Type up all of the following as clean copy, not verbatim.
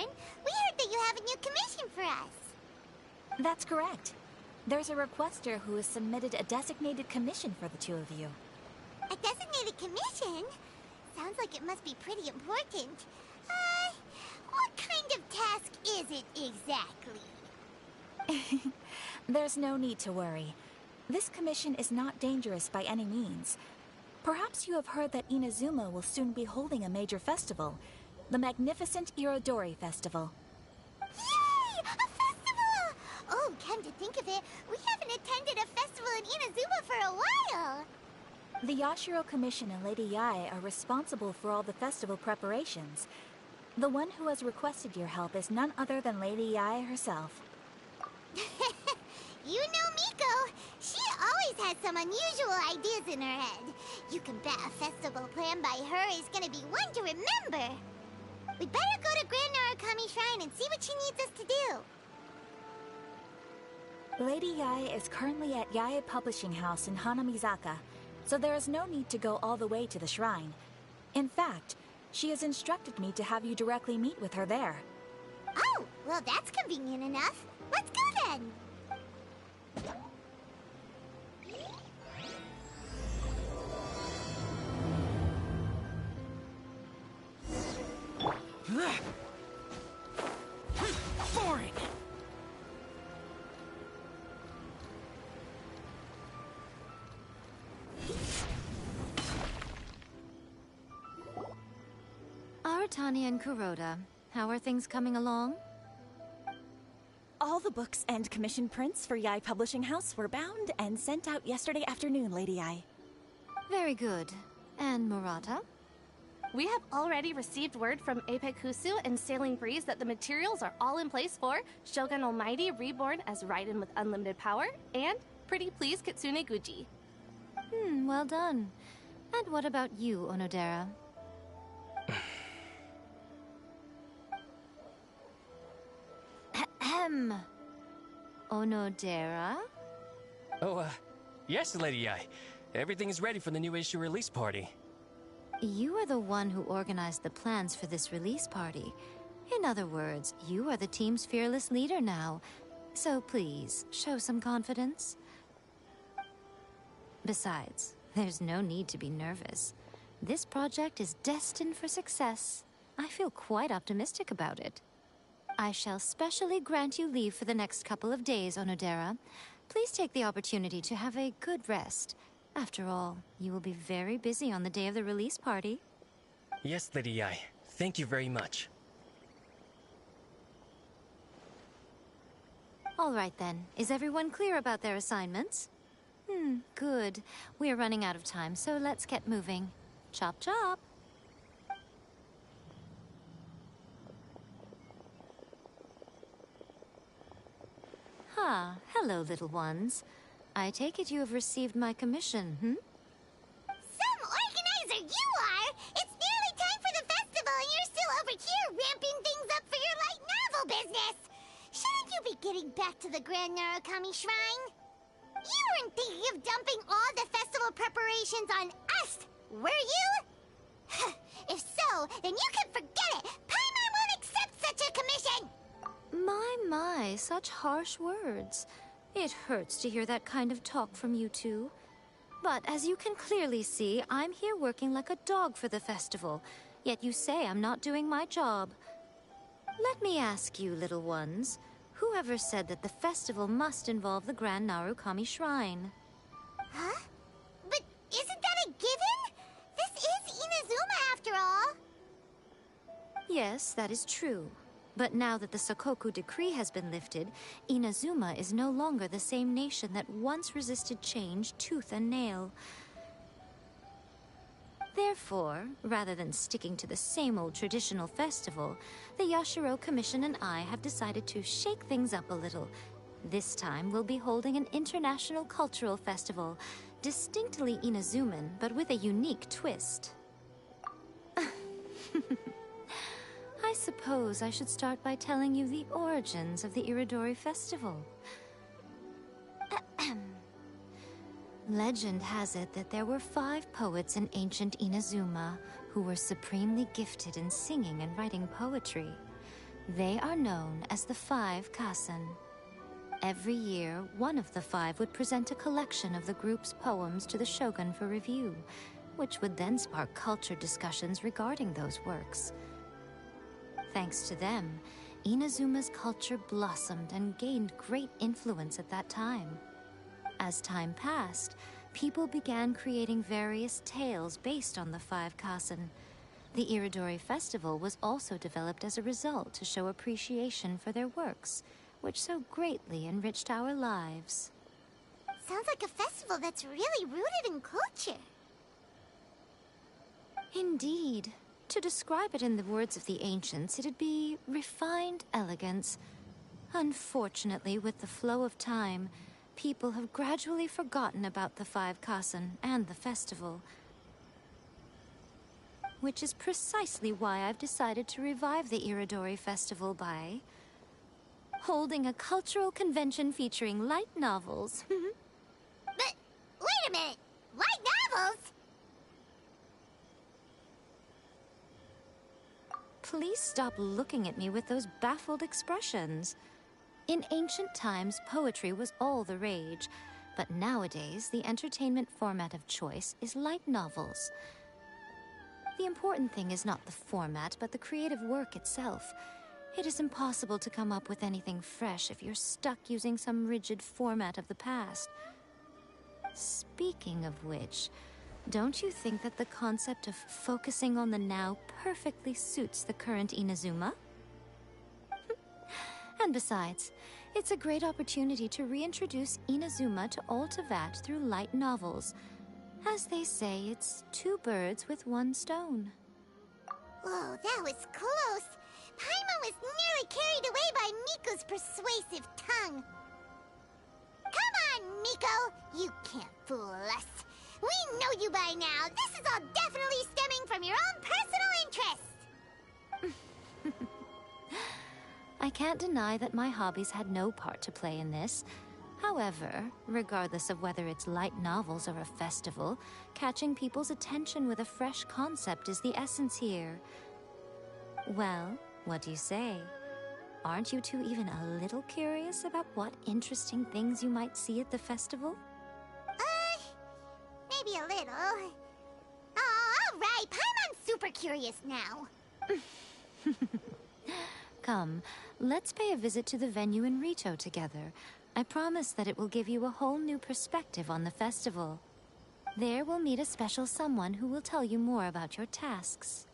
Matron. We heard that you have a new commission for us. That's correct. There's a requester who has submitted a designated commission for the two of you. A designated commission? Sounds like it must be pretty important. What kind of task is it exactly? There's no need to worry. This commission is not dangerous by any means. Perhaps you have heard that Inazuma will soon be holding a major festival, the magnificent Irodori Festival. Yay! A festival! Oh, come to think of it, we haven't attended a festival in Inazuma for a while. The Yashiro Commission and Lady Yae are responsible for all the festival preparations. The one who has requested your help is none other than Lady Yae herself. You know Miko. She always has some unusual ideas in her head. You can bet a festival planned by her is gonna be one to remember. We better go to Grand Narukami Shrine and see what she needs us to do. Lady Yae is currently at Yae Publishing House in Hanamizaka, so there is no need to go all the way to the shrine. In fact, she has instructed me to have you directly meet with her there. Oh, well that's convenient enough. Let's go then. Boring! Aratani and Kuroda, how are things coming along? All the books and commission prints for Yae Publishing House were bound and sent out yesterday afternoon, Lady Yae. Very good. And Murata? We have already received word from Apekusu and Sailing Breeze that the materials are all in place for Shogun Almighty Reborn as Raiden with Unlimited Power and Pretty Please Kitsune Guji. Well done. And what about you, Onodera? Ahem. Onodera? Oh, yes, Lady Yae. Everything is ready for the new issue release party. You are the one who organized the plans for this release party. In other words, you are the team's fearless leader now. So please, show some confidence. Besides, there's no need to be nervous. This project is destined for success. I feel quite optimistic about it. I shall specially grant you leave for the next couple of days, Onodera. Please take the opportunity to have a good rest. After all, you will be very busy on the day of the release party. Yes, Lady Yae. Thank you very much. All right then. Is everyone clear about their assignments? Good. We are running out of time, so let's get moving. Chop chop! Hello, little ones. I take it you have received my commission, Some organizer you are! It's nearly time for the festival and you're still over here ramping things up for your light novel business! Shouldn't you be getting back to the Grand Narukami Shrine? You weren't thinking of dumping all the festival preparations on us, were you? If so, then you can forget it! Paimon won't accept such a commission! My, such harsh words. It hurts to hear that kind of talk from you two. But as you can clearly see, I'm here working like a dog for the festival, yet you say I'm not doing my job. Let me ask you, little ones, whoever said that the festival must involve the Grand Narukami Shrine? Huh? But isn't that a given? This is Inazuma after all. Yes, that is true. But now that the Sokoku decree has been lifted, Inazuma is no longer the same nation that once resisted change tooth and nail. Therefore, rather than sticking to the same old traditional festival, the Yashiro Commission and I have decided to shake things up a little. This time we'll be holding an international cultural festival, distinctly Inazuman, but with a unique twist. I suppose I should start by telling you the origins of the Irodori Festival. Legend has it that there were 5 poets in ancient Inazuma who were supremely gifted in singing and writing poetry. They are known as the 5 Kassen. Every year, one of the 5 would present a collection of the group's poems to the Shogun for review, which would then spark culture discussions regarding those works. Thanks to them, Inazuma's culture blossomed and gained great influence at that time. As time passed, people began creating various tales based on the 5 Kassen. The Iridori Festival was also developed as a result to show appreciation for their works, which so greatly enriched our lives. Sounds like a festival that's really rooted in culture. Indeed. To describe it in the words of the ancients, it'd be refined elegance. Unfortunately, with the flow of time, people have gradually forgotten about the 5 Kassen and the festival. Which is precisely why I've decided to revive the Iridori Festival by holding a cultural convention featuring light novels. But, wait a minute! Light novels? Please stop looking at me with those baffled expressions. In ancient times, poetry was all the rage, but nowadays, the entertainment format of choice is light novels. The important thing is not the format, but the creative work itself. It is impossible to come up with anything fresh if you're stuck using some rigid format of the past. Speaking of which, don't you think that the concept of focusing on the now perfectly suits the current Inazuma? And besides, it's a great opportunity to reintroduce Inazuma to all Teyvat through light novels. As they say, it's 2 birds with 1 stone. Whoa, that was close. Paimon was nearly carried away by Miko's persuasive tongue. Come on, Miko! You can't fool us. We know you by now. This is all definitely stemming from your own personal interest. I can't deny that my hobbies had no part to play in this. However, regardless of whether it's light novels or a festival, catching people's attention with a fresh concept is the essence here. Well, what do you say? Aren't you two even a little curious about what interesting things you might see at the festival? Maybe a little. Oh, all right. Paimon's super curious now. Come, let's pay a visit to the venue in Rito together. I promise that it will give you a whole new perspective on the festival. There we'll meet a special someone who will tell you more about your tasks.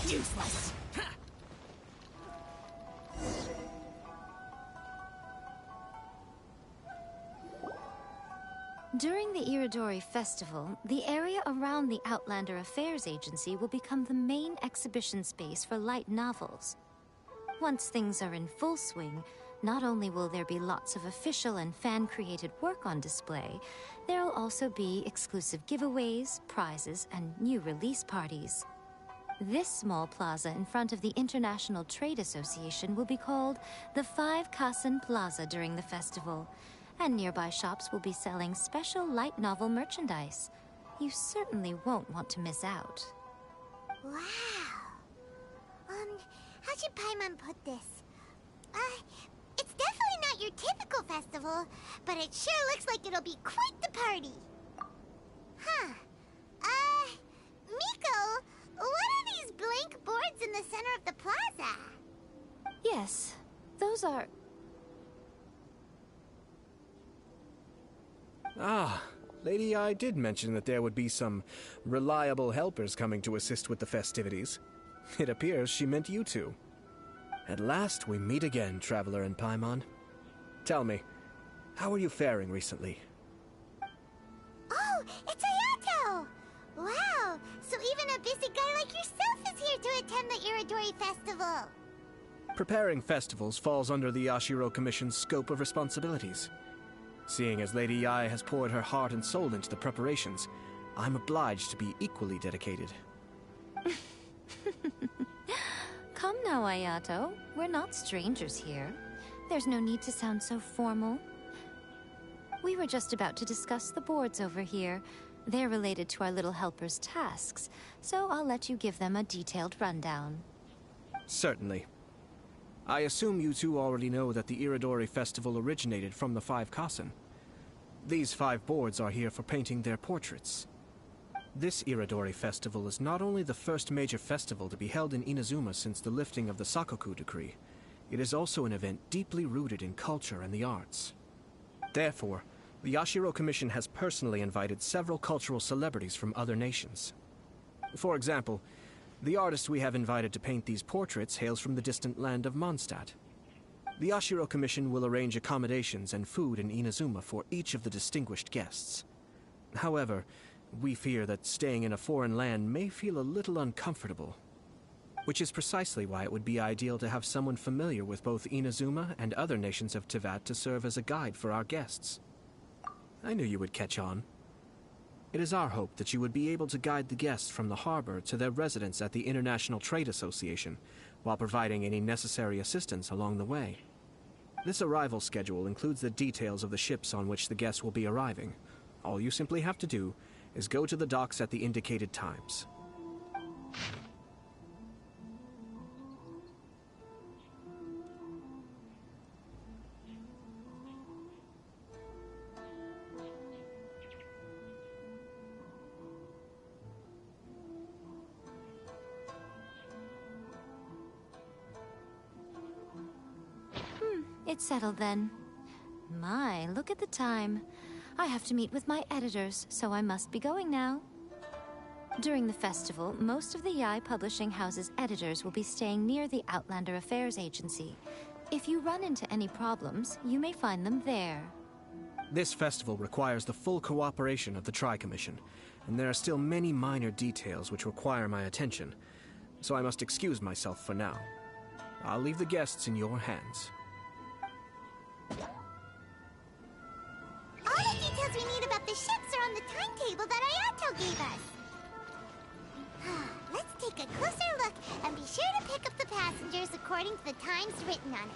Useless! During the Iridori Festival, the area around the Outlander Affairs Agency will become the main exhibition space for light novels. Once things are in full swing, not only will there be lots of official and fan-created work on display, there'll also be exclusive giveaways, prizes, and new release parties. This small plaza in front of the International Trade Association will be called the 5 Kassen Plaza during the festival, and nearby shops will be selling special light novel merchandise. You certainly won't want to miss out. Wow. How should Paimon put this? It's definitely not your typical festival, but it sure looks like it'll be quite the party. Huh. Miko, what are these blank boards in the center of the plaza? Yes, those are... Ah, Lady I did mention that there would be some reliable helpers coming to assist with the festivities. It appears she meant you two. At last we meet again, Traveler and Paimon. Tell me, how are you faring recently? Oh, It's Ayato! Wow, so even a busy guy like yourself is here to attend the Irodori Festival. Preparing festivals falls under the Yashiro Commission's scope of responsibilities. Seeing as Lady Yae has poured her heart and soul into the preparations, I'm obliged to be equally dedicated. Come now, Ayato. We're not strangers here. There's no need to sound so formal. We were just about to discuss the boards over here. They're related to our little helper's tasks, so I'll let you give them a detailed rundown. Certainly. I assume you two already know that the Irodori Festival originated from the 5 Kasen. These 5 boards are here for painting their portraits. This Irodori Festival is not only the first major festival to be held in Inazuma since the lifting of the Sakoku decree, it is also an event deeply rooted in culture and the arts. Therefore, the Yashiro Commission has personally invited several cultural celebrities from other nations. For example, the artist we have invited to paint these portraits hails from the distant land of Mondstadt. The Yashiro Commission will arrange accommodations and food in Inazuma for each of the distinguished guests. However, we fear that staying in a foreign land may feel a little uncomfortable, which is precisely why it would be ideal to have someone familiar with both Inazuma and other nations of Teyvat to serve as a guide for our guests. I knew you would catch on. It is our hope that you would be able to guide the guests from the harbor to their residence at the International Trade Association, while providing any necessary assistance along the way. This arrival schedule includes the details of the ships on which the guests will be arriving. All you simply have to do is go to the docks at the indicated times. It's settled then. My, look at the time. I have to meet with my editors, so I must be going now. During the festival, most of the Yae Publishing House's editors will be staying near the Outlander Affairs Agency. If you run into any problems, you may find them there. This festival requires the full cooperation of the Tri-Commission, and there are still many minor details which require my attention, so I must excuse myself for now. I'll leave the guests in your hands. All the details we need about the ships are on the timetable that Ayato gave us. Let's take a closer look and be sure to pick up the passengers according to the times written on it.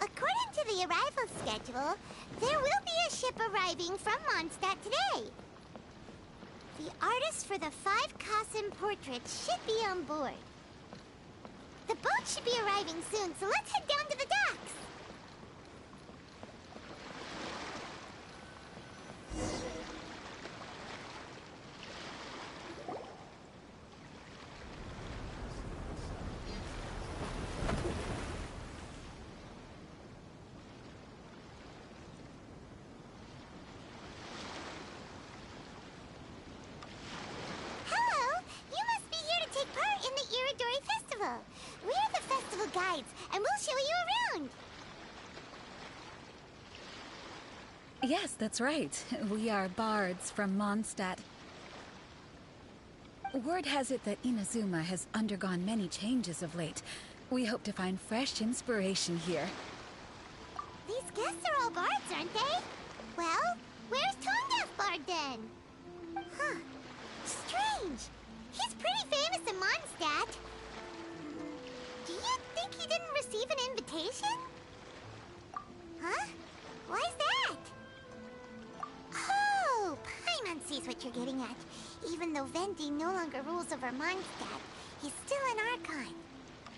According to the arrival schedule, there will be a ship arriving from Mondstadt today. The artist for the 5 Kasen portraits should be on board. The boat should be arriving soon, so let's head down to the docks. We're the festival guides, and we'll show you around. Yes, that's right. We are bards from Mondstadt. Word has it that Inazuma has undergone many changes of late. We hope to find fresh inspiration here. These guests are all bards, aren't they? Well, where's Tonga's bard then? Huh. Strange. He's pretty famous in Mondstadt. Do you think he didn't receive an invitation? Huh? Why's that? Oh, Paimon sees what you're getting at. Even though Venti no longer rules over Mondstadt, he's still an Archon.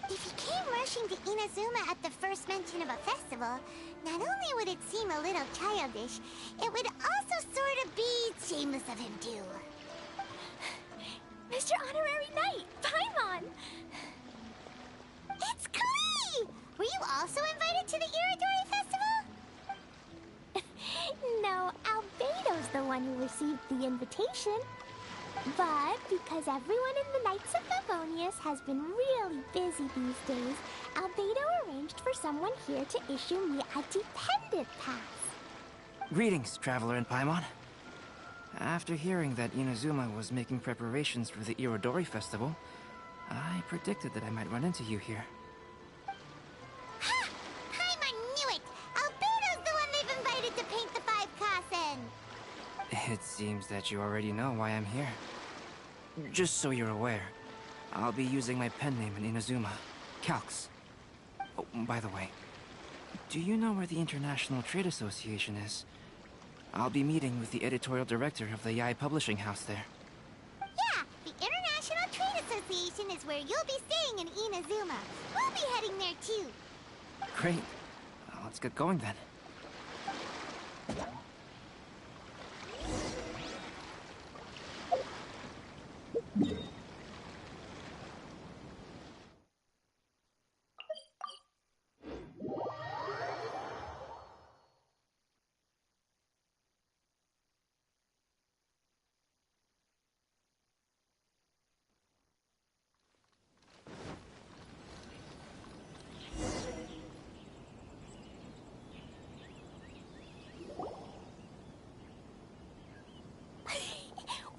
If he came rushing to Inazuma at the first mention of a festival, not only would it seem a little childish, it would also sort of be shameless of him too. Mr. Honorary Knight, Paimon! It's Klee! Were you also invited to the Iridori Festival? No, Albedo's the one who received the invitation. But because everyone in the Knights of Favonius has been really busy these days, Albedo arranged for someone here to issue me a dependent pass. Greetings, Traveler and Paimon. After hearing that Inazuma was making preparations for the Irodori Festival, I predicted that I might run into you here. Ha! Paimon knew it! Albedo's the one they've invited to paint the 5 Kasen! It seems that you already know why I'm here. Just so you're aware, I'll be using my pen name in Inazuma, Calx. Oh, by the way, do you know where the International Trade Association is? I'll be meeting with the editorial director of the Yae Publishing House there. Yeah, the International Trade Association is where you'll be staying in Inazuma. We'll be heading there too. Great. Let's get going then.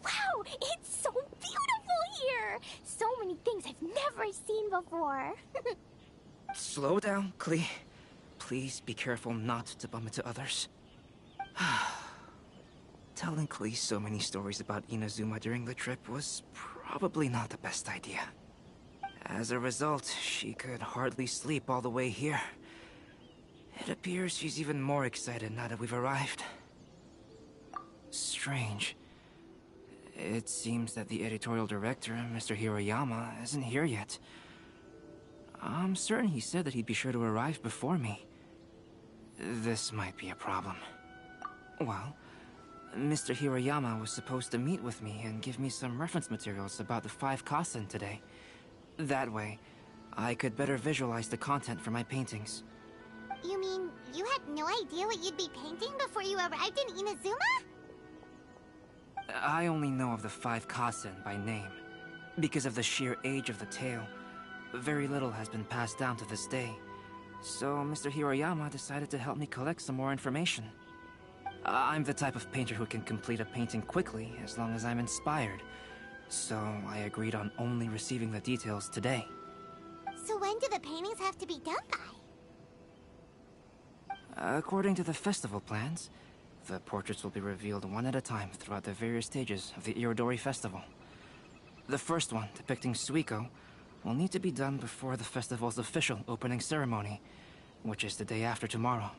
Wow, it's so beautiful here! So many things I've never seen before. Slow down, Klee. Please be careful not to bump into others. Telling Klee so many stories about Inazuma during the trip was probably not the best idea. As a result, she could hardly sleep all the way here. It appears she's even more excited now that we've arrived. Strange. It seems that the editorial director, Mr. Hiroyama, isn't here yet. I'm certain he said that he'd be sure to arrive before me. This might be a problem. Well, Mr. Hiroyama was supposed to meet with me and give me some reference materials about the 5 Kasen today. That way, I could better visualize the content for my paintings. You mean you had no idea what you'd be painting before you arrived in Inazuma? I only know of the 5 Kasen by name. Because of the sheer age of the tale, very little has been passed down to this day. So Mr. Hiroyama decided to help me collect some more information. I'm the type of painter who can complete a painting quickly as long as I'm inspired. So I agreed on only receiving the details today. So when do the paintings have to be done by? According to the festival plans, the portraits will be revealed one at a time throughout the various stages of the Irodori Festival. The first one, depicting Suiko, will need to be done before the festival's official opening ceremony, which is the day after tomorrow.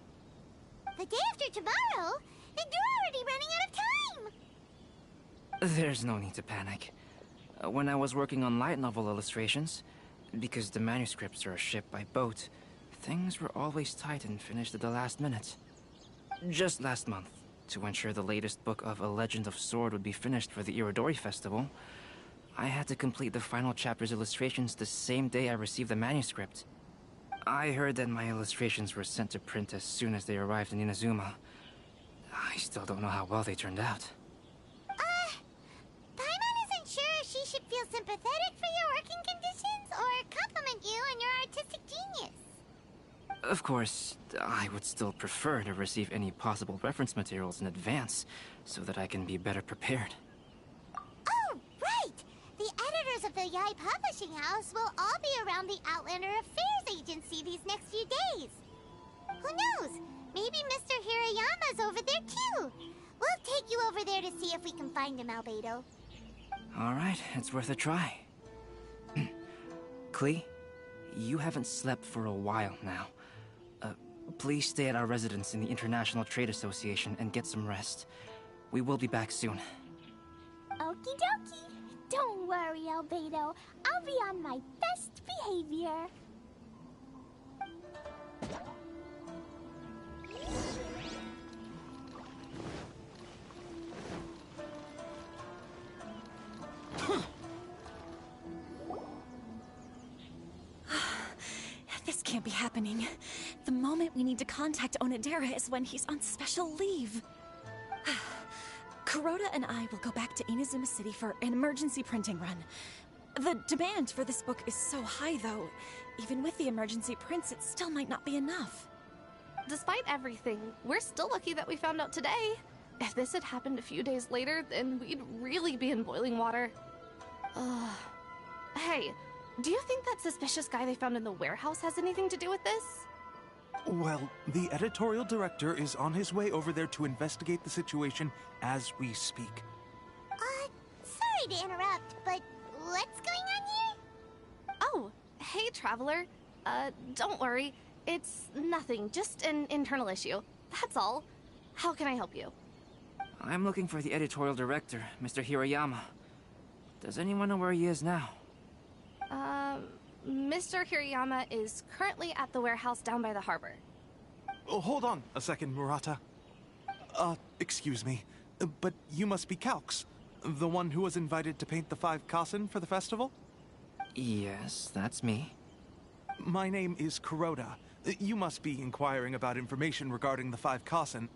The day after tomorrow? Then you're already running out of time! There's no need to panic. When I was working on light novel illustrations, because the manuscripts are shipped by boat, things were always tight and finished at the last minute. Just last month, to ensure the latest book of A Legend of Sword would be finished for the Irodori Festival, I had to complete the final chapter's illustrations the same day I received the manuscript. I heard that my illustrations were sent to print as soon as they arrived in Inazuma. I still don't know how well they turned out. Paimon isn't sure if she should feel sympathetic for your working conditions or compliment you on your artistic genius. Of course, I would still prefer to receive any possible reference materials in advance, so that I can be better prepared. Oh, right! The editors of the Yae Publishing House will all be around the Outlander Affairs Agency these next few days. Who knows? Maybe Mr. Hiroyama's over there too. We'll take you over there to see if we can find him, Albedo. Alright, it's worth a try. Klee, you haven't slept for a while now. Please stay at our residence in the International Trade Association and get some rest. We will be back soon. Okie dokie. Don't worry, Albedo. I'll be on my best behavior. This can't be happening. The moment we need to contact Onodera is when he's on special leave. Kuroda and I will go back to Inazuma City for an emergency printing run. The demand for this book is so high, though. Even with the emergency prints, it still might not be enough. Despite everything, we're still lucky that we found out today. If this had happened a few days later, then we'd really be in boiling water. Hey, do you think that suspicious guy they found in the warehouse has anything to do with this? Well, the editorial director is on his way over there to investigate the situation as we speak. Sorry to interrupt, but what's going on here? Oh, hey, Traveler. Don't worry. It's nothing, just an internal issue. That's all. How can I help you? I'm looking for the editorial director, Mr. Hiroyama. Does anyone know where he is now? Mr. Hiroyama is currently at the warehouse down by the harbor. Oh, hold on a second, Murata. Excuse me, but you must be Calx, the one who was invited to paint the 5 Kasen for the festival? Yes, that's me. My name is Kuroda. You must be inquiring about information regarding the 5 Kasen.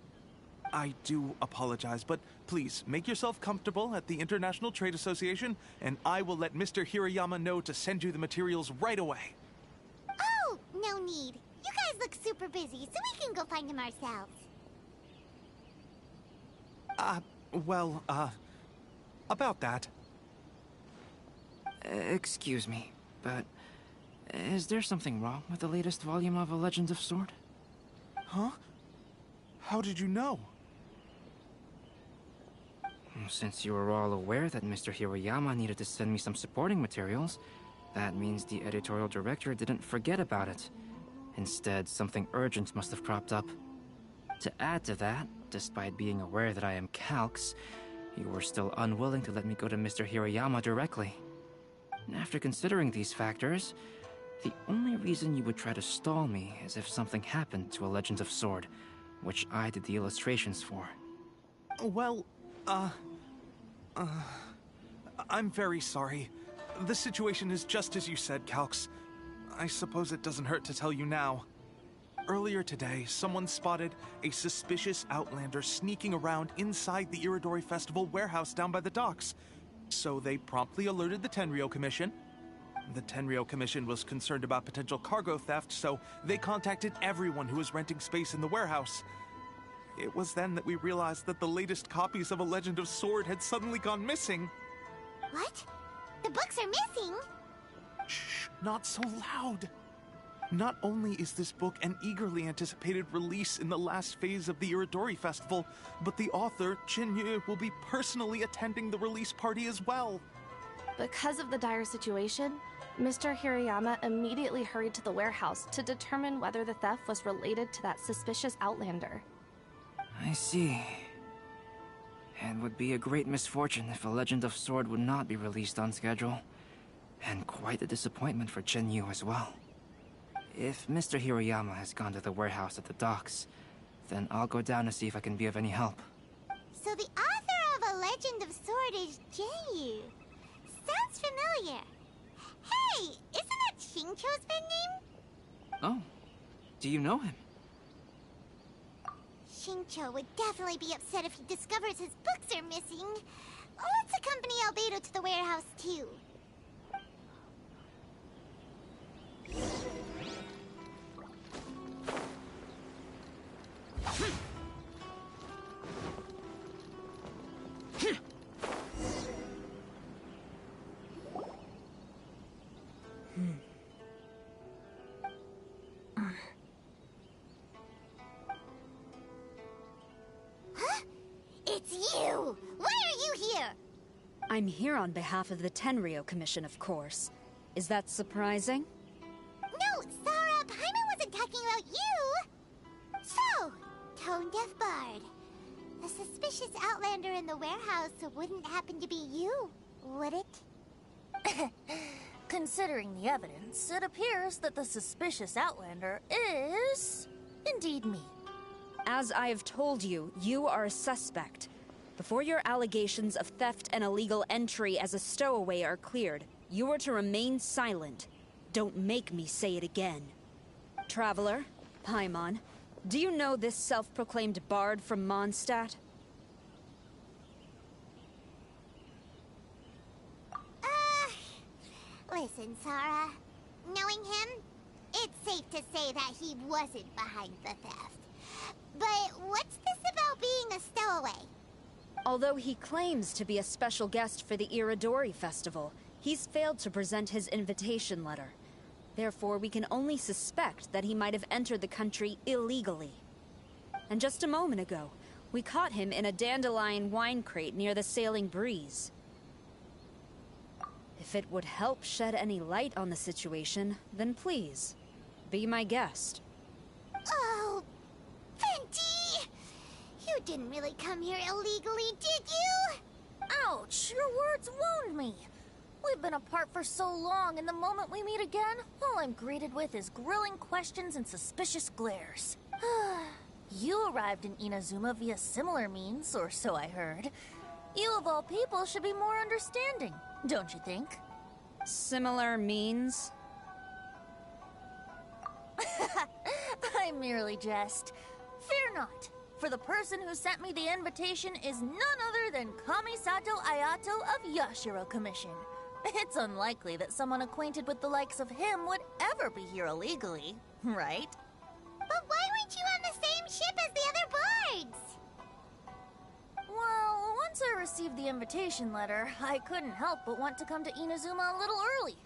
I do apologize, but please make yourself comfortable at the International Trade Association, and I will let Mr. Hiroyama know to send you the materials right away. Oh, no need. You guys look super busy, so we can go find him ourselves. About that. Excuse me, but is there something wrong with the latest volume of A Legend of Sword? Huh? How did you know? Since you were all aware that Mr. Hiroyama needed to send me some supporting materials, that means the editorial director didn't forget about it. Instead, something urgent must have cropped up. To add to that, despite being aware that I am Calx, you were still unwilling to let me go to Mr. Hiroyama directly. After considering these factors, the only reason you would try to stall me is if something happened to A Legend of Sword, which I did the illustrations for. Well, I'm very sorry. The situation is just as you said, Calx. I suppose it doesn't hurt to tell you now. Earlier today, someone spotted a suspicious outlander sneaking around inside the Iridori Festival warehouse down by the docks. So they promptly alerted the Tenryou Commission. The Tenryou Commission was concerned about potential cargo theft, so they contacted everyone who was renting space in the warehouse. It was then that we realized that the latest copies of A Legend of Sword had suddenly gone missing. What? The books are missing? Shh, not so loud. Not only is this book an eagerly anticipated release in the last phase of the Iridori Festival, but the author, Jinyu, will be personally attending the release party as well. Because of the dire situation, Mr. Hiroyama immediately hurried to the warehouse to determine whether the theft was related to that suspicious outlander. I see. It would be a great misfortune if A Legend of Sword would not be released on schedule. And quite a disappointment for Jinyu as well. If Mr. Hiroyama has gone to the warehouse at the docks, then I'll go down to see if I can be of any help. So the author of A Legend of Sword is Jinyu. Sounds familiar. Hey, isn't that Xingqiu's pen name? Oh, do you know him? Xingqiu would definitely be upset if he discovers his books are missing. Let's accompany Albedo to the warehouse, too. Huh? It's you! Why are you here? I'm here on behalf of the Tenryou Commission, of course. Is that surprising? No, Sarah, Paimon wasn't talking about you! So, Tone-Deaf Bard. The suspicious outlander in the warehouse wouldn't happen to be you. would it? Considering the evidence, it appears that the suspicious Outlander is indeed me. As I have told you, you are a suspect. Before your allegations of theft and illegal entry as a stowaway are cleared, you are to remain silent. Don't make me say it again. Traveler, Paimon, do you know this self-proclaimed bard from Mondstadt? Listen, Sarah. Knowing him, it's safe to say that he wasn't behind the theft. But what's this about being a stowaway? Although he claims to be a special guest for the Irodori Festival, he's failed to present his invitation letter. Therefore, we can only suspect that he might have entered the country illegally. And just a moment ago, we caught him in a dandelion wine crate near the Sailing Breeze. If it would help shed any light on the situation, then please, be my guest. Oh, Venti! You didn't really come here illegally, did you? Ouch, your words wound me. We've been apart for so long, and the moment we meet again, all I'm greeted with is grilling questions and suspicious glares. You arrived in Inazuma via similar means, or so I heard. You of all people should be more understanding, don't you think? Similar means? I merely jest. Fear not, for the person who sent me the invitation is none other than Kamisato Ayato of Yashiro Commission. It's unlikely that someone acquainted with the likes of him would ever be here illegally, right? But why weren't you on the same ship as the other bards? Well, once I received the invitation letter, I couldn't help but want to come to Inazuma a little early.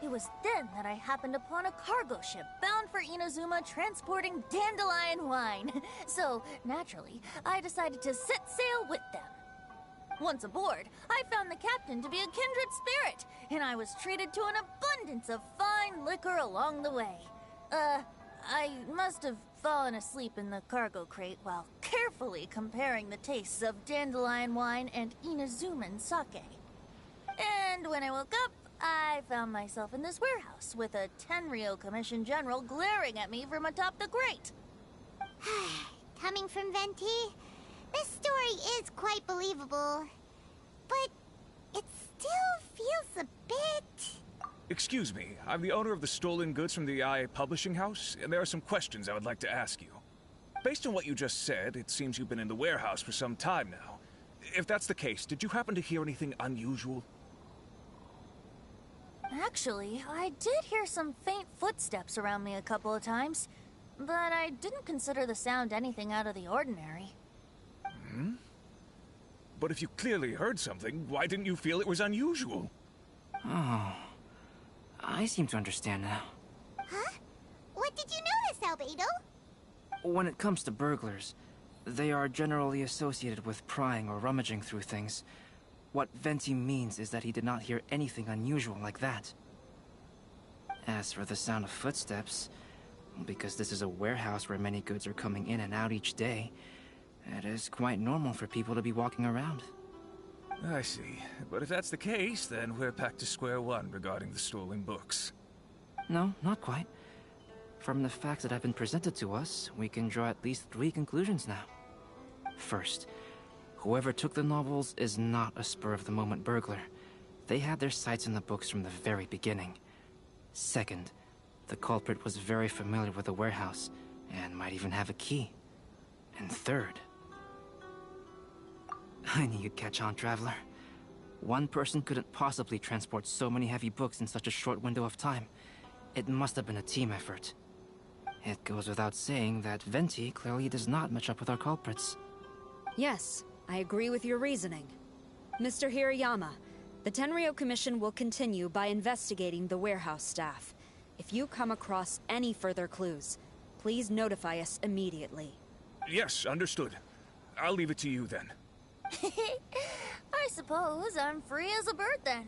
It was then that I happened upon a cargo ship bound for Inazuma transporting dandelion wine. So, naturally, I decided to set sail with them. Once aboard, I found the captain to be a kindred spirit, and I was treated to an abundance of fine liquor along the way. I must have fallen asleep in the cargo crate while carefully comparing the tastes of dandelion wine and Inazuman sake. And when I woke up, I found myself in this warehouse with a Tenryo Commission General glaring at me from atop the grate. Coming from Venti, this story is quite believable, but it still feels a bit... Excuse me, I'm the owner of the stolen goods from the IA publishing house, and there are some questions I would like to ask you. Based on what you just said, it seems you've been in the warehouse for some time now. If that's the case, did you happen to hear anything unusual? Actually, I did hear some faint footsteps around me a couple of times, but I didn't consider the sound anything out of the ordinary. Hmm? But if you clearly heard something, why didn't you feel it was unusual? Oh, I seem to understand now. Huh? What did you notice, Albedo? When it comes to burglars, they are generally associated with prying or rummaging through things. What Venti means is that he did not hear anything unusual like that. As for the sound of footsteps, because this is a warehouse where many goods are coming in and out each day, it is quite normal for people to be walking around. I see. But if that's the case, then we're back to square one regarding the stolen books. No, not quite. From the facts that have been presented to us, we can draw at least 3 conclusions now. First, whoever took the novels is not a spur-of-the-moment burglar. They had their sights on the books from the very beginning. Second, the culprit was very familiar with the warehouse, and might even have a key. And third... I knew you'd catch on, Traveler. One person couldn't possibly transport so many heavy books in such a short window of time. It must have been a team effort. It goes without saying that Venti clearly does not match up with our culprits. Yes, I agree with your reasoning. Mr. Hiroyama, the Tenryo Commission will continue by investigating the warehouse staff. If you come across any further clues, please notify us immediately. Yes, understood. I'll leave it to you then. I suppose I'm free as a bird then.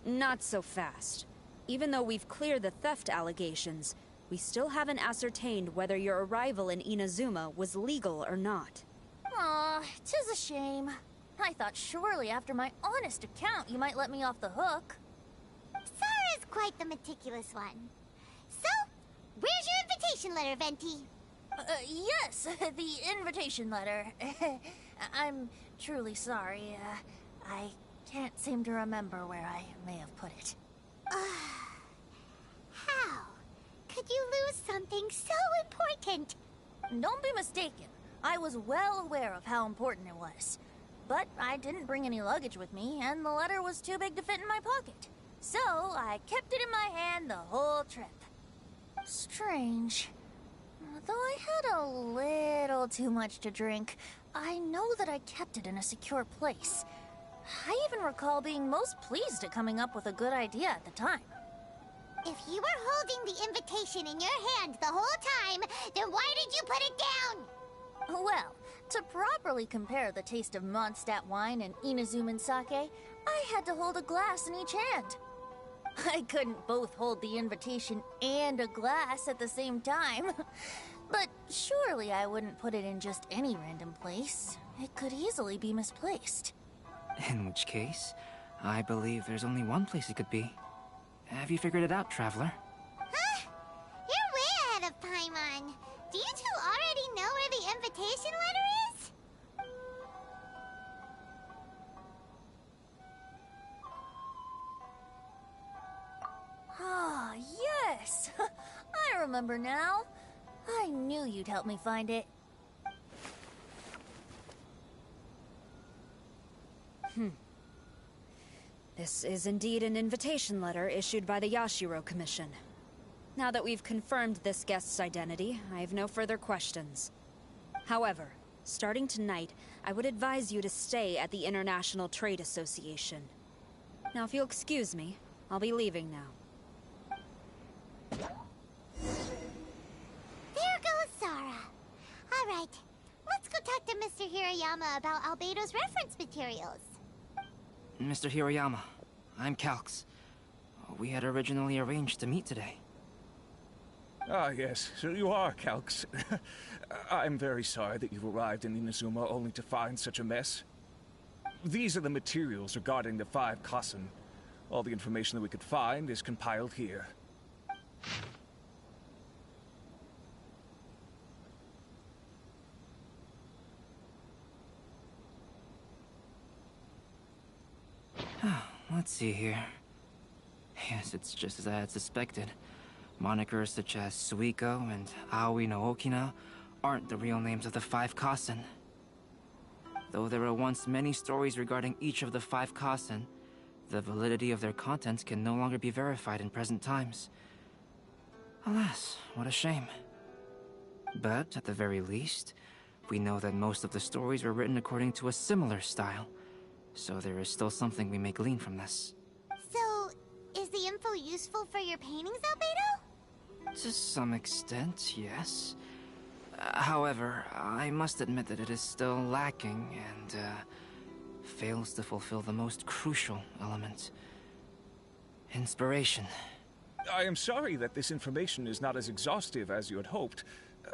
Not so fast. Even though we've cleared the theft allegations, we still haven't ascertained whether your arrival in Inazuma was legal or not. Aw, 'tis a shame. I thought surely after my honest account you might let me off the hook. Sara's quite the meticulous one. So, where's your invitation letter, Venti? Yes, the invitation letter. I'm truly sorry. I can't seem to remember where I may have put it. How could you lose something so important? Don't be mistaken. I was well aware of how important it was. But I didn't bring any luggage with me, and the letter was too big to fit in my pocket. So I kept it in my hand the whole trip. Strange. Though I had a little too much to drink, I know that I kept it in a secure place. I even recall being most pleased at coming up with a good idea at the time. If you were holding the invitation in your hand the whole time, then why did you put it down? Well, to properly compare the taste of Mondstadt wine and Inazuman sake, I had to hold a glass in each hand. I couldn't both hold the invitation and a glass at the same time. But surely I wouldn't put it in just any random place. It could easily be misplaced. In which case, I believe there's only one place it could be. Have you figured it out, Traveler? Huh? You're way ahead of Paimon. Do you two already know where the invitation letter is? Ah, yes! I remember now. I knew you'd help me find it. This is indeed an invitation letter issued by the Yashiro Commission. Now that we've confirmed this guest's identity, I have no further questions. However, starting tonight, I would advise you to stay at the International Trade Association. Now, if you'll excuse me, I'll be leaving now. There goes Sara. All right, let's go talk to Mr. Hiroyama about Albedo's reference materials. Mr. Hiroyama, I'm Calx. We had originally arranged to meet today. Ah, yes, so you are Calx. I'm very sorry that you've arrived in Inazuma only to find such a mess. These are the materials regarding the 5 Kassen. All the information that we could find is compiled here. Let's see here. Yes, it's just as I had suspected. Monikers such as Suiko and Aoi no Okina aren't the real names of the 5 Kassen. Though there were once many stories regarding each of the 5 Kassen, the validity of their contents can no longer be verified in present times. Alas, what a shame. But, at the very least, we know that most of the stories were written according to a similar style. So there is still something we may glean from this. So, is the info useful for your paintings, Albedo? To some extent, yes. However, I must admit that it is still lacking and fails to fulfill the most crucial element. Inspiration. I am sorry that this information is not as exhaustive as you had hoped.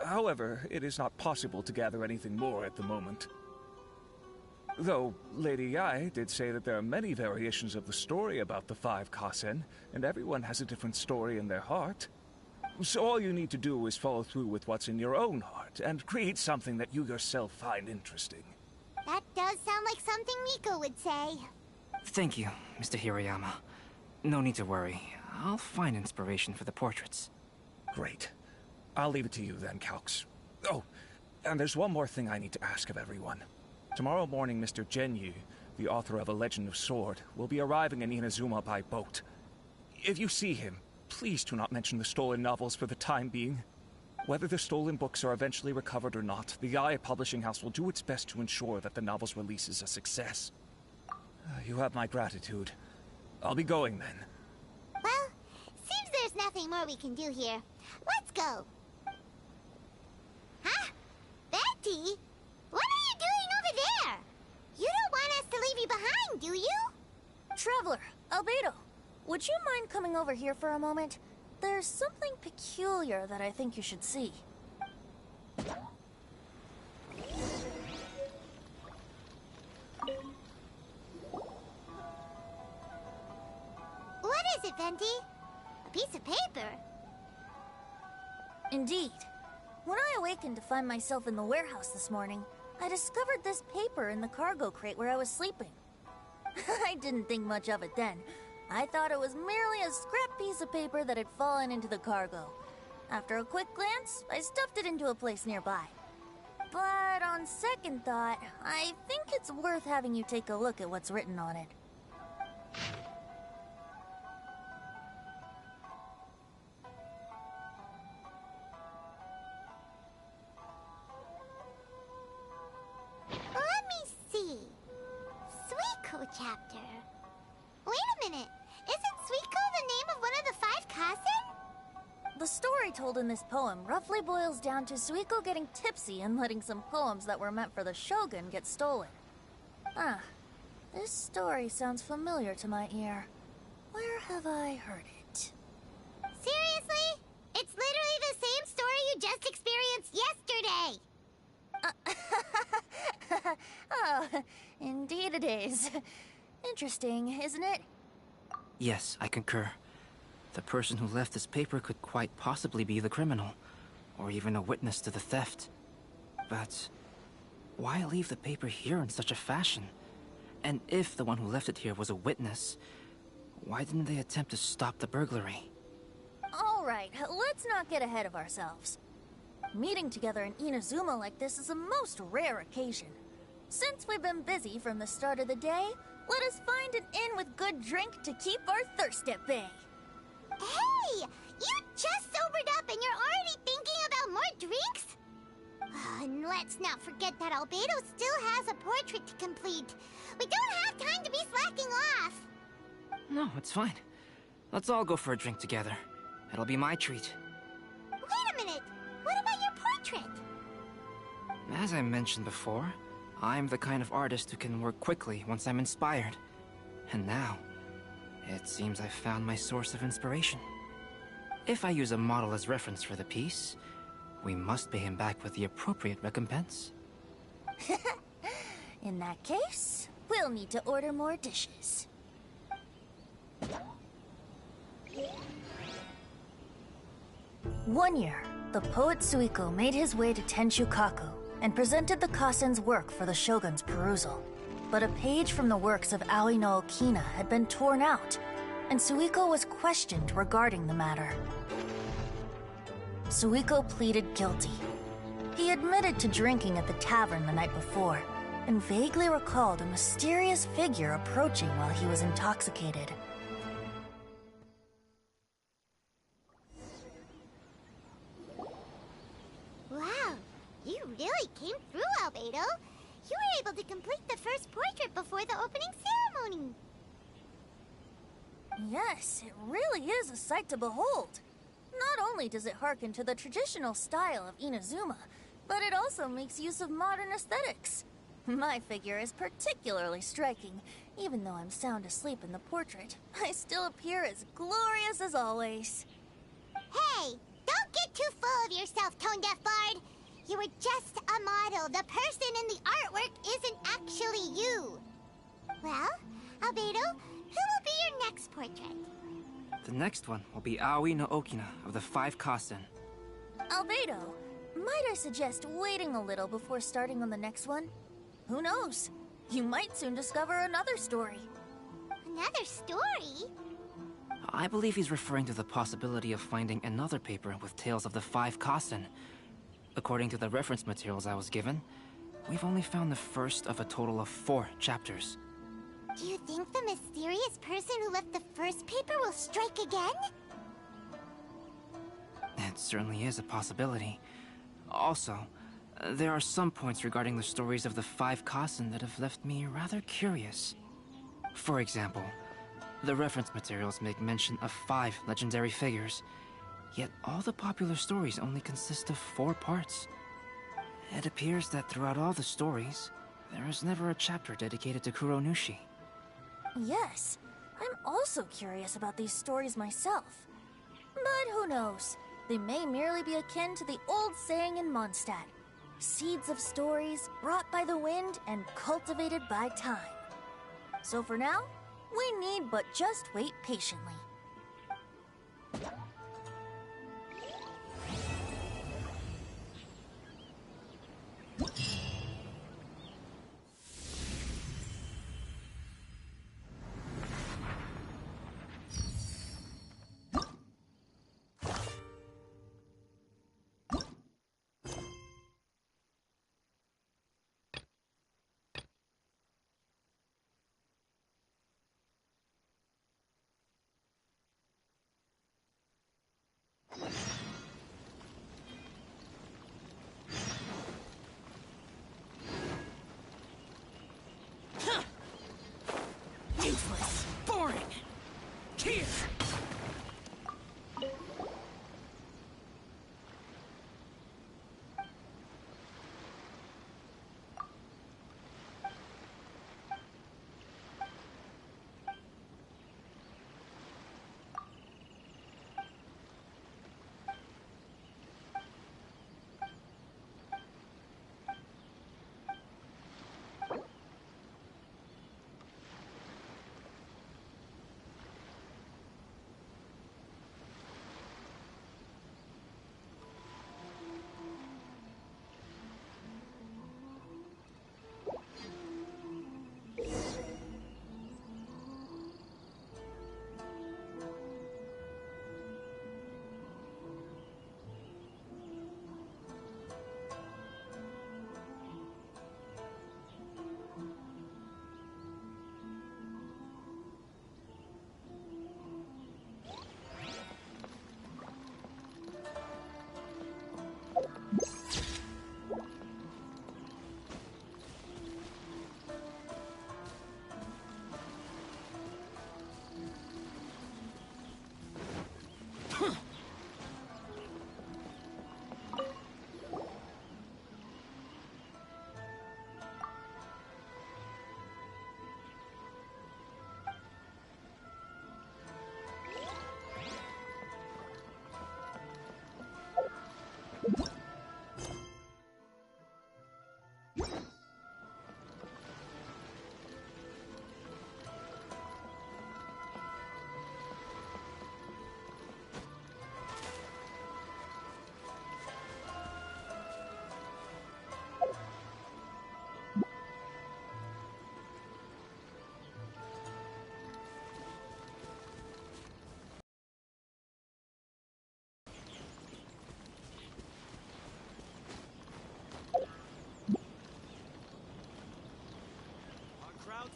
However, it is not possible to gather anything more at the moment. Though, Lady Yae did say that there are many variations of the story about the 5 Kassen, and everyone has a different story in their heart. So all you need to do is follow through with what's in your own heart, and create something that you yourself find interesting. That does sound like something Miko would say. Thank you, Mr. Hiroyama. No need to worry. I'll find inspiration for the portraits. Great. I'll leave it to you then, Calx. Oh, and there's one more thing I need to ask of everyone. Tomorrow morning, Mr. Genyu, the author of A Legend of Sword, will be arriving in Inazuma by boat. If you see him, please do not mention the stolen novels for the time being. Whether the stolen books are eventually recovered or not, the Yae Publishing House will do its best to ensure that the novel's release is a success. You have my gratitude. I'll be going then. Well, seems there's nothing more we can do here. Let's go. Huh? Betty? What are you doing over there? You don't want us to leave you behind, do you? Traveler, Albedo, would you mind coming over here for a moment? There's something peculiar that I think you should see. Effendi. A piece of paper. Indeed. When I awakened to find myself in the warehouse this morning, I discovered this paper in the cargo crate where I was sleeping. I didn't think much of it then. I thought it was merely a scrap piece of paper that had fallen into the cargo. After a quick glance, I stuffed it into a place nearby. But on second thought, I think it's worth having you take a look at what's written on it. Let me see. Suiko chapter. Wait a minute. Isn't Suiko the name of one of the 5 Kasen? The story told in this poem roughly boils down to Suiko getting tipsy and letting some poems that were meant for the Shogun get stolen. Ah, this story sounds familiar to my ear. Where have I heard it? Seriously? It's literally the same story you just experienced yesterday! Oh, indeed it is. Interesting, isn't it? Yes, I concur. The person who left this paper could quite possibly be the criminal, or even a witness to the theft. But why leave the paper here in such a fashion? And if the one who left it here was a witness, why didn't they attempt to stop the burglary? Alright, let's not get ahead of ourselves. Meeting together in Inazuma like this is a most rare occasion. Since we've been busy from the start of the day, let us find an inn with good drink to keep our thirst at bay. Hey! You just sobered up and you're already thinking about more drinks? And let's not forget that Albedo still has a portrait to complete. We don't have time to be slacking off. No, it's fine. Let's all go for a drink together. It'll be my treat. Wait a minute! What about your portrait? As I mentioned before, I'm the kind of artist who can work quickly once I'm inspired. And now, it seems I've found my source of inspiration. If I use a model as reference for the piece, we must pay him back with the appropriate recompense. In that case, we'll need to order more dishes. One year, the poet Suiko made his way to Tenshukaku and presented the Kasen's work for the Shogun's perusal. But a page from the works of Aoi no Okina had been torn out, and Suiko was questioned regarding the matter. Suiko pleaded guilty. He admitted to drinking at the tavern the night before, and vaguely recalled a mysterious figure approaching while he was intoxicated. Wow, you really came through, Albedo. You were able to complete the first portrait before the opening ceremony. Yes, it really is a sight to behold. Not only does it harken to the traditional style of Inazuma, but it also makes use of modern aesthetics. My figure is particularly striking. Even though I'm sound asleep in the portrait, I still appear as glorious as always. Hey, don't get too full of yourself, Tone-Deaf Bard. You were just a model. The person in the artwork isn't actually you. Well, Albedo, who will be your next portrait? The next one will be Aoi no Okina of the 5 Kasen. Albedo, might I suggest waiting a little before starting on the next one? Who knows? You might soon discover another story. Another story? I believe he's referring to the possibility of finding another paper with tales of the 5 Kasen. According to the reference materials I was given, we've only found the first of a total of 4 chapters. Do you think the mysterious person who left the first paper will strike again? It certainly is a possibility. Also, there are some points regarding the stories of the 5 Kasen that have left me rather curious. For example, the reference materials make mention of 5 legendary figures, yet all the popular stories only consist of 4 parts. It appears that throughout all the stories, there is never a chapter dedicated to Kuronushi. Yes, I'm also curious about these stories myself. But who knows? They may merely be akin to the old saying in Mondstadt. Seeds of stories brought by the wind and cultivated by time. So for now, we need but just wait patiently.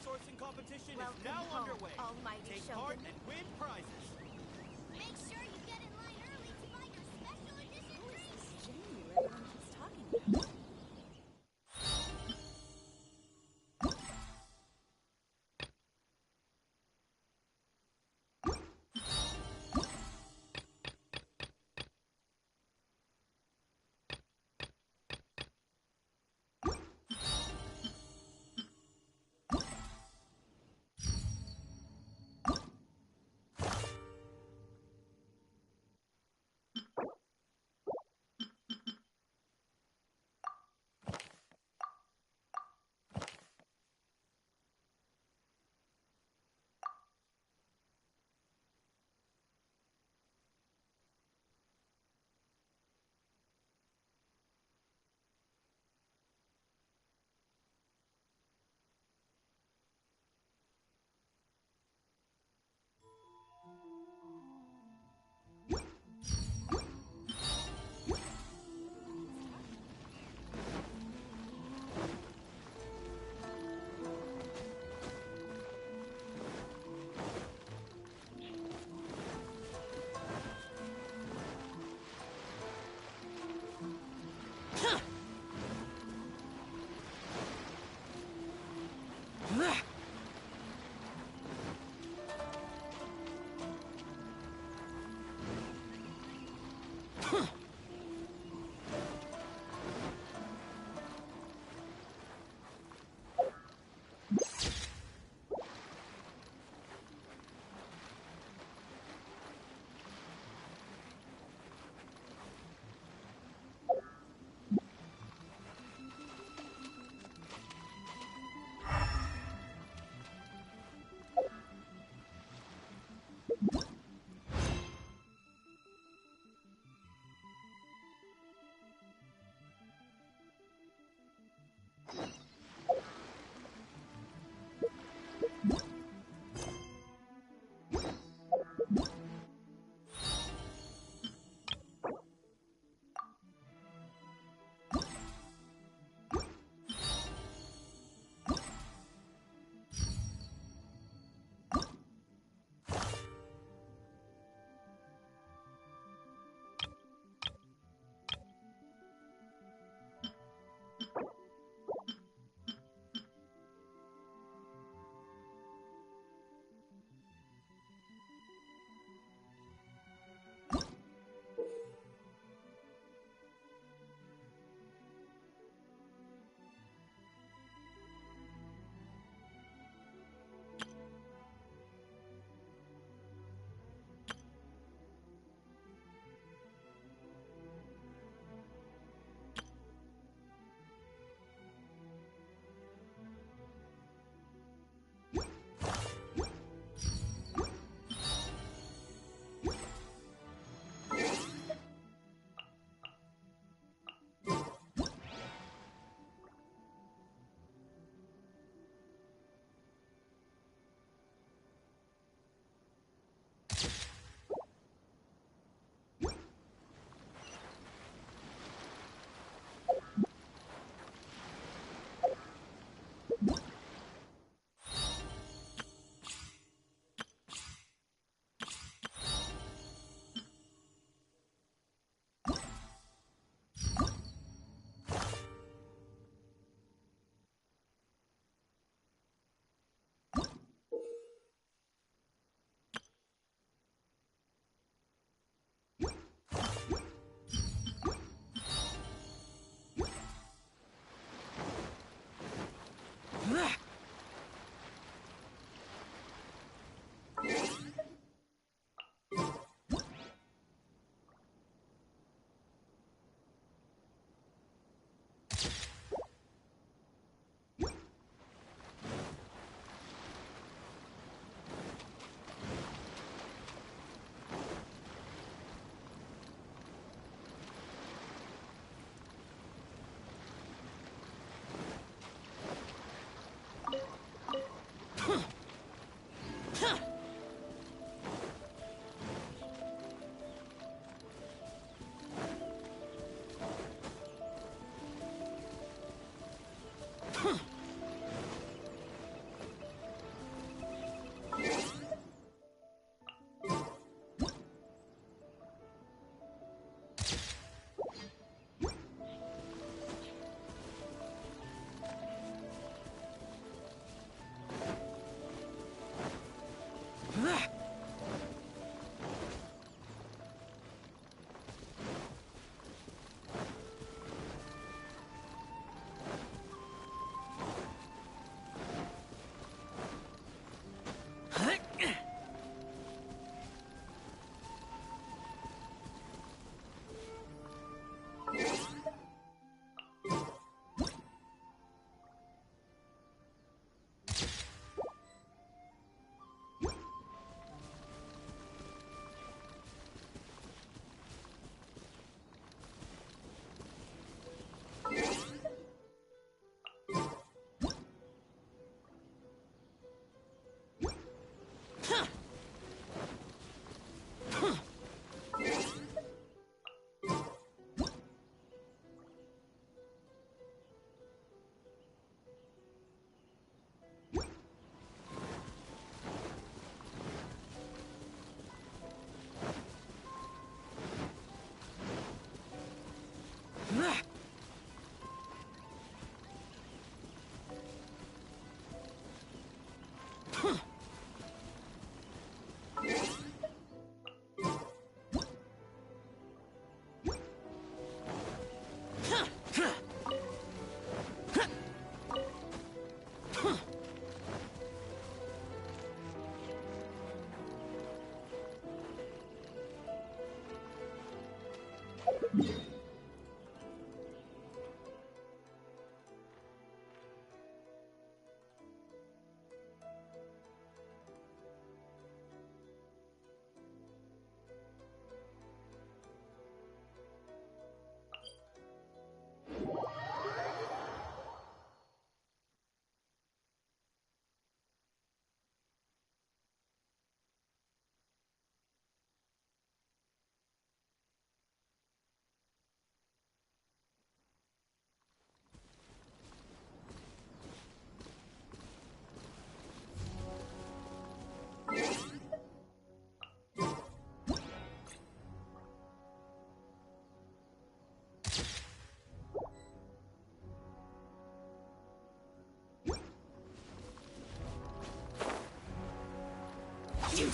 sourcing competition Welcome is now home, underway. Almighty Take Shogun. part and win prizes. Make sure you get in line early to buy your special edition drink. Jamie, everyone keeps talking about.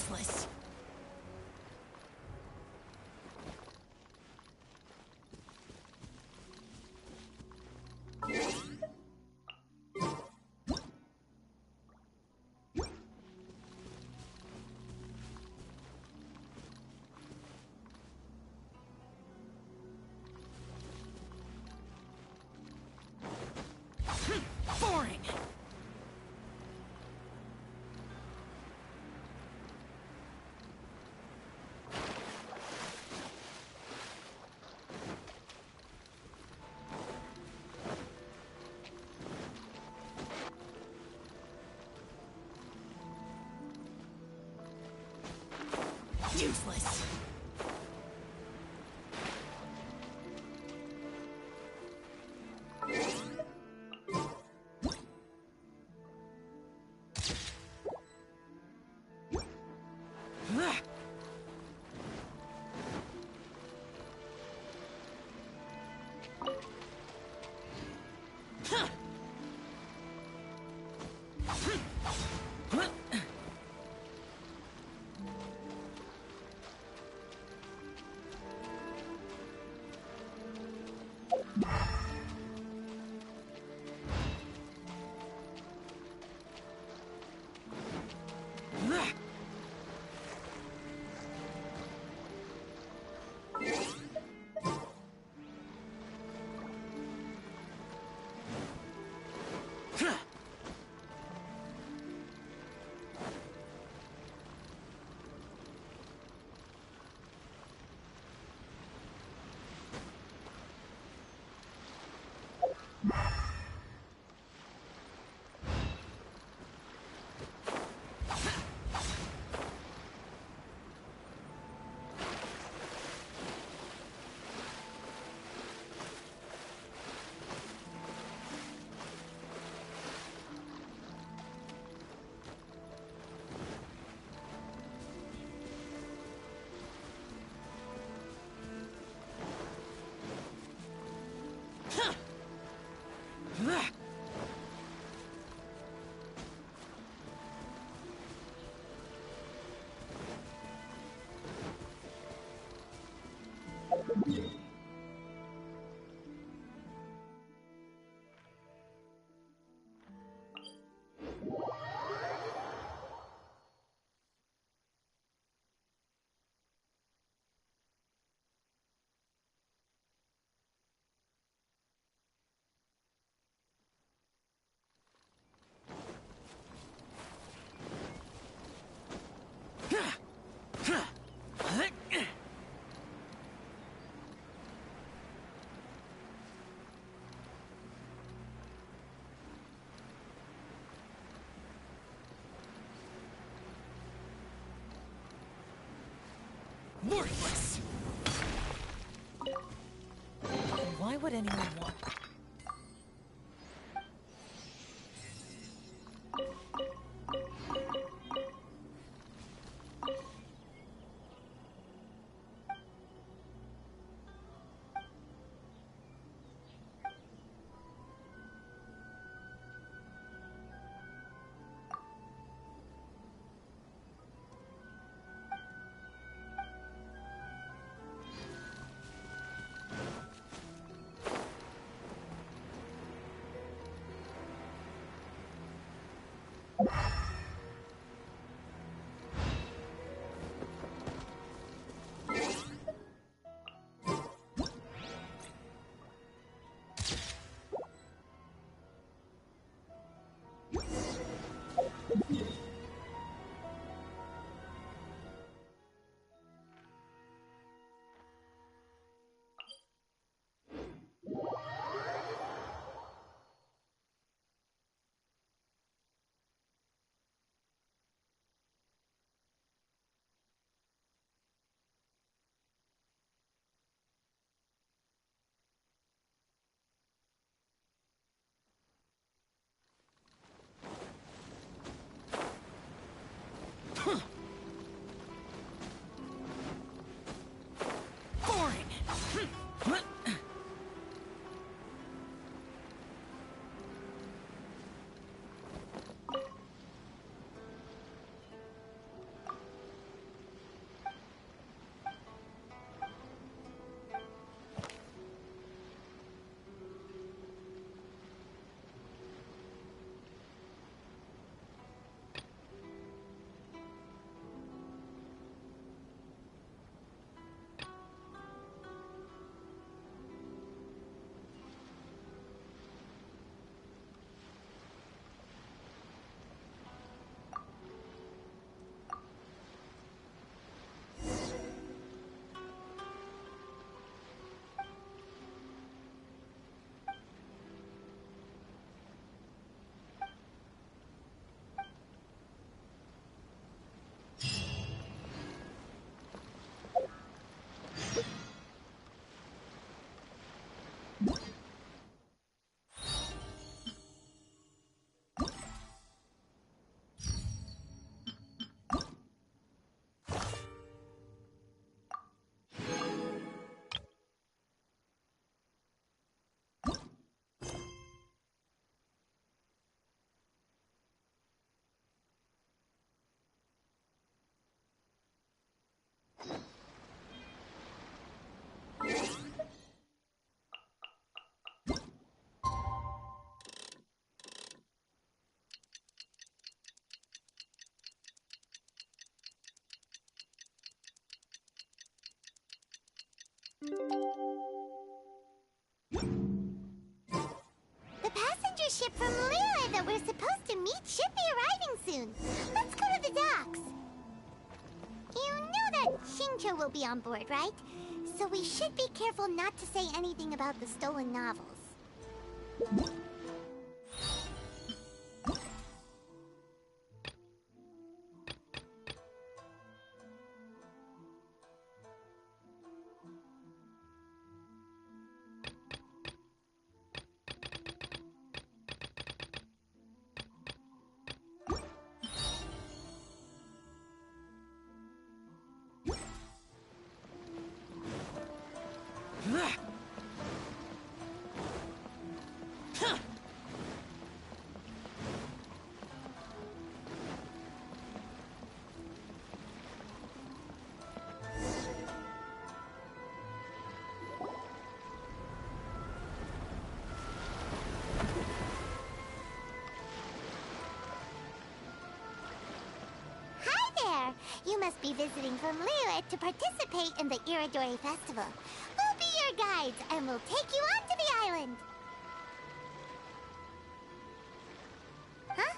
Useless. Boring. Useless. Worthless! Why would anyone want... ship from Liyue that we're supposed to meet should be arriving soon. Let's go to the docks. You know that Shincho will be on board, right? So we should be careful not to say anything about the stolen novels. You must be visiting from Liyue to participate in the Irodori Festival. We'll be your guides, and we'll take you onto the island. Huh?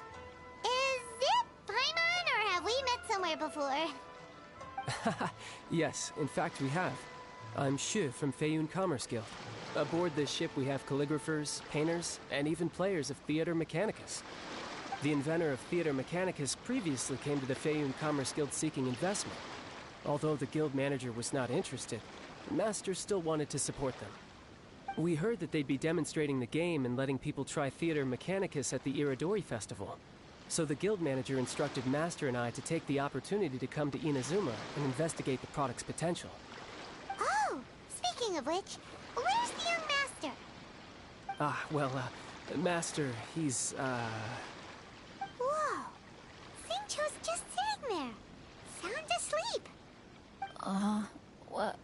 Is it Paimon, or have we met somewhere before? Yes, in fact we have. I'm Shu from Feiyun Commerce Guild. Aboard this ship we have calligraphers, painters, and even players of Theater Mechanicus. The inventor of Theater Mechanicus previously came to the Feiyun Commerce Guild seeking investment. Although the guild manager was not interested, the master still wanted to support them. We heard that they'd be demonstrating the game and letting people try Theater Mechanicus at the Irodori Festival. So the guild manager instructed Master and I to take the opportunity to come to Inazuma and investigate the product's potential. Oh, speaking of which, where's the young master? Master, he's, Whoa! Shincho's just sitting there, sound asleep. What?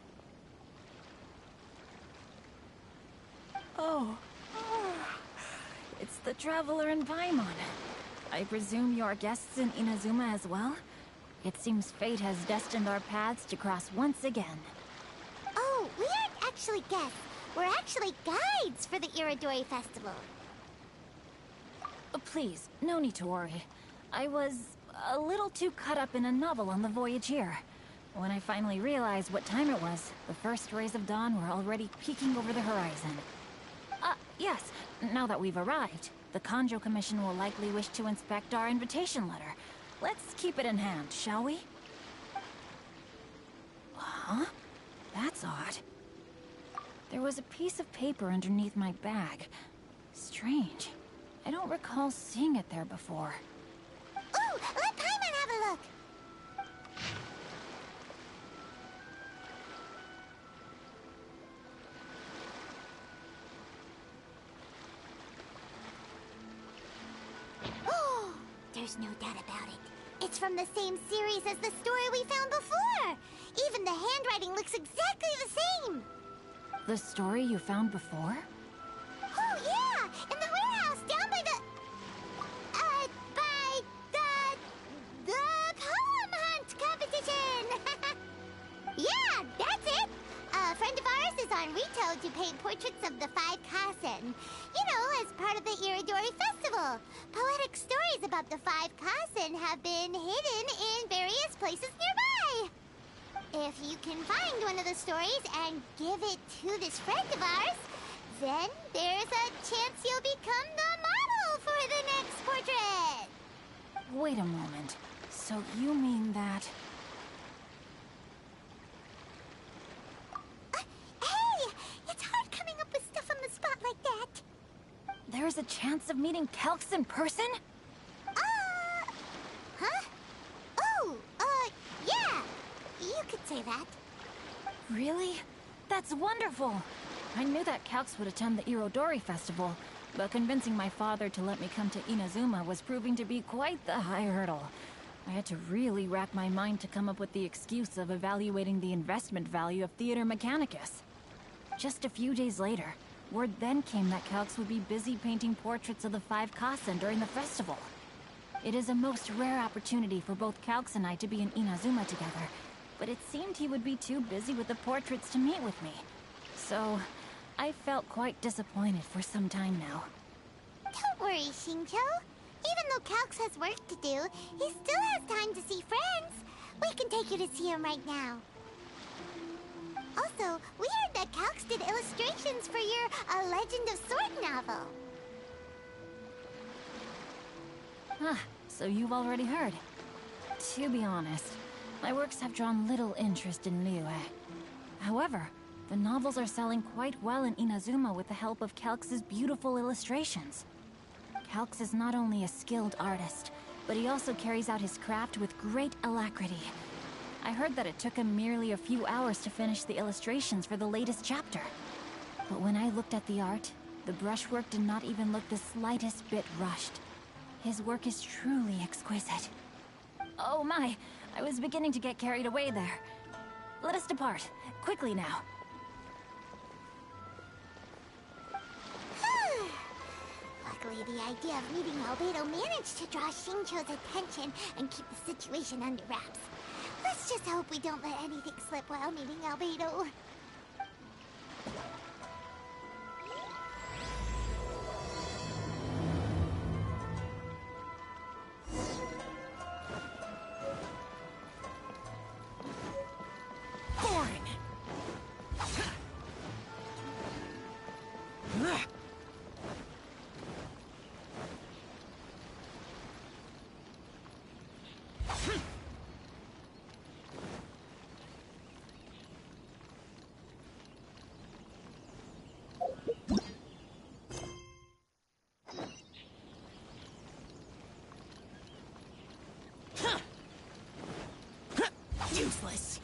Oh. It's the Traveler and Paimon. I presume you're guests in Inazuma as well? It seems fate has destined our paths to cross once again. Oh, we aren't actually guests. We're actually guides for the Irodori Festival. Please, no need to worry. I was a little too caught up in a novel on the voyage here. When I finally realized what time it was, the first rays of dawn were already peeking over the horizon. Yes, now that we've arrived, the Kanjo Commission will likely wish to inspect our invitation letter. Let's keep it in hand, shall we? Huh? That's odd. There was a piece of paper underneath my bag. Strange. I don't recall seeing it there before. Ooh, let Paimon have a look! Oh, there's no doubt about it. It's from the same series as the story we found before! Even the handwriting looks exactly the same! The story you found before? Oh, yeah! In the warehouse down by the... the poem hunt competition! Yeah, that's it! A friend of ours is on Rito to paint portraits of the 5 Kasen. You know, as part of the Irodori Festival. Poetic stories about the 5 Kasen have been hidden in various places nearby. If you can find one of the stories and give it to this friend of ours, then there's a chance you'll become the model for the next portrait! Wait a moment. So you mean that... Hey! It's hard coming up with stuff on the spot like that! There's a chance of meeting Calx in person? Huh? Oh, yeah! You could say that. Really? That's wonderful! I knew that Calx would attend the Irodori Festival, but convincing my father to let me come to Inazuma was proving to be quite the high hurdle. I had to really rack my mind to come up with the excuse of evaluating the investment value of Theater Mechanicus. Just a few days later, word then came that Calx would be busy painting portraits of the 5 Kasen during the festival. It is a most rare opportunity for both Calx and I to be in Inazuma together, but it seemed he would be too busy with the portraits to meet with me. So, I felt quite disappointed for some time now. Don't worry, Shincho. Even though Calx has work to do, he still has time to see friends. We can take you to see him right now. Also, we heard that Calx did illustrations for your A Legend of Sword novel. Ah, so you've already heard. To be honest, my works have drawn little interest in Liyue. However, the novels are selling quite well in Inazuma with the help of Calx's beautiful illustrations. Calx is not only a skilled artist, but he also carries out his craft with great alacrity. I heard that it took him merely a few hours to finish the illustrations for the latest chapter. But when I looked at the art, the brushwork did not even look the slightest bit rushed. His work is truly exquisite. Oh my, I was beginning to get carried away there. Let us depart, quickly now. Luckily, the idea of meeting Albedo managed to draw Shincho's attention and keep the situation under wraps. Let's just hope we don't let anything slip while meeting Albedo. Useless.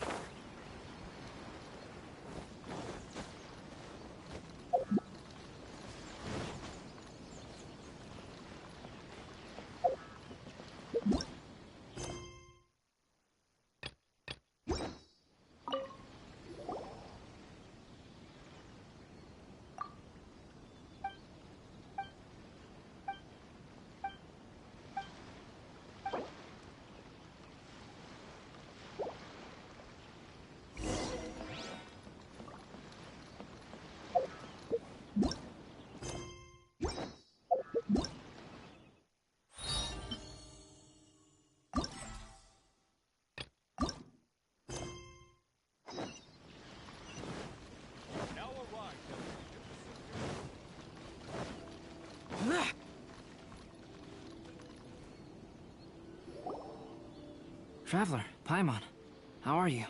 Traveler, Paimon, how are you?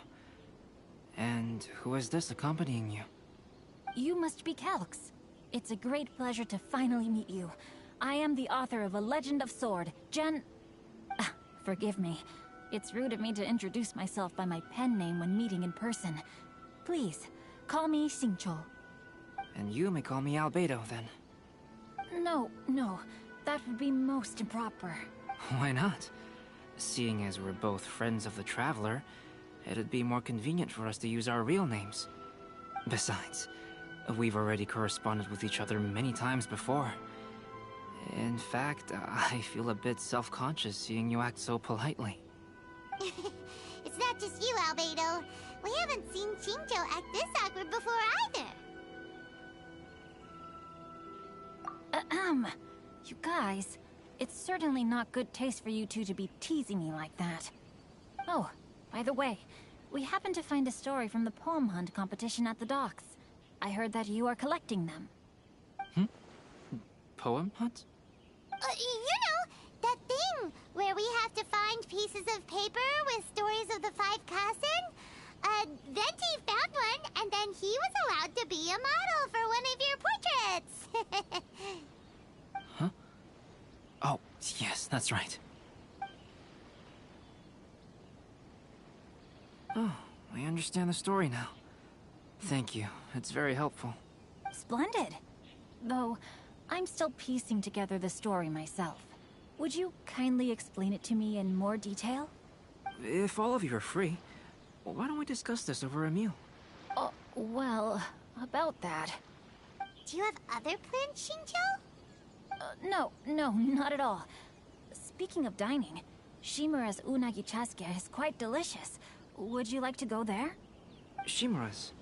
And who is this accompanying you? You must be Calx. It's a great pleasure to finally meet you. I am the author of A Legend of Sword, Forgive me. It's rude of me to introduce myself by my pen name when meeting in person. Please, call me Xingqiu. And you may call me Albedo, then. No, that would be most improper. Why not? Seeing as we're both friends of the Traveler, it'd be more convenient for us to use our real names. Besides, we've already corresponded with each other many times before. In fact, I feel a bit self-conscious seeing you act so politely. It's not just you, Albedo. We haven't seen Xingqiu act this awkward before either. You guys, it's certainly not good taste for you two to be teasing me like that. Oh, by the way, we happened to find a story from the poem hunt competition at the docks. I heard that you are collecting them. Poem hunt? You know, that thing where we have to find pieces of paper with stories of the 5 Kasen? Venti found one, and then he was allowed to be a model for one of your portraits. Huh? Oh, yes, that's right. Oh, I understand the story now. Thank you. It's very helpful. Splendid. Though, I'm still piecing together the story myself. Would you kindly explain it to me in more detail? If all of you are free, why don't we discuss this over a meal? Well, about that. Do you have other plans, Xingqiu? No, not at all. Speaking of dining, Shimura's unagi chasuke is quite delicious. Would you like to go there? Shimura's?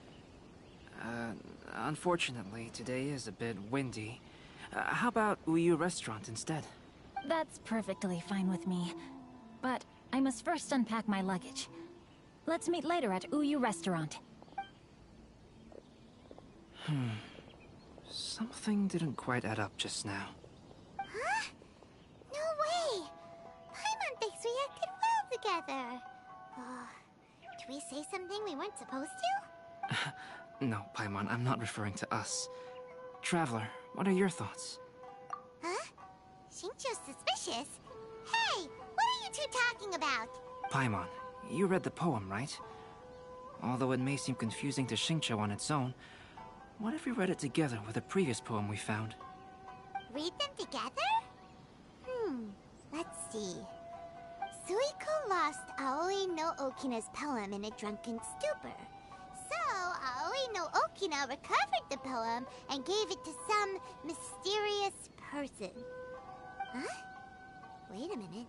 Unfortunately, today is a bit windy. How about Uyu Restaurant instead? That's perfectly fine with me. But I must first unpack my luggage. Let's meet later at Uyu Restaurant. Something didn't quite add up just now. Huh? No way! Paimon thinks we acted well together. Did we say something we weren't supposed to? No, Paimon, I'm not referring to us. Traveler, what are your thoughts? Huh? Xingqiu's suspicious? Hey, what are you two talking about? Paimon, you read the poem, right? Although it may seem confusing to Xingqiu on its own, what if we read it together with a previous poem we found? Read them together? Let's see. Suiko lost Aoi no Okina's poem in a drunken stupor. So, Aoi no Okina recovered the poem and gave it to some mysterious person. Huh? Wait a minute.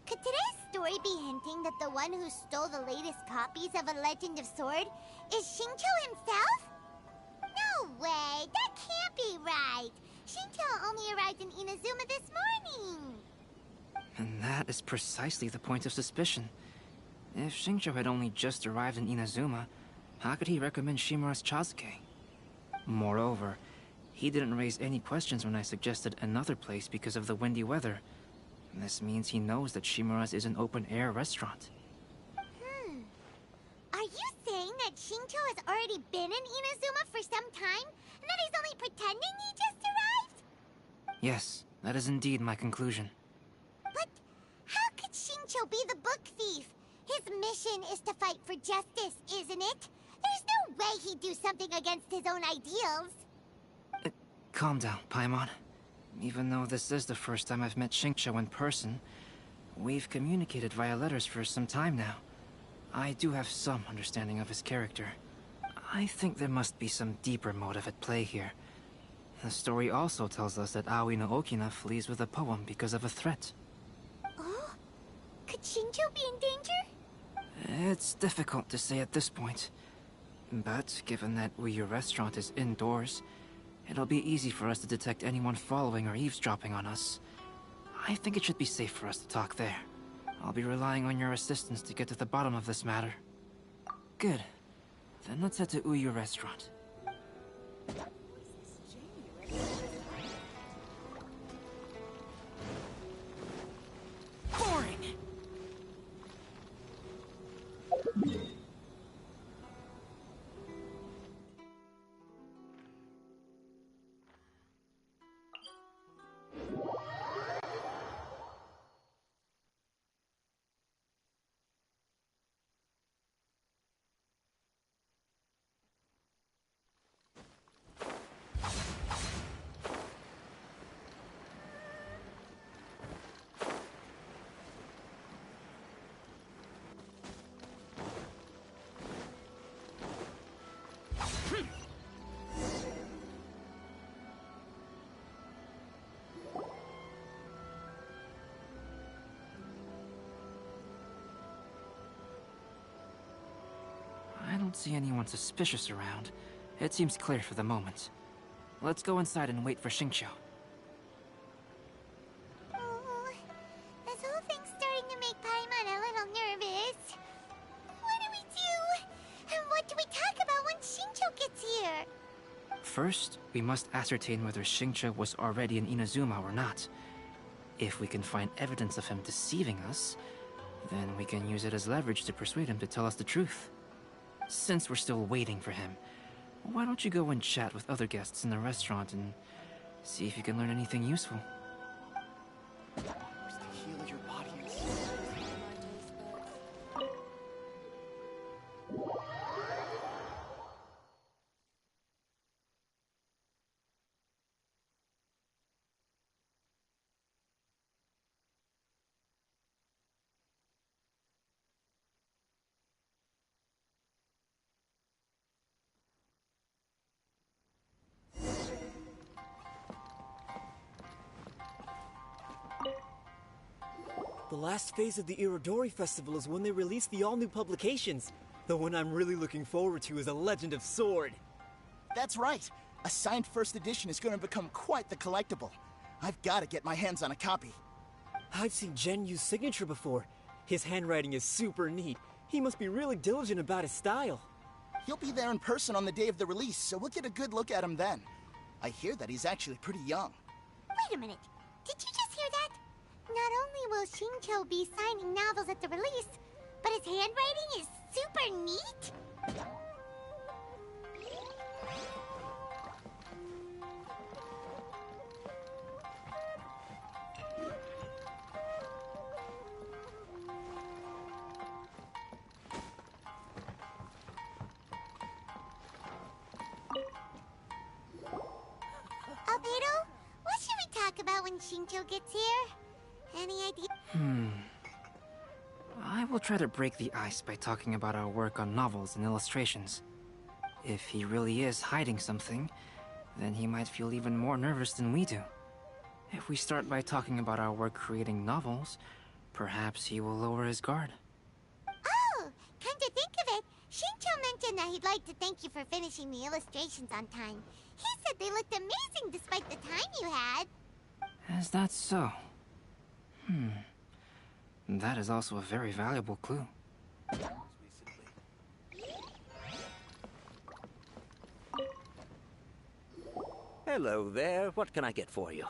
Could today's story be hinting that the one who stole the latest copies of A Legend of Sword is Xingqiu himself? No way! That can't be right! Xingqiu only arrived in Inazuma this morning! And that is precisely the point of suspicion. If Xingqiu had only just arrived in Inazuma, how could he recommend Shimura's Chazuke? Moreover, he didn't raise any questions when I suggested another place because of the windy weather. This means he knows that Shimura's is an open-air restaurant. Are you saying that Xingqiu has already been in Inazuma for some time? And that he's only pretending he just arrived? Yes, that is indeed my conclusion. But how could Xingqiu be the book thief? His mission is to fight for justice, isn't it? There's no way he'd do something against his own ideals. Calm down, Paimon. Even though this is the first time I've met Xingqiu in person, we've communicated via letters for some time now. I do have some understanding of his character. I think there must be some deeper motive at play here. The story also tells us that Aoi no Okina flees with a poem because of a threat. Oh? Could Xingqiu be in danger? It's difficult to say at this point. But given that Uyu Restaurant is indoors, it'll be easy for us to detect anyone following or eavesdropping on us. I think it should be safe for us to talk there. I'll be relying on your assistance to get to the bottom of this matter. Good. Then let's head to Uyu Restaurant. Boring! I don't see anyone suspicious around. It seems clear for the moment. Let's go inside and wait for Xingqiu. Oh, this whole thing's starting to make Paimon a little nervous. What do we do? And what do we talk about when Xingqiu gets here? First, we must ascertain whether Xingqiu was already in Inazuma or not. If we can find evidence of him deceiving us, then we can use it as leverage to persuade him to tell us the truth. Since we're still waiting for him, why don't you go and chat with other guests in the restaurant and see if you can learn anything useful? The last phase of the Irodori Festival is when they release the all-new publications. The one I'm really looking forward to is A Legend of Sword. That's right. A signed first edition is going to become quite the collectible. I've got to get my hands on a copy. I've seen Jen use signature before. His handwriting is super neat. He must be really diligent about his style. He'll be there in person on the day of the release, so we'll get a good look at him then. I hear that he's actually pretty young. Wait a minute. Did you just hear that? Not only will Shincho be signing novels at the release, but his handwriting is super neat? Albedo, what should we talk about when Shincho gets here? Any idea? I will try to break the ice by talking about our work on novels and illustrations. If he really is hiding something, then he might feel even more nervous than we do. If we start by talking about our work creating novels, perhaps he will lower his guard. Oh, come to think of it, Shincho mentioned that he'd like to thank you for finishing the illustrations on time. He said they looked amazing despite the time you had. Is that so? That is also a very valuable clue. Hello there. What can I get for you?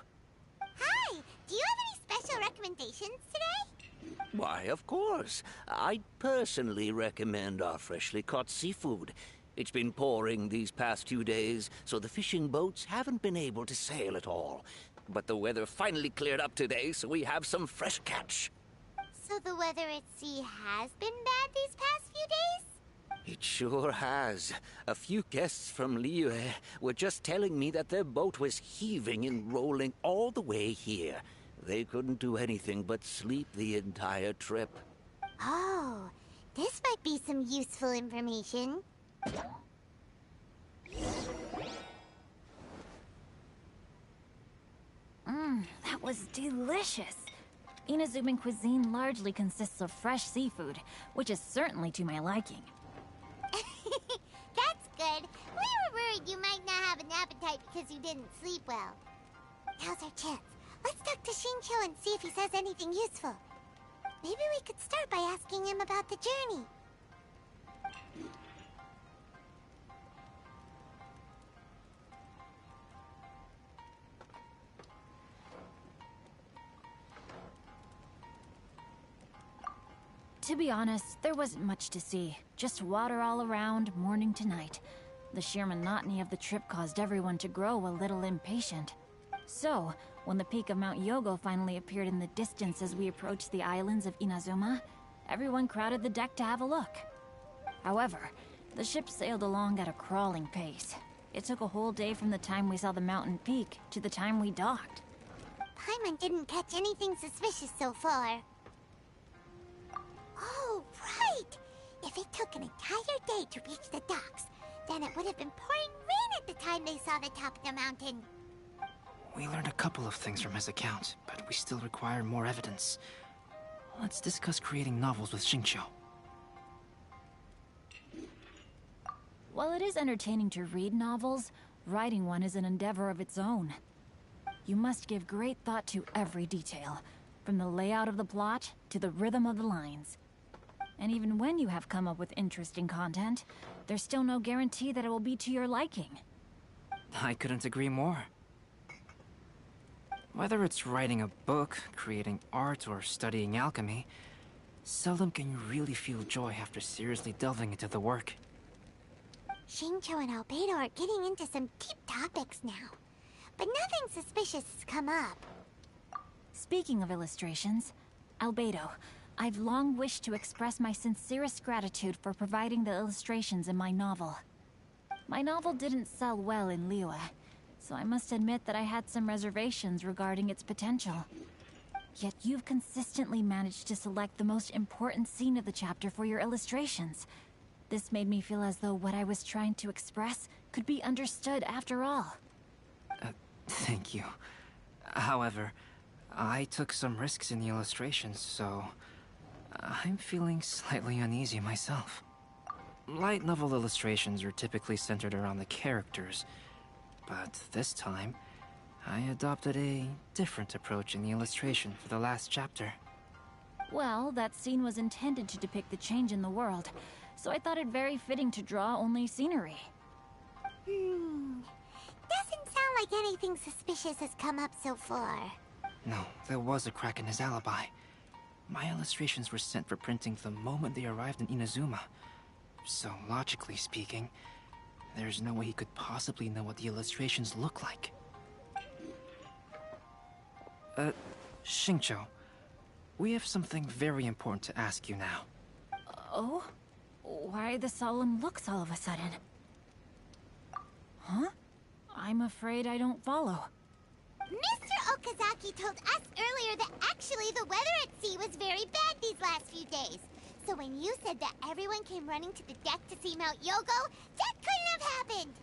Hi, do you have any special recommendations today? Why, of course. I personally recommend our freshly caught seafood. It's been pouring these past 2 days, so the fishing boats haven't been able to sail at all. But the weather finally cleared up today, so we have some fresh catch. So the weather at sea has been bad these past few days? It sure has. A few guests from Liyue were just telling me that their boat was heaving and rolling all the way here. They couldn't do anything but sleep the entire trip. Oh, this might be some useful information. That was delicious. Inazuman cuisine largely consists of fresh seafood, which is certainly to my liking. That's good. We were worried you might not have an appetite because you didn't sleep well. Now's our chance. Let's talk to Shincho and see if he says anything useful. Maybe we could start by asking him about the journey. To be honest, there wasn't much to see. Just water all around, morning to night. The sheer monotony of the trip caused everyone to grow a little impatient. So, when the peak of Mount Yogo finally appeared in the distance as we approached the islands of Inazuma, everyone crowded the deck to have a look. However, the ship sailed along at a crawling pace. It took a whole day from the time we saw the mountain peak to the time we docked. Paimon didn't catch anything suspicious so far. Oh, right! If it took an entire day to reach the docks, then it would have been pouring rain at the time they saw the top of the mountain. We learned a couple of things from his account, but we still require more evidence. Let's discuss creating novels with Shincho. While it is entertaining to read novels, writing one is an endeavor of its own. You must give great thought to every detail, from the layout of the plot to the rhythm of the lines. And even when you have come up with interesting content, there's still no guarantee that it will be to your liking. I couldn't agree more. Whether it's writing a book, creating art, or studying alchemy, seldom can you really feel joy after seriously delving into the work. Shincho and Albedo are getting into some deep topics now, but nothing suspicious has come up. Speaking of illustrations, Albedo, I've long wished to express my sincerest gratitude for providing the illustrations in my novel. My novel didn't sell well in Liyue, so I must admit that I had some reservations regarding its potential. Yet you've consistently managed to select the most important scene of the chapter for your illustrations. This made me feel as though what I was trying to express could be understood after all. Thank you. However, I took some risks in the illustrations, so I'm feeling slightly uneasy myself. Light novel illustrations are typically centered around the characters, But this time, I adopted a different approach in the illustration for the last chapter. Well, that scene was intended to depict the change in the world, so I thought it very fitting to draw only scenery. Doesn't sound like anything suspicious has come up so far. No, there was a crack in his alibi. My illustrations were sent for printing the moment they arrived in Inazuma. So, logically speaking, there's no way he could possibly know what the illustrations look like. Xingqiu, we have something very important to ask you now. Oh? Why the solemn looks all of a sudden? Huh? I'm afraid I don't follow. Mr. Okazaki told us earlier that actually the weather at sea was very bad these last few days. So when you said that everyone came running to the deck to see Mount Yogo, that couldn't have happened!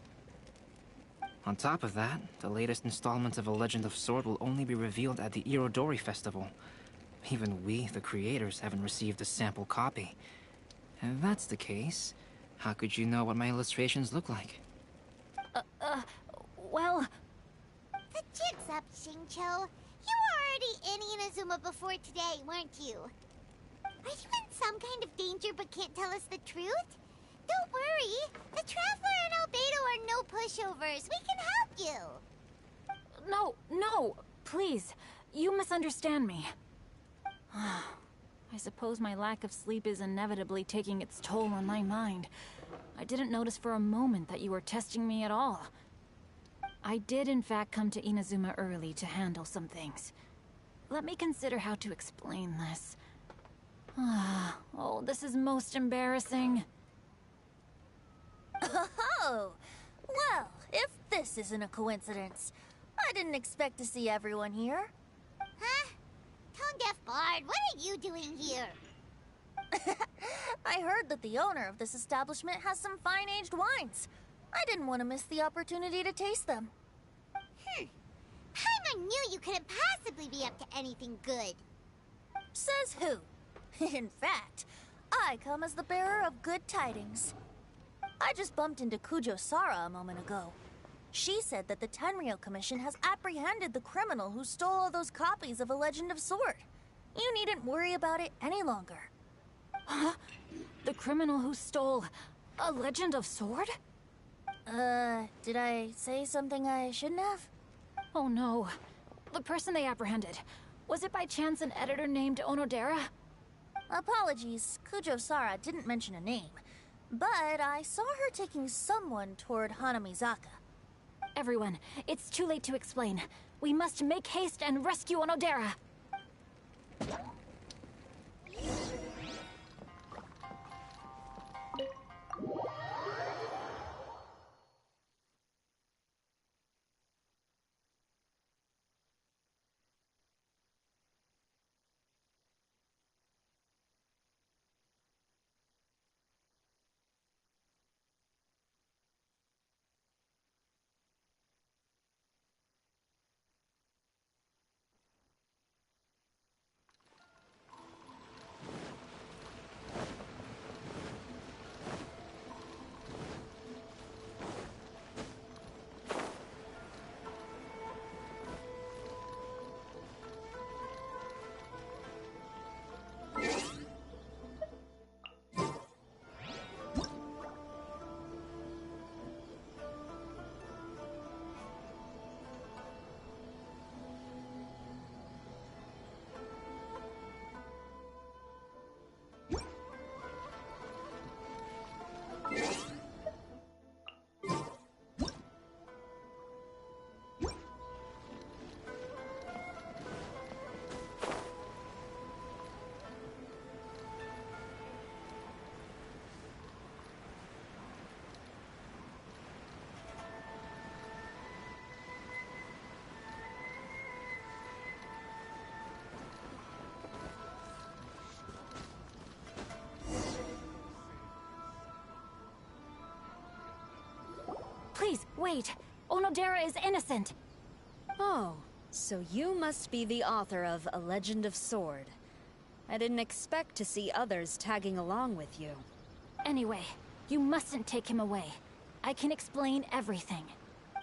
On top of that, the latest installment of A Legend of Sword will only be revealed at the Irodori Festival. Even we, the creators, haven't received a sample copy. If that's the case, how could you know what my illustrations look like? Well... The jig's up, Xingqiu. You were already in Inazuma before today, weren't you? Are you in some kind of danger but can't tell us the truth? Don't worry. The Traveler and Albedo are no pushovers. We can help you. No, please. You misunderstand me. I suppose my lack of sleep is inevitably taking its toll on my mind. I didn't notice for a moment that you were testing me at all. I did in fact come to Inazuma early to handle some things. Let me consider how to explain this. Oh, this is most embarrassing. Oh, well, if this isn't a coincidence, I didn't expect to see everyone here. Huh? Tone-deaf bard, what are you doing here? I heard that the owner of this establishment has some fine-aged wines. I didn't want to miss the opportunity to taste them. Paimon knew you couldn't possibly be up to anything good. Says who? In fact, I come as the bearer of good tidings. I just bumped into Kujo Sara a moment ago. She said that the Tenryou Commission has apprehended the criminal who stole all those copies of A Legend of Sword. You needn't worry about it any longer. Huh? The criminal who stole A Legend of Sword? Did I say something I shouldn't have? Oh no. The person they apprehended. Was it by chance an editor named Onodera? Apologies, Kujo Sara didn't mention a name. But I saw her taking someone toward Hanamizaka. Everyone, it's too late to explain. We must make haste and rescue Onodera. Please, wait. Onodera is innocent. Oh, so you must be the author of A Legend of Sword. I didn't expect to see others tagging along with you. Anyway, you mustn't take him away. I can explain everything.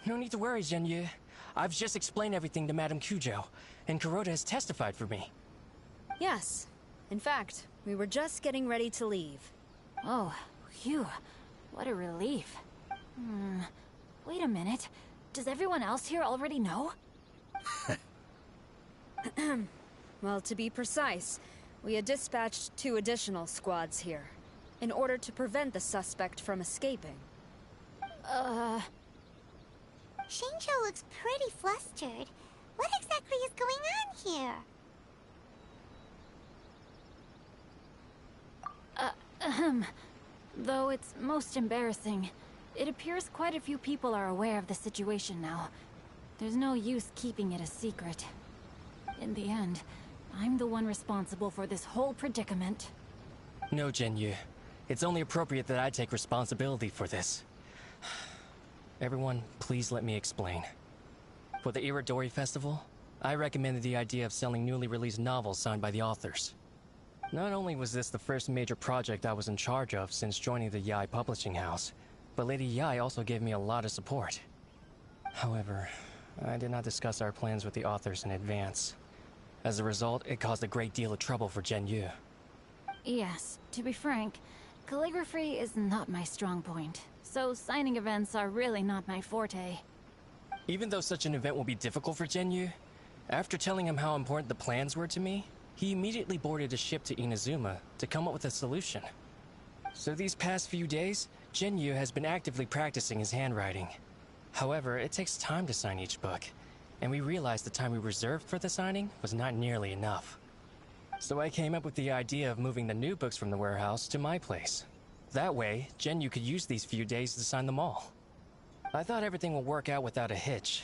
No need to worry, Genyu. I've just explained everything to Madame Kujo, and Kuroda has testified for me. Yes. In fact, we were just getting ready to leave. Oh, phew. What a relief. Wait a minute. Does everyone else here already know? Well, to be precise, we had dispatched 2 additional squads here, in order to prevent the suspect from escaping. Shinjo looks pretty flustered. What exactly is going on here? Though it's most embarrassing, it appears quite a few people are aware of the situation now. There's no use keeping it a secret. In the end, I'm the one responsible for this whole predicament. No, Genyu. It's only appropriate that I take responsibility for this. Everyone, please let me explain. For the Iridori Festival, I recommended the idea of selling newly released novels signed by the authors. Not only was this the first major project I was in charge of since joining the Yae publishing house, but Lady Yae also gave me a lot of support. However, I did not discuss our plans with the authors in advance. As a result, it caused a great deal of trouble for Genyu. Yes, to be frank, calligraphy is not my strong point, so signing events are really not my forte. Even though such an event will be difficult for Genyu, after telling him how important the plans were to me, he immediately boarded a ship to Inazuma to come up with a solution. So these past few days, Genyu has been actively practicing his handwriting. However, it takes time to sign each book, and we realized the time we reserved for the signing was not nearly enough. So I came up with the idea of moving the new books from the warehouse to my place. That way, Genyu could use these few days to sign them all. I thought everything would work out without a hitch.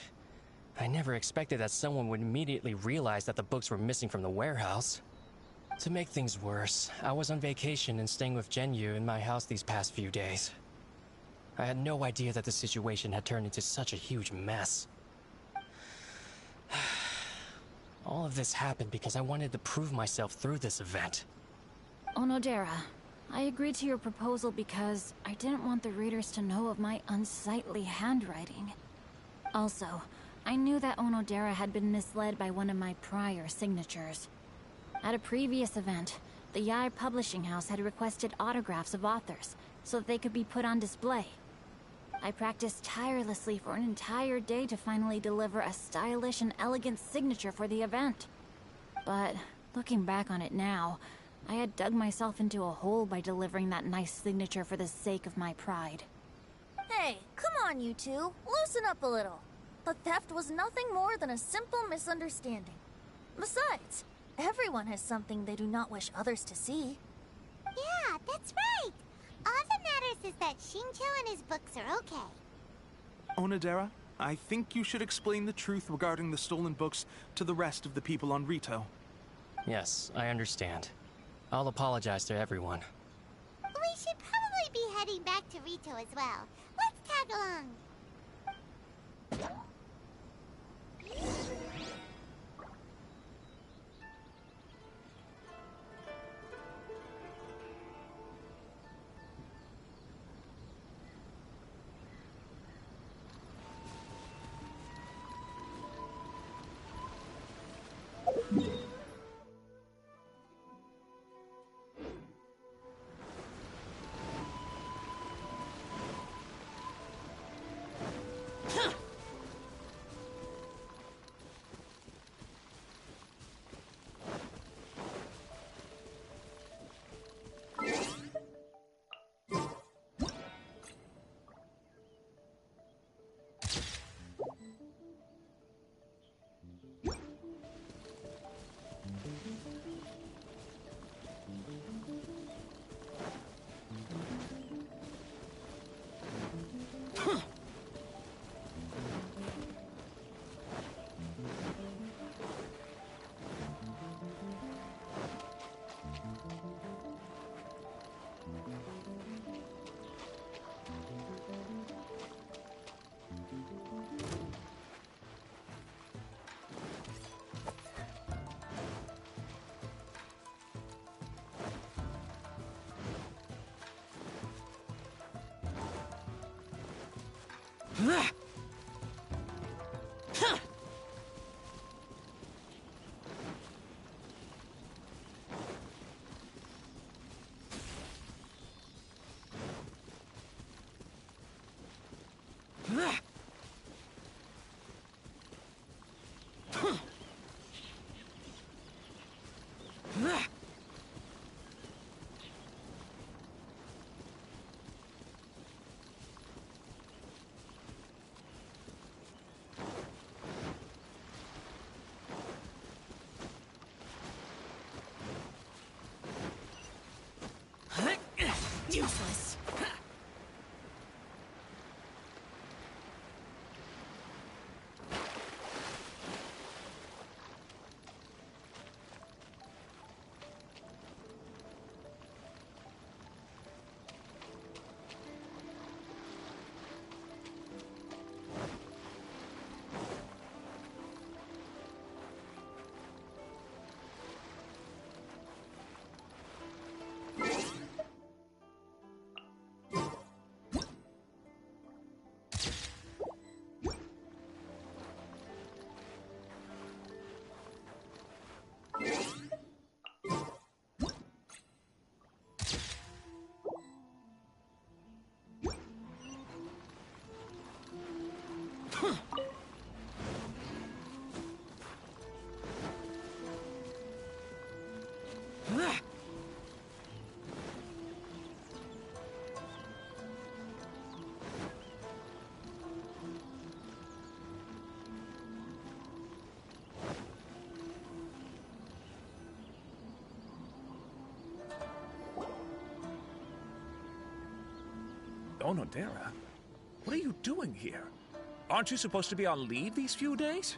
I never expected that someone would immediately realize that the books were missing from the warehouse. To make things worse, I was on vacation and staying with Genyu in my house these past few days. I had no idea that the situation had turned into such a huge mess. All of this happened because I wanted to prove myself through this event. Onodera, I agreed to your proposal because I didn't want the readers to know of my unsightly handwriting. Also, I knew that Onodera had been misled by one of my prior signatures. At a previous event, the Yae publishing house had requested autographs of authors so that they could be put on display. I practiced tirelessly for an entire day to finally deliver a stylish and elegant signature for the event. But looking back on it now, I had dug myself into a hole by delivering that nice signature for the sake of my pride. Hey, come on, you two. Loosen up a little. The theft was nothing more than a simple misunderstanding. Besides, everyone has something they do not wish others to see. Yeah, that's right. All that matters is that Shinjo and his books are okay. Onodera, I think you should explain the truth regarding the stolen books to the rest of the people on Rito. Yes, I understand. I'll apologize to everyone. We should probably be heading back to Rito as well. Let's tag along. Onodera, what are you doing here? Aren't you supposed to be on leave these few days?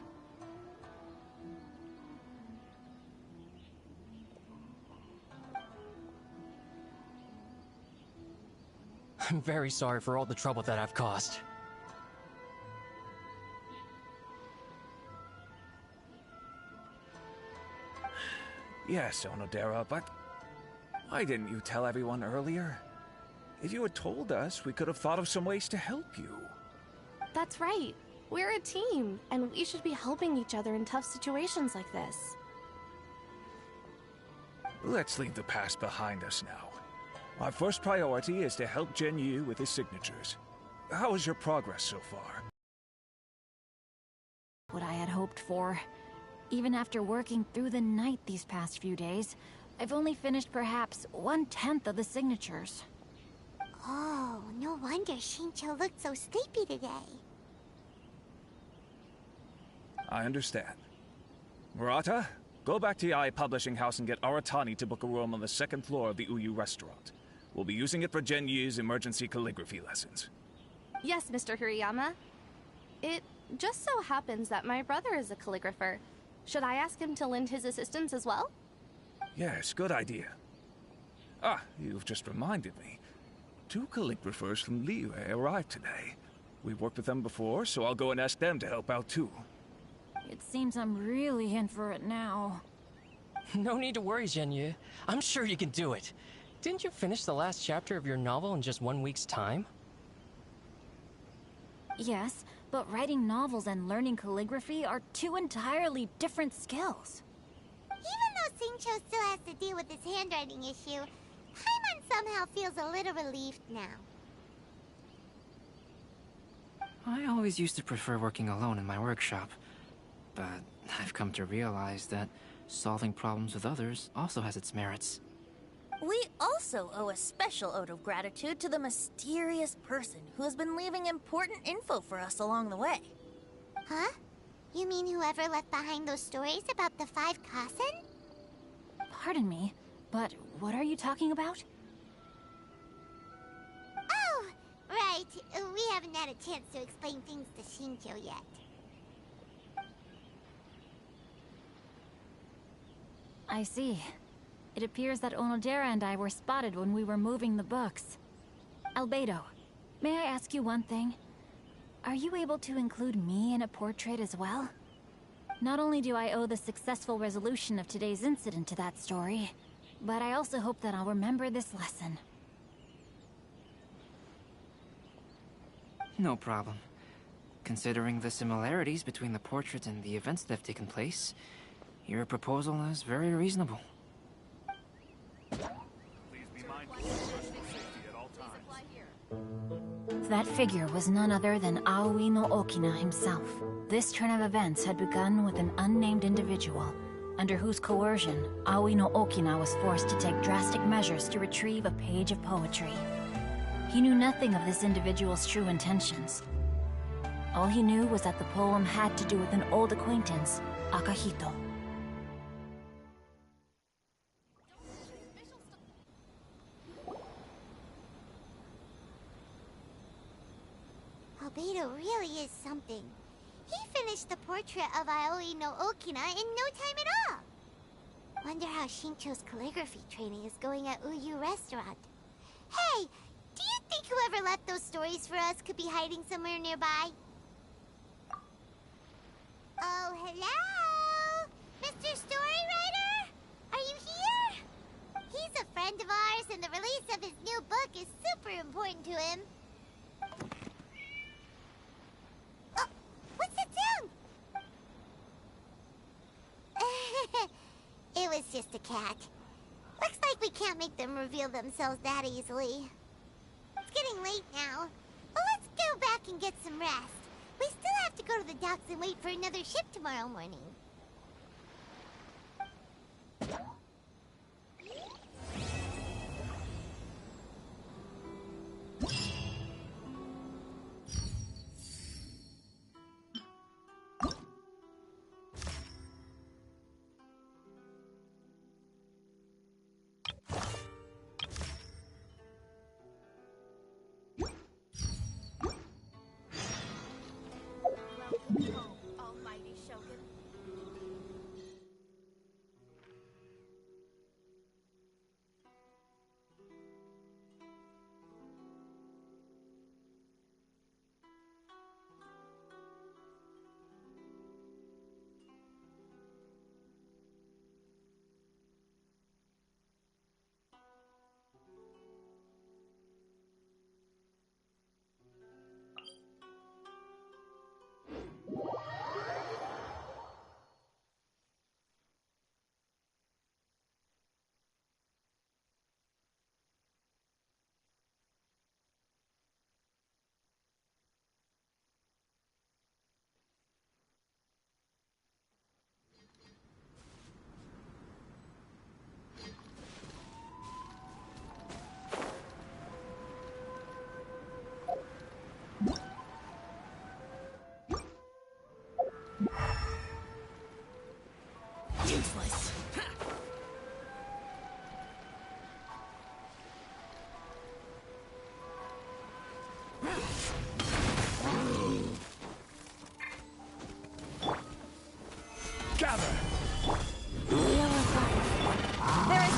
I'm very sorry for all the trouble that I've caused. Yes, Onodera, but why didn't you tell everyone earlier? If you had told us, we could have thought of some ways to help you. That's right. We're a team, and we should be helping each other in tough situations like this. Let's leave the past behind us now. Our first priority is to help Genyu with his signatures. How is your progress so far? What I had hoped for. Even after working through the night these past few days, I've only finished perhaps 1/10 of the signatures. Oh, no wonder Shincho looked so sleepy today. I understand. Murata, go back to Yae Publishing House and get Aratani to book a room on the 2nd floor of the Uyu restaurant. We'll be using it for Genyu's emergency calligraphy lessons. Yes, Mr. Hiroyama. It just so happens that my brother is a calligrapher. Should I ask him to lend his assistance as well? Yes, good idea. Ah, you've just reminded me. 2 calligraphers from Liyue arrived today. We've worked with them before, so I'll go and ask them to help out too. It seems I'm really in for it now. No need to worry, Genyu. I'm sure you can do it. Didn't you finish the last chapter of your novel in just 1 week's time? Yes, but writing novels and learning calligraphy are 2 entirely different skills. Even though Shincho still has to deal with his handwriting issue, Paimon somehow feels a little relieved now. I always used to prefer working alone in my workshop, but I've come to realize that solving problems with others also has its merits. We also owe a special ode of gratitude to the mysterious person who has been leaving important info for us along the way. Huh? You mean whoever left behind those stories about the 5 Kasen? Pardon me, but what are you talking about? Oh, right. We haven't had a chance to explain things to Shincho yet. I see. It appears that Onodera and I were spotted when we were moving the books. Albedo, may I ask you one thing? Are you able to include me in a portrait as well? Not only do I owe the successful resolution of today's incident to that story, but I also hope that I'll remember this lesson. No problem. Considering the similarities between the portrait and the events that have taken place, your proposal is very reasonable. That figure was none other than Aoi no Okina himself. This turn of events had begun with an unnamed individual, under whose coercion, Aoi no Okina was forced to take drastic measures to retrieve a page of poetry. He knew nothing of this individual's true intentions. All he knew was that the poem had to do with an old acquaintance, Akahito. Albedo really is something. He finished the portrait of Aoi no Okina in no time at all. Wonder how Shincho's calligraphy training is going at Uyu Restaurant. Hey, do you think whoever left those stories for us could be hiding somewhere nearby? Oh, hello? Mr. Storywriter? Are you here? He's a friend of ours, and the release of his new book is super important to him. Oh, what's that sound? It was just a cat. Looks like we can't make them reveal themselves that easily. It's getting late now, but let's go back and get some rest. We still have to go to the docks and wait for another ship tomorrow morning.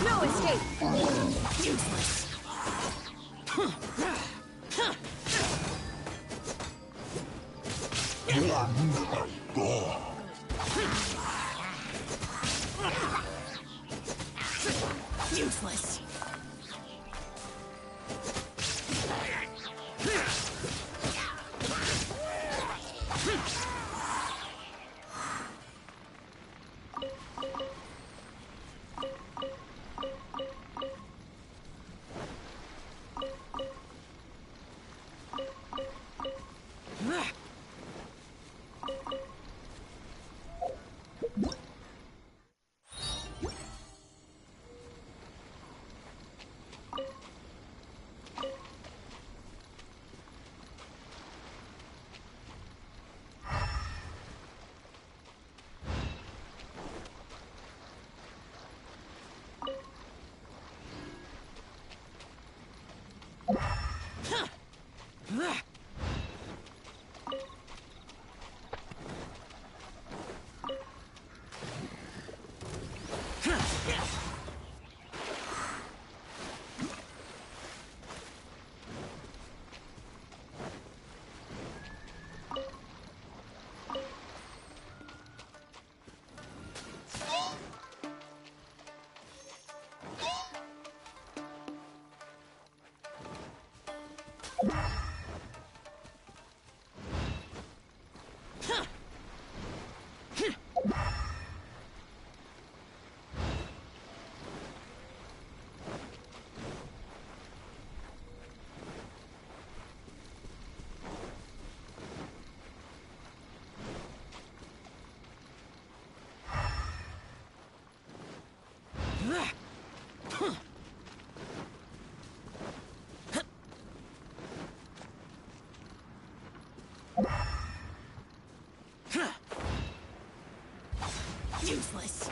No escape! Useless. Useless. Useless.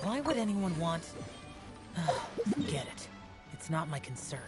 Why would anyone want... Forget it. It's not my concern.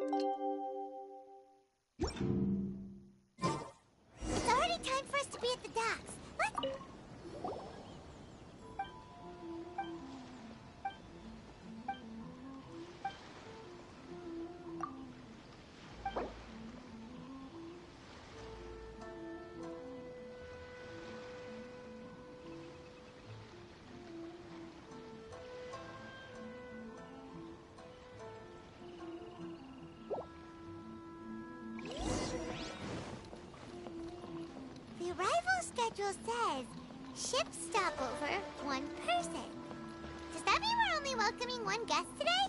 It's already time for us to be at the docks. What? The arrival schedule says ship stopover, 1 person. Does that mean we're only welcoming 1 guest today?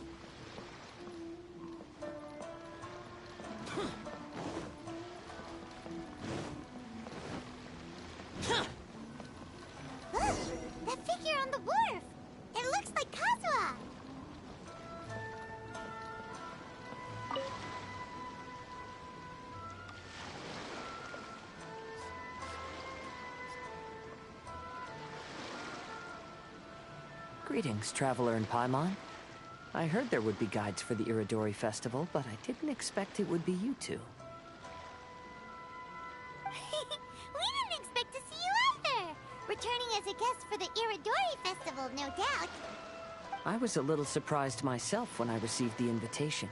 Look, that figure on the wharf. It looks like Kazuha. Greetings, Traveler in Paimon. I heard there would be guides for the Irodori Festival, but I didn't expect it would be you two. We didn't expect to see you either. Returning as a guest for the Irodori Festival, no doubt. I was a little surprised myself when I received the invitation.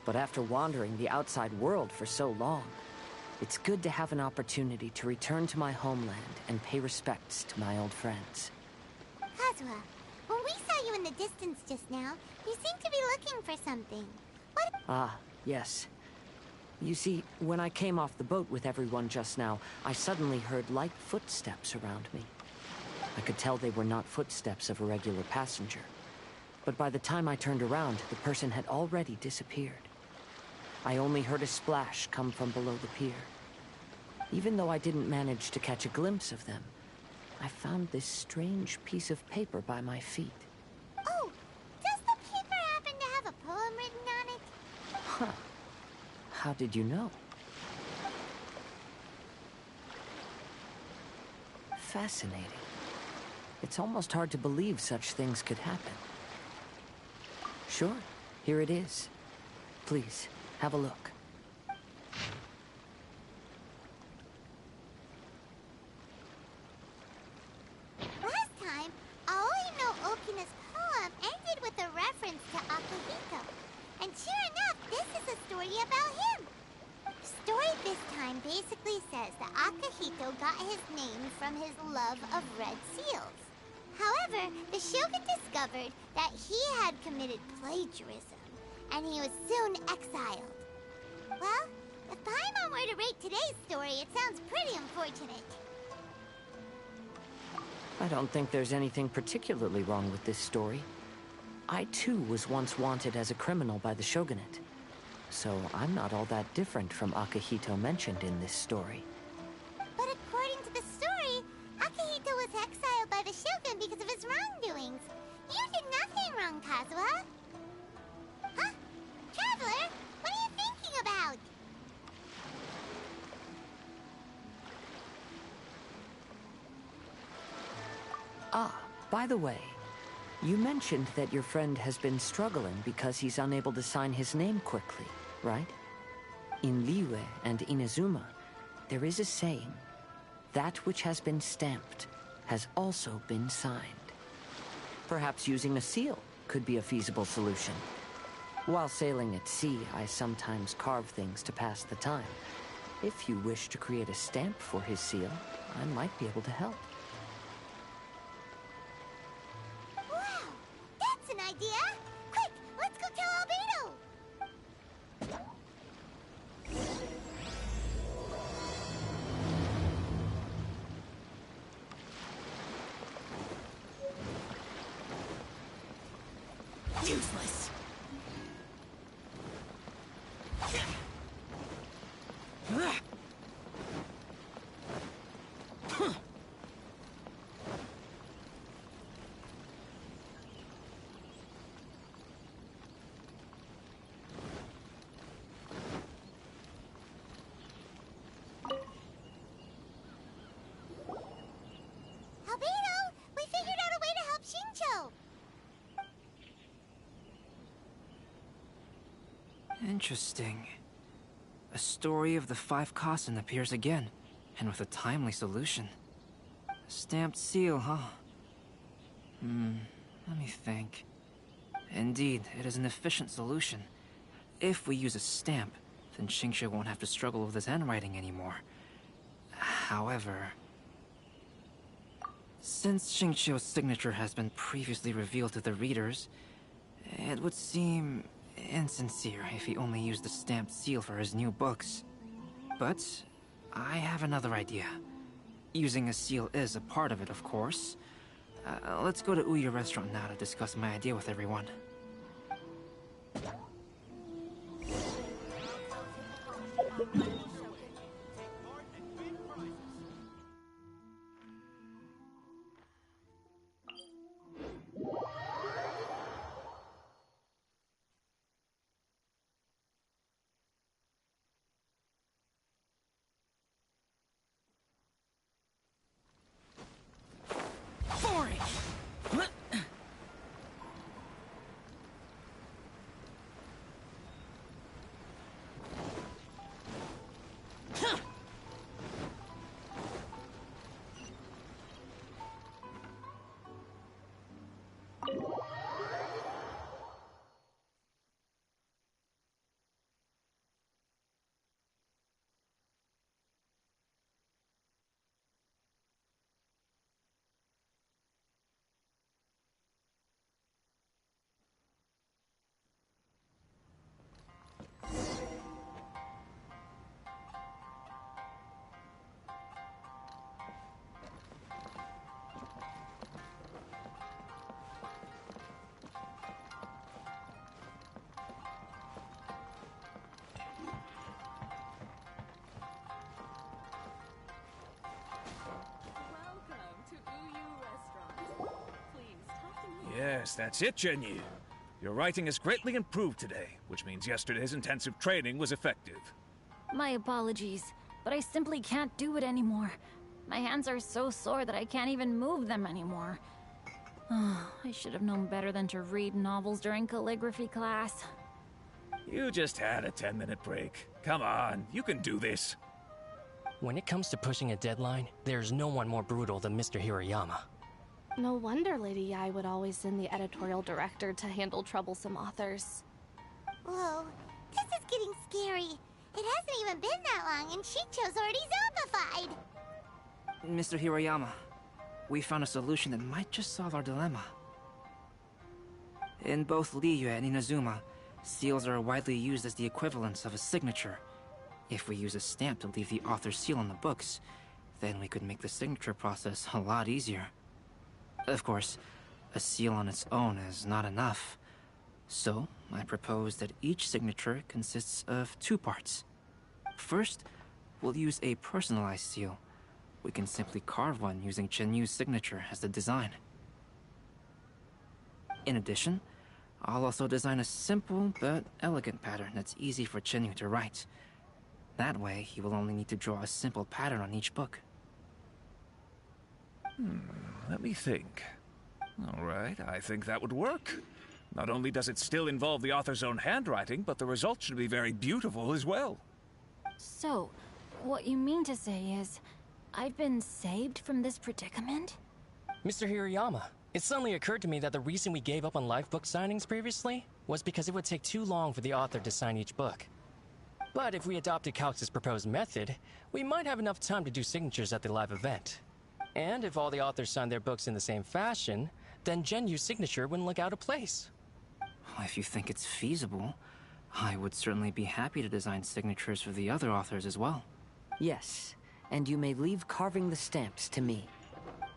But after wandering the outside world for so long, it's good to have an opportunity to return to my homeland and pay respects to my old friends. Kazuha, when we saw you in the distance just now, you seemed to be looking for something. What? Ah, yes. You see, when I came off the boat with everyone just now, I suddenly heard light footsteps around me. I could tell they were not footsteps of a regular passenger. But by the time I turned around, the person had already disappeared. I only heard a splash come from below the pier. Even though I didn't manage to catch a glimpse of them, I found this strange piece of paper by my feet. Oh, does the paper happen to have a poem written on it? Huh. How did you know? Fascinating. It's almost hard to believe such things could happen. Sure, here it is. Please, have a look. Last time, Aoi no Okina's poem ended with a reference to Akihito. And sure enough, this is a story about him. The story this time basically says that Akihito got his name from his love of red seals. However, the shogun discovered that he had committed plagiarism, and he was soon exiled. Well, if Paimon were to rate today's story, it sounds pretty unfortunate. I don't think there's anything particularly wrong with this story. I too was once wanted as a criminal by the shogunate. So I'm not all that different from Akihito mentioned in this story. But according to the story, Akihito was exiled by the shogun because of his wrongdoings. You did nothing wrong, Kazuha. Huh? Traveler, what are you thinking about? Ah, by the way, you mentioned that your friend has been struggling because he's unable to sign his name quickly, right? In Liyue and Inazuma, there is a saying, that which has been stamped has also been signed. Perhaps using a seal could be a feasible solution. While sailing at sea, I sometimes carve things to pass the time. If you wish to create a stamp for his seal, I might be able to help. Wow, that's an idea! Quick, let's go tell Albedo! Useless. Albedo, we figured out a way to help Shincho! Interesting. A story of the 5 Kasen appears again, and with a timely solution. A stamped seal, huh? Let me think. Indeed, it is an efficient solution. If we use a stamp, then Xingxue won't have to struggle with his handwriting anymore. However, since Xingqiu's signature has been previously revealed to the readers, it would seem insincere if he only used the stamped seal for his new books. But I have another idea. Using a seal is a part of it, of course. Let's go to Ouya restaurant now to discuss my idea with everyone. Yes, that's it, Genyu. Your writing has greatly improved today, which means yesterday's intensive training was effective. My apologies, but I simply can't do it anymore. My hands are so sore that I can't even move them anymore. I should have known better than to read novels during calligraphy class. You just had a 10-minute break. Come on, you can do this. When it comes to pushing a deadline, there's no one more brutal than Mr. Hiroyama. No wonder Lady Yai would always send the editorial director to handle troublesome authors. Whoa, this is getting scary. It hasn't even been that long and Xingqiu's already zombified. Mr. Hiroyama, we found a solution that might just solve our dilemma. In both Liyue and Inazuma, seals are widely used as the equivalents of a signature. If we use a stamp to leave the author's seal on the books, then we could make the signature process a lot easier. Of course, a seal on its own is not enough. So, I propose that each signature consists of 2 parts. First, we'll use a personalized seal. We can simply carve one using Chenyu's signature as the design. In addition, I'll also design a simple but elegant pattern that's easy for Chenyu to write. That way, he will only need to draw a simple pattern on each book. Let me think. All right, I think that would work. Not only does it still involve the author's own handwriting, but the result should be very beautiful as well. So, what you mean to say is, I've been saved from this predicament? Mr. Hiroyama, it suddenly occurred to me that the reason we gave up on live book signings previously was because it would take too long for the author to sign each book. But if we adopted Calx's proposed method, we might have enough time to do signatures at the live event. And if all the authors signed their books in the same fashion, then Genyu's signature wouldn't look out of place. If you think it's feasible, I would certainly be happy to design signatures for the other authors as well. Yes, and you may leave carving the stamps to me.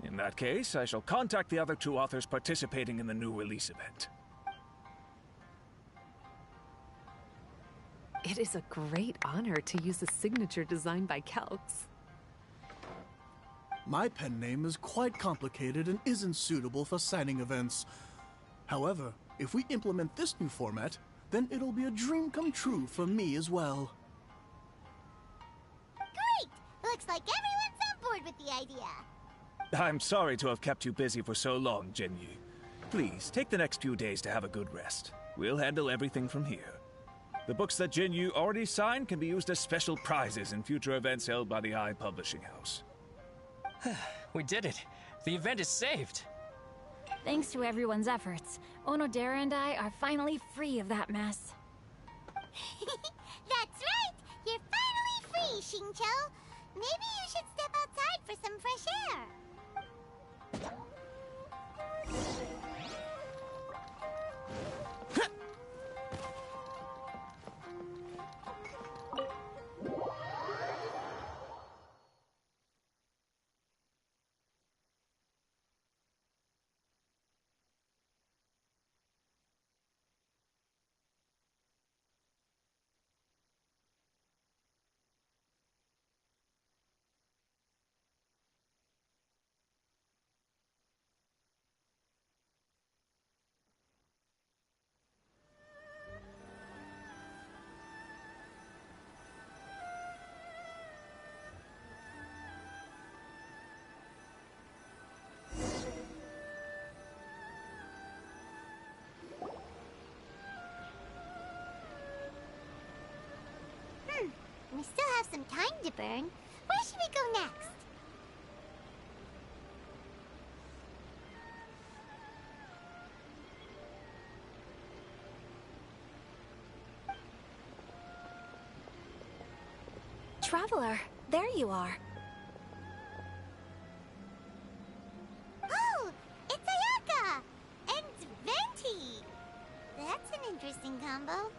In that case, I shall contact the other 2 authors participating in the new release event. It is a great honor to use a signature designed by Calx. My pen name is quite complicated and isn't suitable for signing events. However, if we implement this new format, then it'll be a dream come true for me as well. Great! Looks like everyone's on board with the idea. I'm sorry to have kept you busy for so long, Genyu. Please, take the next few days to have a good rest. We'll handle everything from here. The books that Jinyu already signed can be used as special prizes in future events held by the Eye Publishing House. We did it. The event is saved. Thanks to everyone's efforts, Onodera and I are finally free of that mess. That's right! You're finally free, Xingqiu! Maybe you should step outside for some fresh air. We still have some time to burn. Where should we go next? Traveler, there you are. Oh, it's Ayaka! And Venti! That's an interesting combo.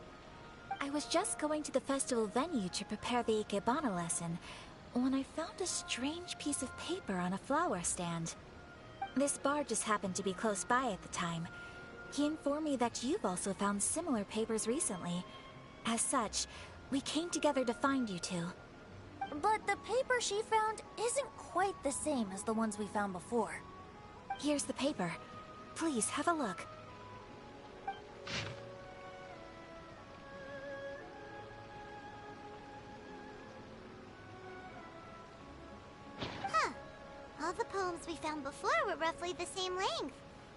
I was just going to the festival venue to prepare the Ikebana lesson when I found a strange piece of paper on a flower stand. This bard just happened to be close by at the time. He informed me that you've also found similar papers recently. As such, we came together to find you two. But the paper she found isn't quite the same as the ones we found before. Here's the paper. Please, have a look. Huh. All the poems we found before were roughly the same length.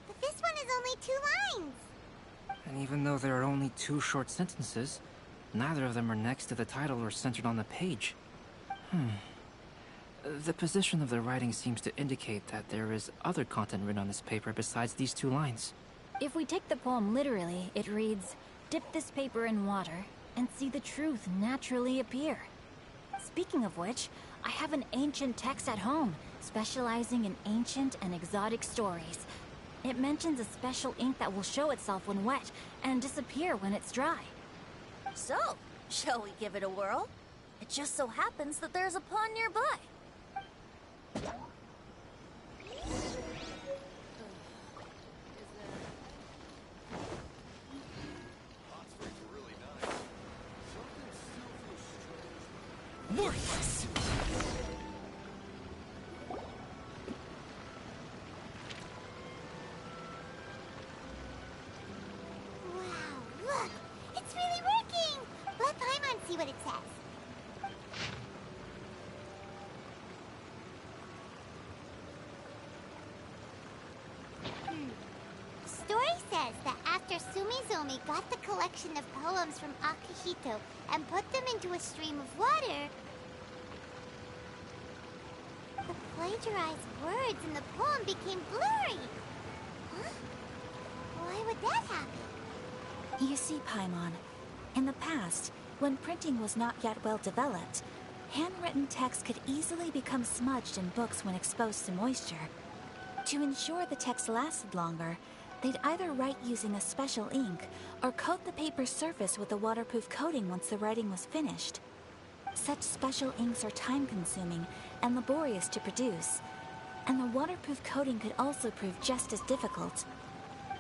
But this one is only 2 lines. And even though there are only 2 short sentences, neither of them are next to the title or centered on the page. The position of the writing seems to indicate that there is other content written on this paper besides these 2 lines. If we take the poem literally, it reads, "Dip this paper in water and see the truth naturally appear." Speaking of which, I have an ancient text at home, specializing in ancient and exotic stories. It mentions a special ink that will show itself when wet and disappear when it's dry. So, shall we give it a whirl? It just so happens that there's a pond nearby. Worthless! Wow, look! It's really working! Let Paimon see what it says. The story says that after Sumizomi got the collection of poems from Akihito and put them into a stream of water, the plagiarized words in the poem became blurry. Huh? Why would that happen? You see, Paimon, in the past, when printing was not yet well developed, handwritten text could easily become smudged in books when exposed to moisture. To ensure the text lasted longer, they'd either write using a special ink or coat the paper's surface with a waterproof coating once the writing was finished. Such special inks are time-consuming and laborious to produce, and the waterproof coating could also prove just as difficult.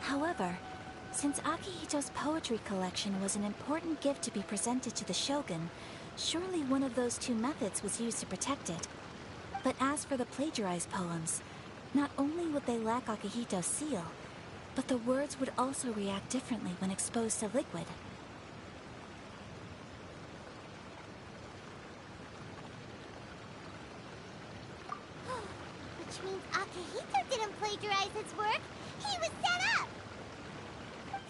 However, since Akihito's poetry collection was an important gift to be presented to the Shogun, surely one of those 2 methods was used to protect it. But as for the plagiarized poems, not only would they lack Akihito's seal, but the words would also react differently when exposed to liquid. Which means Akihito didn't plagiarize his work. He was set up.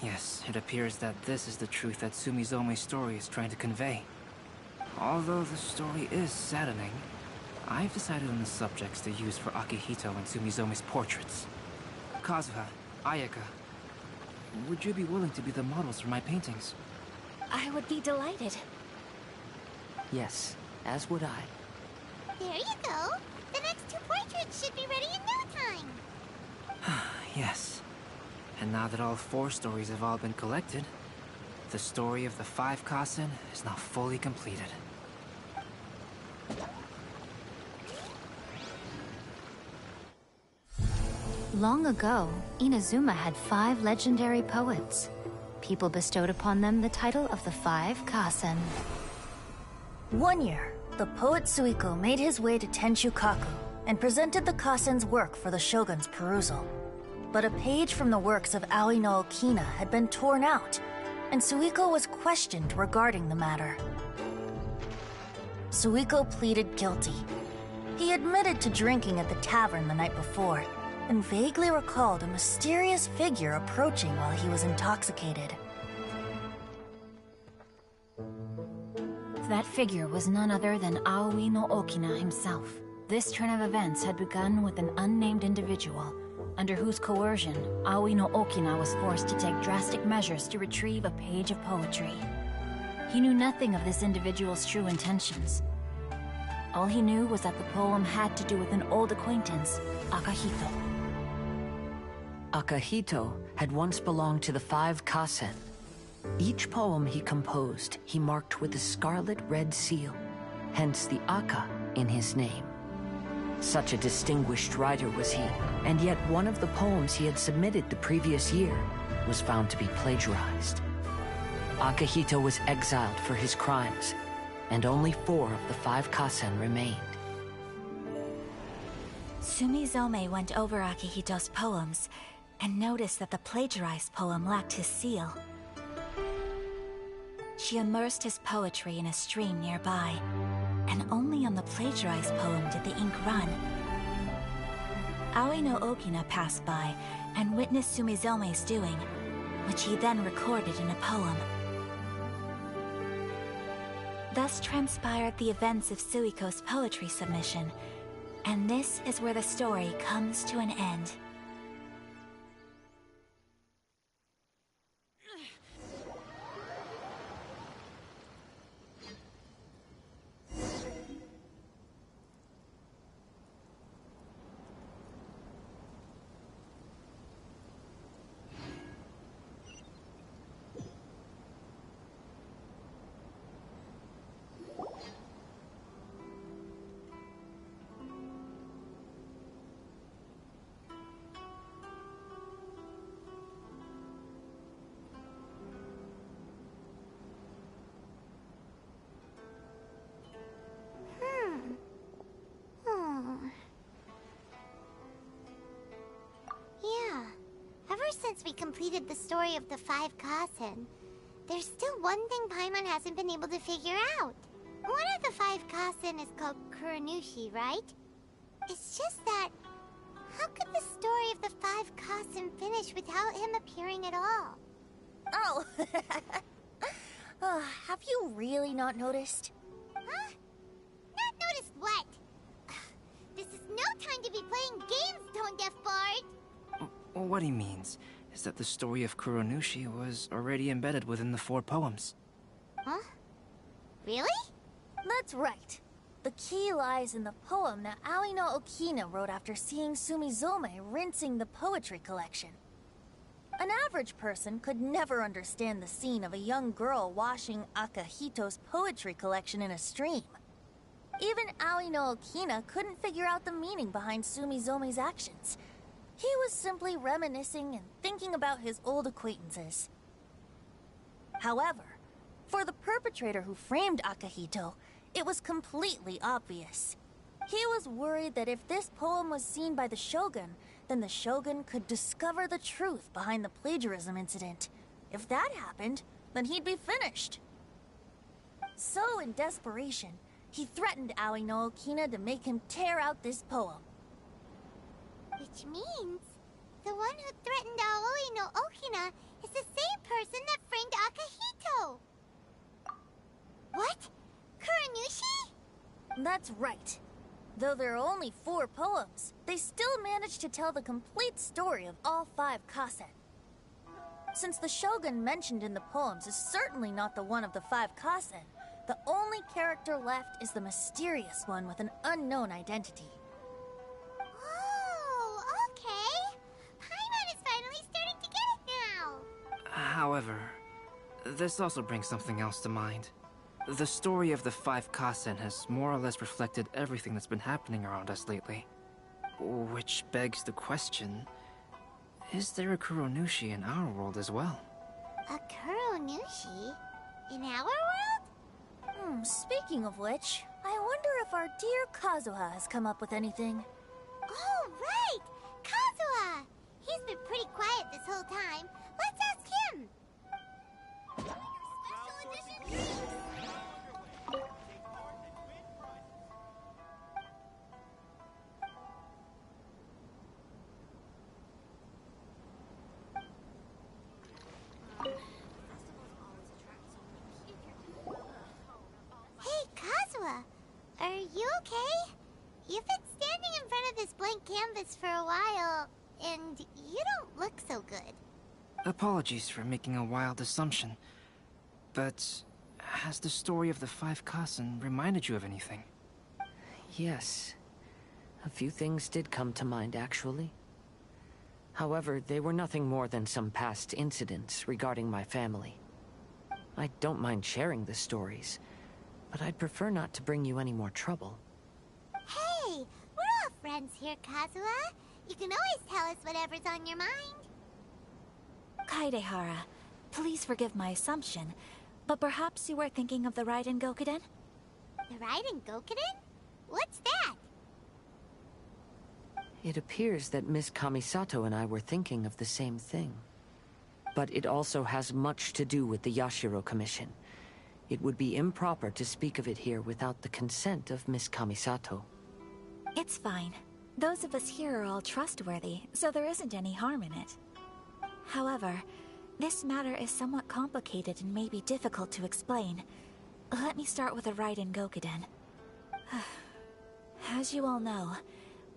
Yes, it appears that this is the truth that Sumizome's story is trying to convey. Although the story is saddening, I've decided on the subjects to use for Akihito and Sumizome's portraits. Kazuha, Ayaka, would you be willing to be the models for my paintings? I would be delighted. Yes, as would I. There you go. The next 2 portraits should be ready in no time. Yes. And now that all 4 stories have all been collected, the story of the 5 Kasen is now fully completed. Long ago, Inazuma had 5 legendary poets. People bestowed upon them the title of the 5 Kasen. One year, the poet Suiko made his way to Tenshukaku and presented the Kasen's work for the shogun's perusal. But a page from the works of Aoi no Okina had been torn out, and Suiko was questioned regarding the matter. Suiko pleaded guilty. He admitted to drinking at the tavern the night before, and vaguely recalled a mysterious figure approaching while he was intoxicated. That figure was none other than Aoi no Okina himself. This turn of events had begun with an unnamed individual, under whose coercion, Aoi no Okina was forced to take drastic measures to retrieve a page of poetry. He knew nothing of this individual's true intentions. All he knew was that the poem had to do with an old acquaintance, Akihito. Akihito had once belonged to the 5 Kasen. Each poem he composed, he marked with a scarlet red seal, hence the Aka in his name. Such a distinguished writer was he, and yet one of the poems he had submitted the previous year was found to be plagiarized. Akihito was exiled for his crimes, and only 4 of the 5 Kasen remained. Sumizome went over Akihito's poems and noticed that the plagiarized poem lacked his seal. She immersed his poetry in a stream nearby, and only on the plagiarized poem did the ink run. Aoi no Okina passed by and witnessed Sumizome's doing, which he then recorded in a poem. Thus transpired the events of Suiko's poetry submission, and this is where the story comes to an end. Yeah. Ever since we completed the story of the 5 Kasen, there's still one thing Paimon hasn't been able to figure out. One of the 5 Kasen is called Kuranushi, right? It's just that, how could the story of the 5 Kasen finish without him appearing at all? Oh! Have you really not noticed? Huh? Not noticed what? This is no time to be playing games, Tone Deaf Bard! What he means is that the story of Kuranushi was already embedded within the 4 poems. Huh? Really? That's right. The key lies in the poem that Aoi no Okina wrote after seeing Sumizome rinsing the poetry collection. An average person could never understand the scene of a young girl washing Akihito's poetry collection in a stream. Even Aoi no Okina couldn't figure out the meaning behind Sumizome's actions. He was simply reminiscing and thinking about his old acquaintances. However, for the perpetrator who framed Akihito, it was completely obvious. He was worried that if this poem was seen by the Shogun, then the Shogun could discover the truth behind the plagiarism incident. If that happened, then he'd be finished. So, in desperation, he threatened Aoi no Okina to make him tear out this poem. Which means, the one who threatened Aoi no Okina is the same person that framed Akihito. What? Kuranushi? That's right. Though there are only 4 poems, they still managed to tell the complete story of all 5 kasen. Since the shogun mentioned in the poems is certainly not the one of the 5 kasen, the only character left is the mysterious one with an unknown identity. Oh, okay. Paimon is finally starting to get it now. However, this also brings something else to mind. The story of the 5 kasen has more or less reflected everything that's been happening around us lately. Which begs the question, is there a Kuronushi in our world as well? A Kuronushi? In our world? Speaking of which, I wonder if our dear Kazuha has come up with anything. Oh, right! Kazuha! He's been pretty quiet this whole time. Let's ask him! Special edition drinks! Hey, Kazuha! Are you okay? You've been standing in front of this blank canvas for a while, and you don't look so good. Apologies for making a wild assumption, but has the story of the 5 kasen reminded you of anything? Yes. A few things did come to mind, actually. However, they were nothing more than some past incidents regarding my family. I don't mind sharing the stories, but I'd prefer not to bring you any more trouble. Hey, we're all friends here, Kazuha. You can always tell us whatever's on your mind. Kaidehara, please forgive my assumption, but perhaps you were thinking of the Raiden Gokuden? The Raiden Gokuden? What's that? It appears that Miss Kamisato and I were thinking of the same thing. But it also has much to do with the Yashiro Commission. It would be improper to speak of it here without the consent of Miss Kamisato. It's fine. Those of us here are all trustworthy, so there isn't any harm in it. However, this matter is somewhat complicated and may be difficult to explain. Let me start with the Raiden Gokuden. As you all know,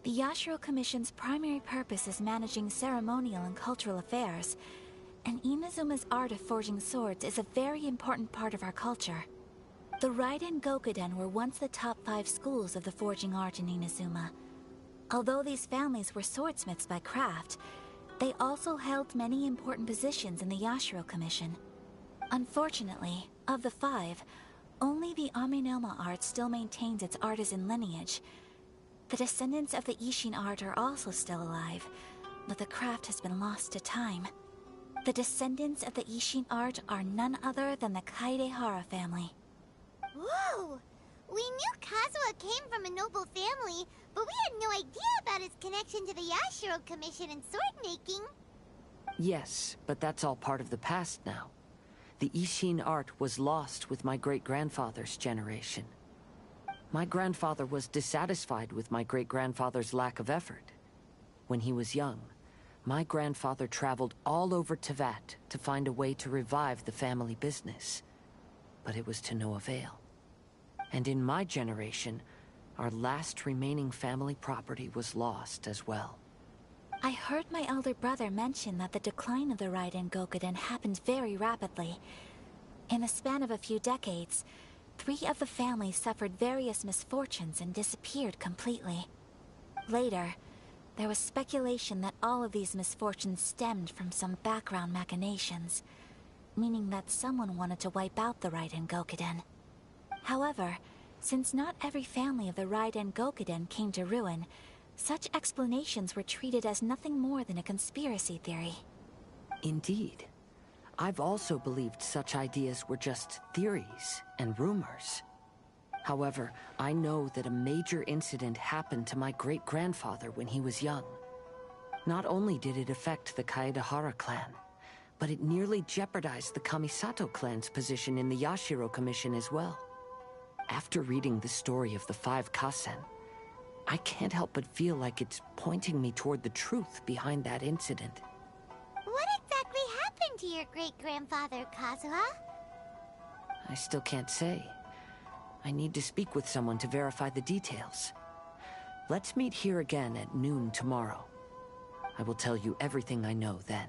the Yashiro Commission's primary purpose is managing ceremonial and cultural affairs, and Inazuma's art of forging swords is a very important part of our culture. The Raiden Gokuden were once the top 5 schools of the forging art in Inazuma. Although these families were swordsmiths by craft, they also held many important positions in the Yashiro Commission. Unfortunately, of the 5, only the Aminoma art still maintains its artisan lineage. The descendants of the Ishin art are also still alive, but the craft has been lost to time. The descendants of the Ishin art are none other than the Kaidehara family. Whoa! We knew Kazuha came from a noble family, but we had no idea about his connection to the Yashiro Commission and sword making. Yes, but that's all part of the past now. The Ishin art was lost with my great-grandfather's generation. My grandfather was dissatisfied with my great-grandfather's lack of effort. When he was young, my grandfather traveled all over Tevat to find a way to revive the family business. But it was to no avail. And in my generation, our last remaining family property was lost as well. I heard my elder brother mention that the decline of the Raiden Gokuden happened very rapidly. In the span of a few decades, 3 of the families suffered various misfortunes and disappeared completely. Later, there was speculation that all of these misfortunes stemmed from some background machinations, meaning that someone wanted to wipe out the Raiden Gokuden. However, since not every family of the Raiden Gokuden came to ruin, such explanations were treated as nothing more than a conspiracy theory. Indeed. I've also believed such ideas were just theories and rumors. However, I know that a major incident happened to my great-grandfather when he was young. Not only did it affect the Kaedehara clan, but it nearly jeopardized the Kamisato clan's position in the Yashiro Commission as well. After reading the story of the 5 kasen, I can't help but feel like it's pointing me toward the truth behind that incident. What exactly happened happened to your great-grandfather, Kazuha? I still can't say. I need to speak with someone to verify the details. Let's meet here again at noon tomorrow. I will tell you everything I know then.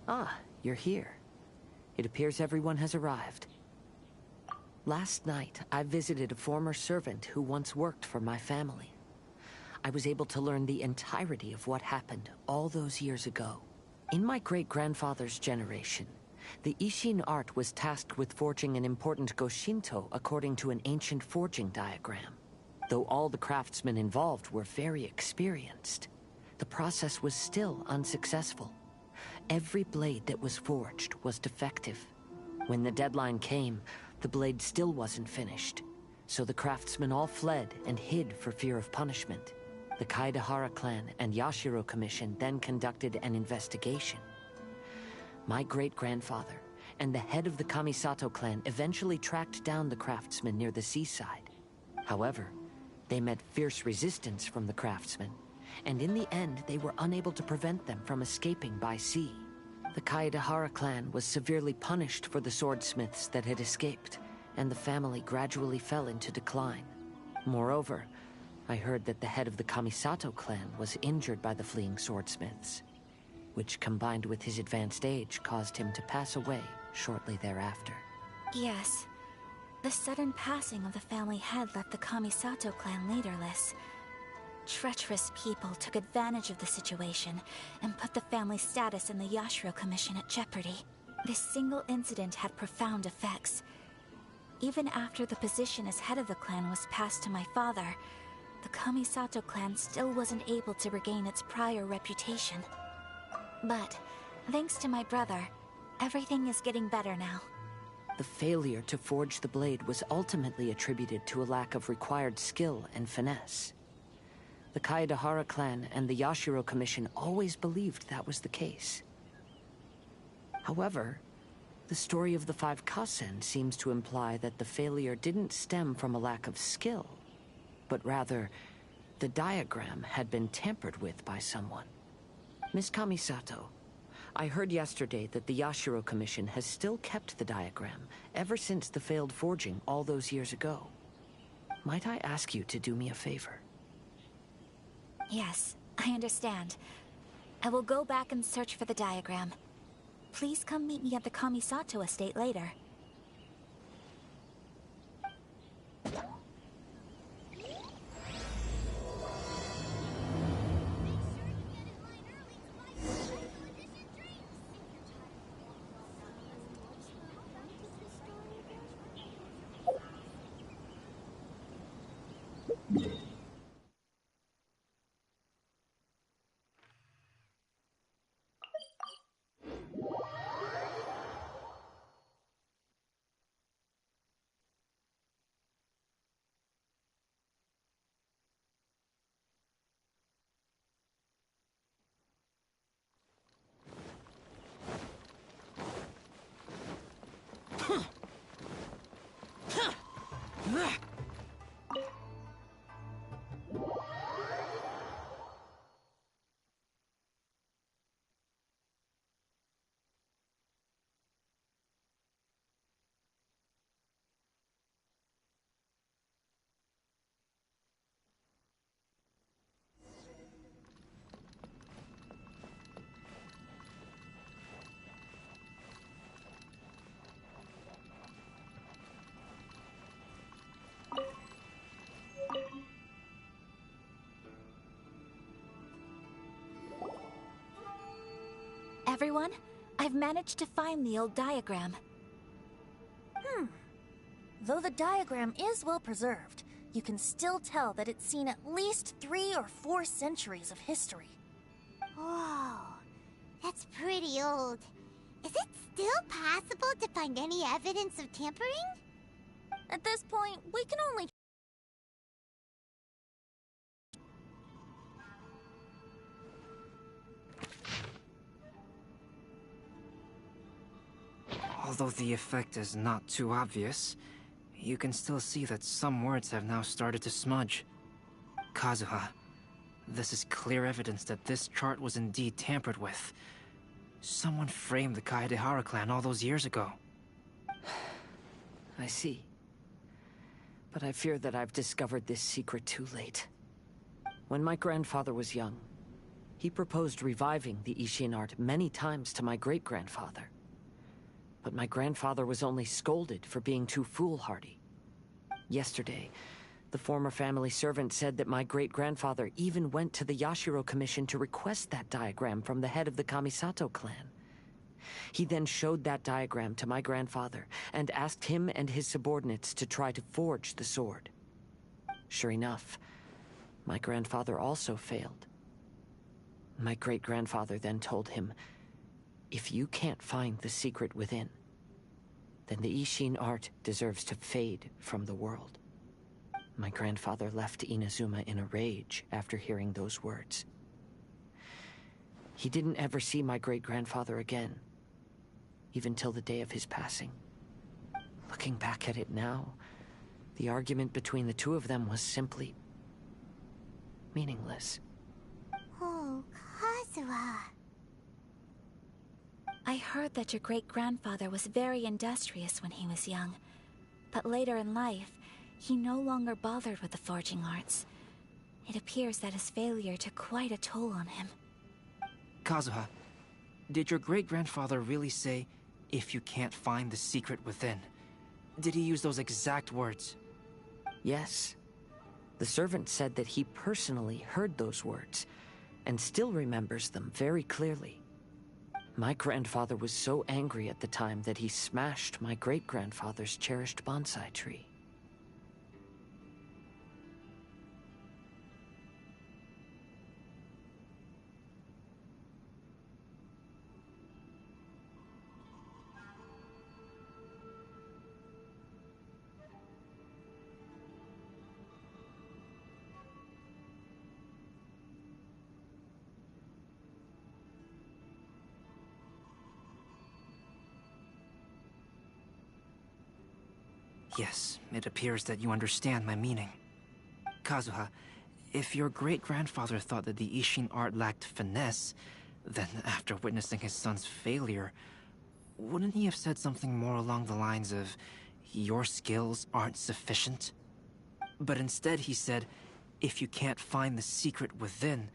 Ah, you're here. It appears everyone has arrived. Last night, I visited a former servant who once worked for my family. I was able to learn the entirety of what happened all those years ago. In my great-grandfather's generation, the Ishin art was tasked with forging an important Goshinto according to an ancient forging diagram. Though all the craftsmen involved were very experienced, the process was still unsuccessful. Every blade that was forged was defective. When the deadline came, the blade still wasn't finished, so the craftsmen all fled and hid for fear of punishment. The Kaedahara clan and Yashiro Commission then conducted an investigation. My great-grandfather and the head of the Kamisato clan eventually tracked down the craftsmen near the seaside. However, they met fierce resistance from the craftsmen, and in the end they were unable to prevent them from escaping by sea. The Kaedahara clan was severely punished for the swordsmiths that had escaped, and the family gradually fell into decline. Moreover, I heard that the head of the Kamisato clan was injured by the fleeing swordsmiths, which combined with his advanced age caused him to pass away shortly thereafter. Yes. The sudden passing of the family head left the Kamisato clan leaderless. Treacherous people took advantage of the situation and put the family's status in the Yashiro Commission at jeopardy. This single incident had profound effects. Even after the position as head of the clan was passed to my father, the Kamisato clan still wasn't able to regain its prior reputation. But, thanks to my brother, everything is getting better now. The failure to forge the blade was ultimately attributed to a lack of required skill and finesse. The Kaedahara clan and the Yashiro Commission always believed that was the case. However, the story of the 5 Kasen seems to imply that the failure didn't stem from a lack of skill, but rather, the diagram had been tampered with by someone. Miss Kamisato, I heard yesterday that the Yashiro Commission has still kept the diagram ever since the failed forging all those years ago. Might I ask you to do me a favor? Yes, I understand. I will go back and search for the diagram. Please come meet me at the Kamisato estate later. Everyone, I've managed to find the old diagram. Though the diagram is well preserved, you can still tell that it's seen at least 3 or 4 centuries of history. Whoa, that's pretty old. Is it still possible to find any evidence of tampering? At this point, we can only... Although the effect is not too obvious, you can still see that some words have now started to smudge. Kazuha, this is clear evidence that this chart was indeed tampered with. Someone framed the Kaedehara clan all those years ago. I see. But I fear that I've discovered this secret too late. When my grandfather was young, he proposed reviving the Ishin art many times to my great-grandfather. But my grandfather was only scolded for being too foolhardy. Yesterday, the former family servant said that my great-grandfather even went to the Yashiro Commission to request that diagram from the head of the Kamisato clan. He then showed that diagram to my grandfather and asked him and his subordinates to try to forge the sword. Sure enough, my grandfather also failed. My great-grandfather then told him, "If you can't find the secret within, then the Ishin art deserves to fade from the world." My grandfather left Inazuma in a rage after hearing those words. He didn't ever see my great-grandfather again, even till the day of his passing. Looking back at it now, the argument between the two of them was simply meaningless. Oh, Kazuha. I heard that your great-grandfather was very industrious when he was young, but later in life, he no longer bothered with the forging arts. It appears that his failure took quite a toll on him. Kazuha, did your great-grandfather really say, "If you can't find the secret within"? Did he use those exact words? Yes. The servant said that he personally heard those words, and still remembers them very clearly. My grandfather was so angry at the time that he smashed my great-grandfather's cherished bonsai tree. Yes, it appears that you understand my meaning. Kazuha, if your great-grandfather thought that the Ishin art lacked finesse, then after witnessing his son's failure, wouldn't he have said something more along the lines of, "Your skills aren't sufficient"? But instead he said, if you can't find the secret within.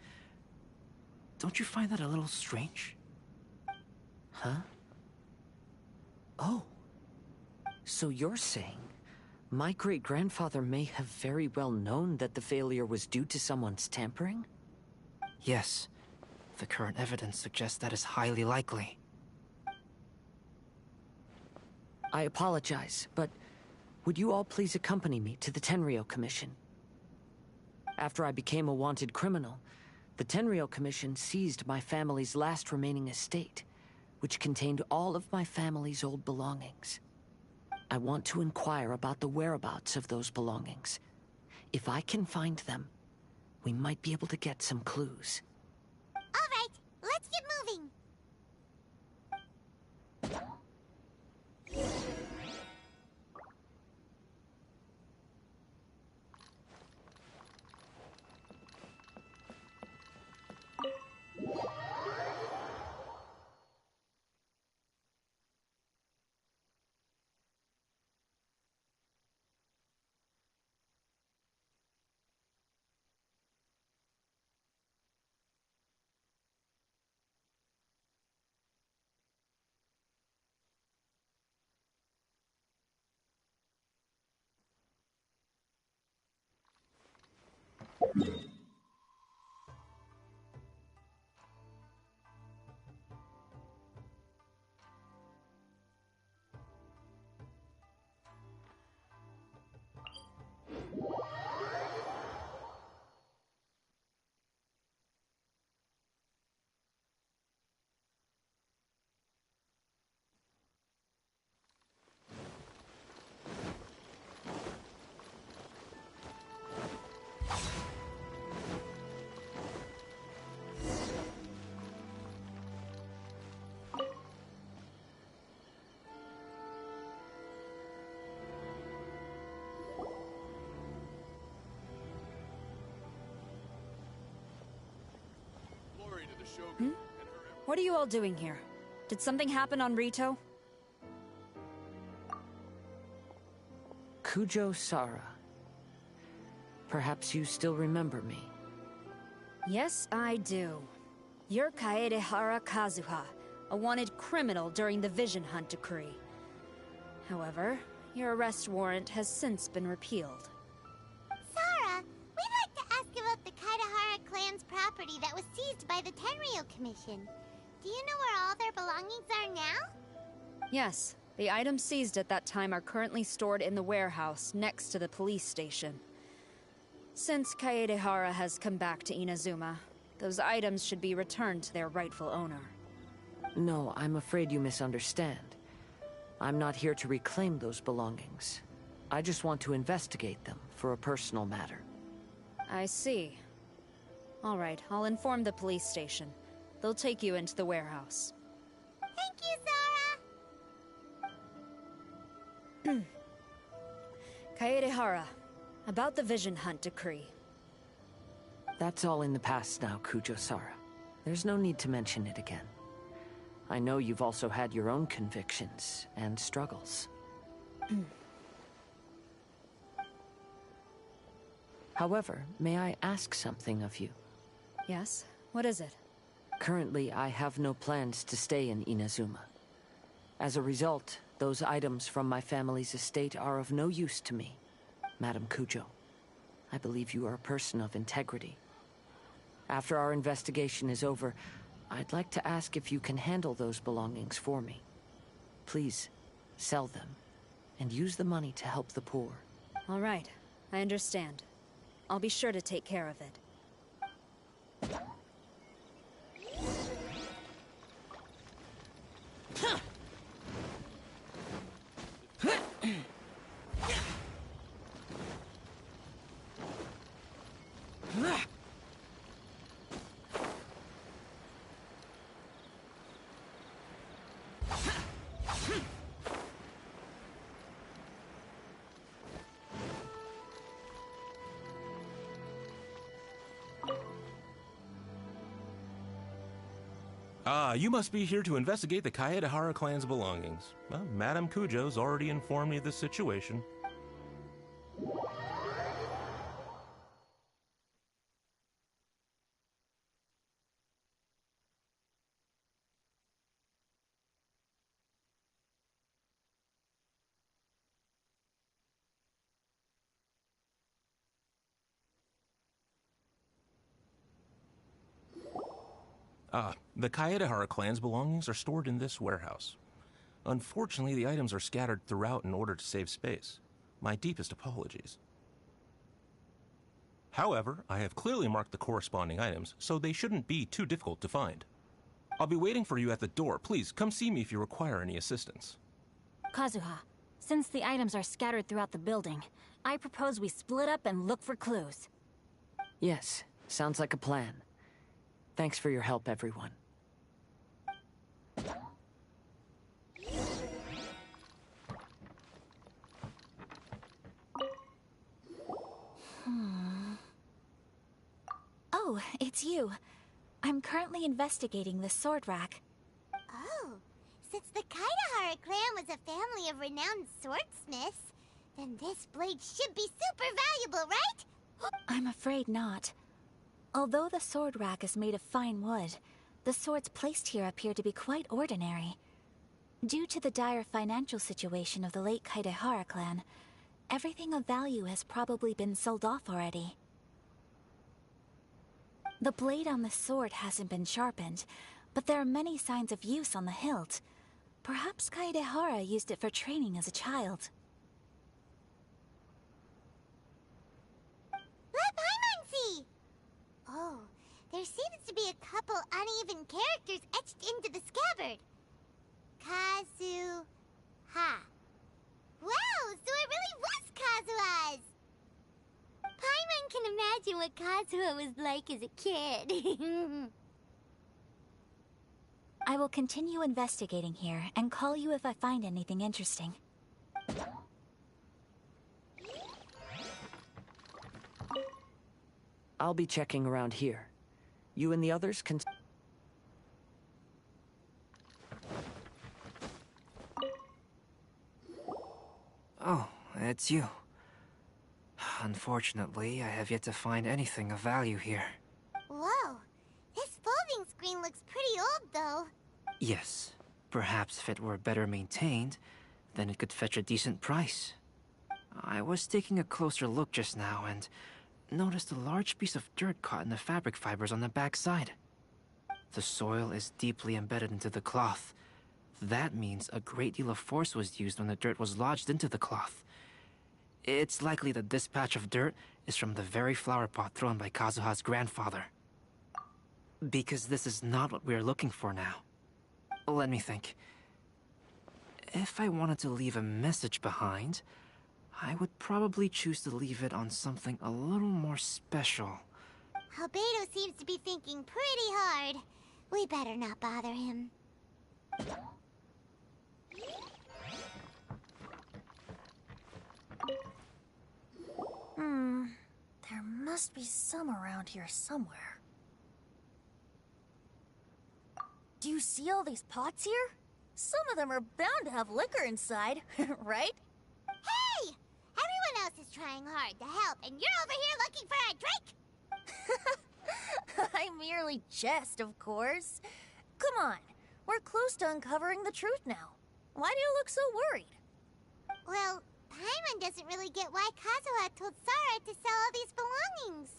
Don't you find that a little strange? Huh? Oh. So you're saying my great-grandfather may have very well known that the failure was due to someone's tampering? Yes. The current evidence suggests that is highly likely. I apologize, but would you all please accompany me to the Tenryou Commission? After I became a wanted criminal, the Tenryou Commission seized my family's last remaining estate, which contained all of my family's old belongings. I want to inquire about the whereabouts of those belongings. If I can find them, we might be able to get some clues. All right, let's get moving. What are you all doing here? Did something happen on Rito? Kujo Sara. Perhaps you still remember me. Yes, I do. You're Kaedehara Kazuha, a wanted criminal during the Vision Hunt decree. However, your arrest warrant has since been repealed. Sara, we'd like to ask about the Kaedehara clan's property that was seized by the Tenryou Commission. Do you know where all their belongings are now? Yes, the items seized at that time are currently stored in the warehouse next to the police station. Since Kaedehara has come back to Inazuma, those items should be returned to their rightful owner. No, I'm afraid you misunderstand. I'm not here to reclaim those belongings. I just want to investigate them for a personal matter. I see. All right, I'll inform the police station. They'll take you into the warehouse. Thank you, Sara! Kaedehara, about the Vision Hunt decree. That's all in the past now, Kujo Sara. There's no need to mention it again. I know you've also had your own convictions and struggles. However, may I ask something of you? Yes? What is it? Currently, I have no plans to stay in Inazuma. As a result, those items from my family's estate are of no use to me. Madam Kujo, I believe you are a person of integrity. After our investigation is over, I'd like to ask if you can handle those belongings for me. Please, sell them, and use the money to help the poor. All right, I understand. I'll be sure to take care of it. Ah, you must be here to investigate the Kaedehara clan's belongings. Well, Madame Kujo's already informed me of the situation. The Kaedehara clan's belongings are stored in this warehouse. Unfortunately, the items are scattered throughout in order to save space. My deepest apologies. However, I have clearly marked the corresponding items, so they shouldn't be too difficult to find. I'll be waiting for you at the door. Please, come see me if you require any assistance. Kazuha, since the items are scattered throughout the building, I propose we split up and look for clues. Yes, sounds like a plan. Thanks for your help, everyone. Oh, it's you. I'm currently investigating the sword rack. Oh, since the Kaedehara clan was a family of renowned swordsmiths, then this blade should be super valuable, right? I'm afraid not. Although the sword rack is made of fine wood, the swords placed here appear to be quite ordinary. Due to the dire financial situation of the late Kaedehara clan, everything of value has probably been sold off already. The blade on the sword hasn't been sharpened, but there are many signs of use on the hilt. Perhaps Kaedehara used it for training as a child. Let Paimon see! Oh, there seems to be a couple uneven characters etched into the scabbard. Kazuha. Wow, so it really was Kazuha's! Paimon can imagine what Kazuha was like as a kid. I will continue investigating here and call you if I find anything interesting. I'll be checking around here. You and the others can... Oh, it's you. Unfortunately, I have yet to find anything of value here. Whoa, this folding screen looks pretty old, though. Yes, perhaps if it were better maintained, then it could fetch a decent price. I was taking a closer look just now and noticed a large piece of dirt caught in the fabric fibers on the back side. The soil is deeply embedded into the cloth. That means a great deal of force was used when the dirt was lodged into the cloth. It's likely that this patch of dirt is from the very flower pot thrown by Kazuha's grandfather. Because this is not what we are looking for now. Let me think. If I wanted to leave a message behind, I would probably choose to leave it on something a little more special. Albedo seems to be thinking pretty hard. We better not bother him. There must be some around here somewhere. Do you see all these pots here? Some of them are bound to have liquor inside, right? Hey! Everyone else is trying hard to help, and you're over here looking for a drink? I merely jest, of course. Come on, we're close to uncovering the truth now. Why do you look so worried? Well, Paimon doesn't really get why Kazuha told Sara to sell all these belongings.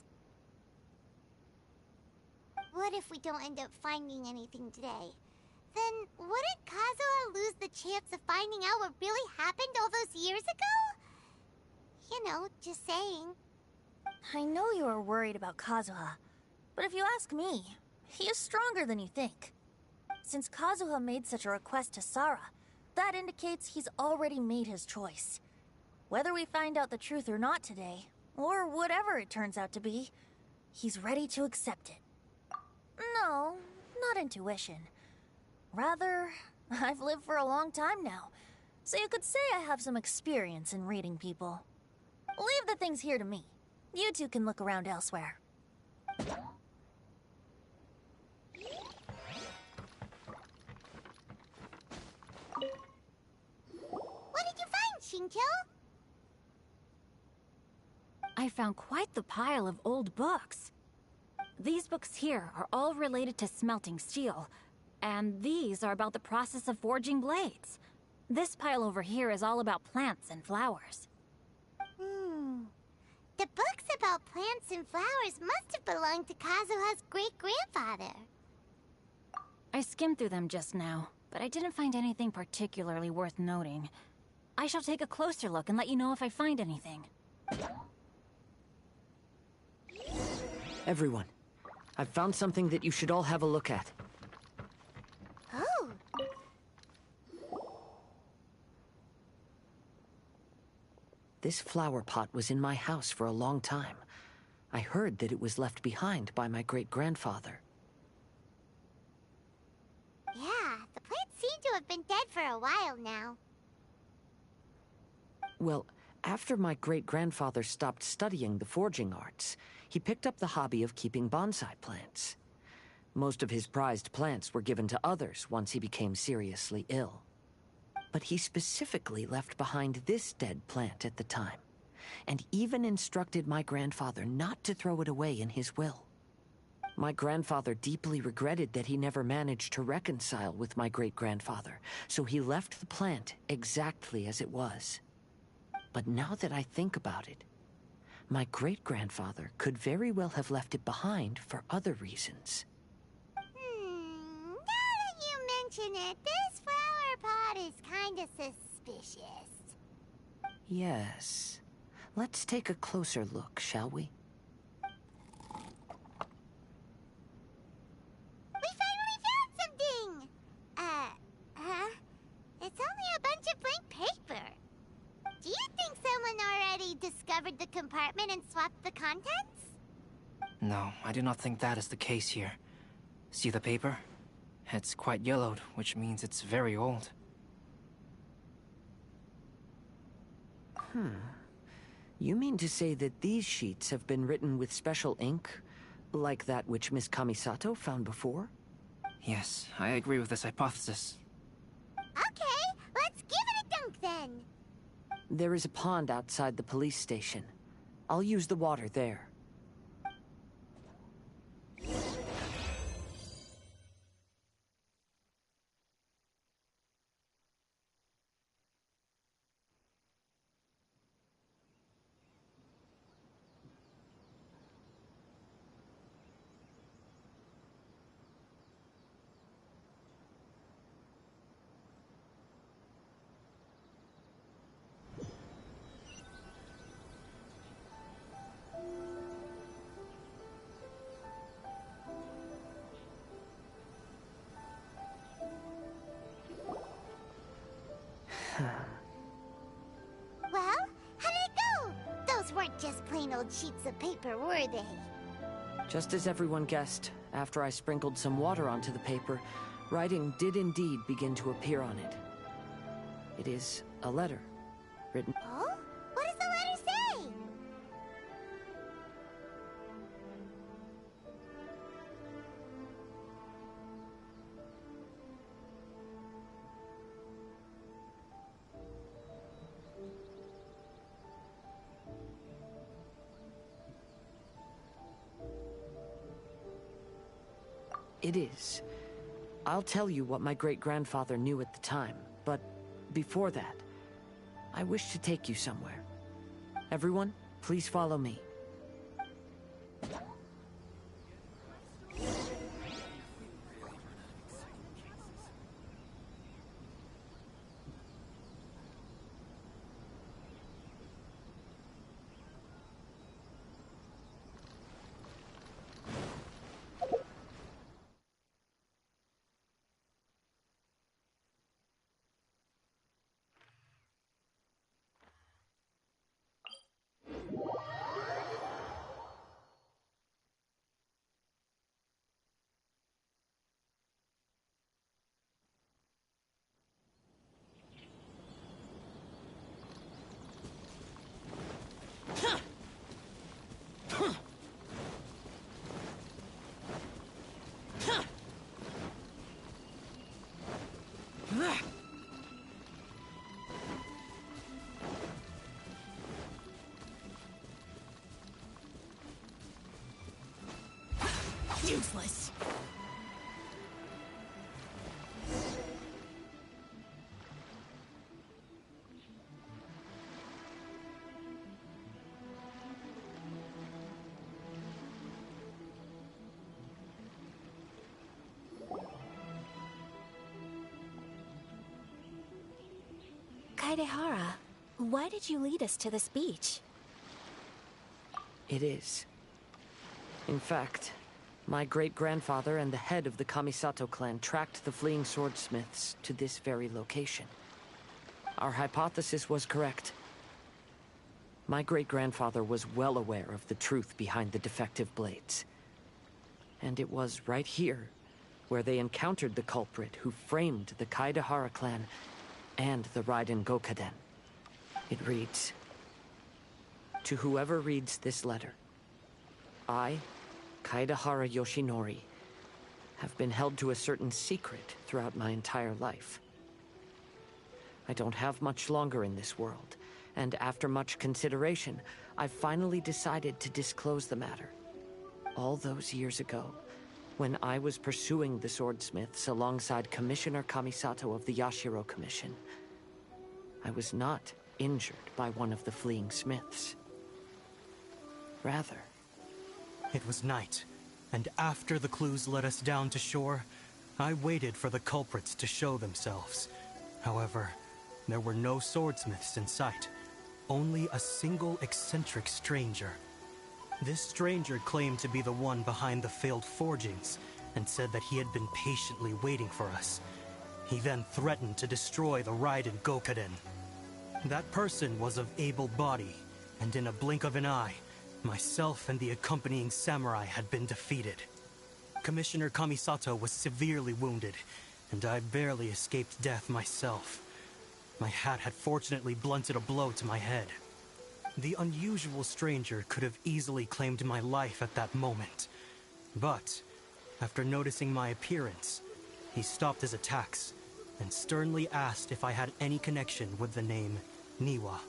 What if we don't end up finding anything today? Then wouldn't Kazuha lose the chance of finding out what really happened all those years ago? You know, just saying. I know you are worried about Kazuha, but if you ask me, he is stronger than you think. Since Kazuha made such a request to Sara, that indicates he's already made his choice. Whether we find out the truth or not today, or whatever it turns out to be, he's ready to accept it. No, not intuition. Rather, I've lived for a long time now, so you could say I have some experience in reading people. Leave the things here to me. You two can look around elsewhere. What did you find, Shincho? I found quite the pile of old books. These books here are all related to smelting steel, and these are about the process of forging blades. This pile over here is all about plants and flowers. The books about plants and flowers must have belonged to Kazuha's great-grandfather. I skimmed through them just now, but I didn't find anything particularly worth noting. I shall take a closer look and let you know if I find anything. Everyone, I've found something that you should all have a look at. Oh. This flower pot was in my house for a long time. I heard that it was left behind by my great-grandfather. Yeah, the plants seem to have been dead for a while now. Well, after my great-grandfather stopped studying the forging arts, he picked up the hobby of keeping bonsai plants. Most of his prized plants were given to others once he became seriously ill. But he specifically left behind this dead plant at the time, and even instructed my grandfather not to throw it away in his will. My grandfather deeply regretted that he never managed to reconcile with my great-grandfather, so he left the plant exactly as it was. But now that I think about it, my great-grandfather could very well have left it behind for other reasons. Now that you mention it, this flower pot is kinda suspicious. Yes. Let's take a closer look, shall we? We finally found something! It's only a bunch of blank paper. Do you think someone already discovered the compartment and swapped the contents? No, I do not think that is the case here. See the paper? It's quite yellowed, which means it's very old. You mean to say that these sheets have been written with special ink, like that which Miss Kamisato found before? Yes, I agree with this hypothesis. Okay, let's give it a dunk then. There is a pond outside the police station. I'll use the water there. Well, how did it go? Those weren't just plain old sheets of paper, were they? Just as everyone guessed, after I sprinkled some water onto the paper, writing did indeed begin to appear on it. It is a letter, written... Oh? What does the letter say? It is. I'll tell you what my great-grandfather knew at the time, but before that, I wish to take you somewhere. Everyone, please follow me. Useless. Kaedehara, why did you lead us to this beach? It is. In fact, my great-grandfather and the head of the Kamisato clan tracked the fleeing swordsmiths to this very location. Our hypothesis was correct. My great-grandfather was well aware of the truth behind the defective blades. And it was right here where they encountered the culprit who framed the Kaedehara clan and the Raiden Gokaden. It reads, "To whoever reads this letter, I, Kaedehara Yoshinori, have been held to a certain secret throughout my entire life. I don't have much longer in this world, and after much consideration, I've finally decided to disclose the matter. All those years ago, when I was pursuing the swordsmiths alongside Commissioner Kamisato of the Yashiro Commission, I was not injured by one of the fleeing smiths. Rather, it was night, and after the clues led us down to shore, I waited for the culprits to show themselves. However, there were no swordsmiths in sight, only a single eccentric stranger. This stranger claimed to be the one behind the failed forgings, and said that he had been patiently waiting for us. He then threatened to destroy the Raiden Gokaden. That person was of able body, and in a blink of an eye, myself and the accompanying samurai had been defeated. Commissioner Kamisato was severely wounded, and I barely escaped death myself. My hat had fortunately blunted a blow to my head. The unusual stranger could have easily claimed my life at that moment. But, after noticing my appearance, he stopped his attacks and sternly asked if I had any connection with the name Niwa.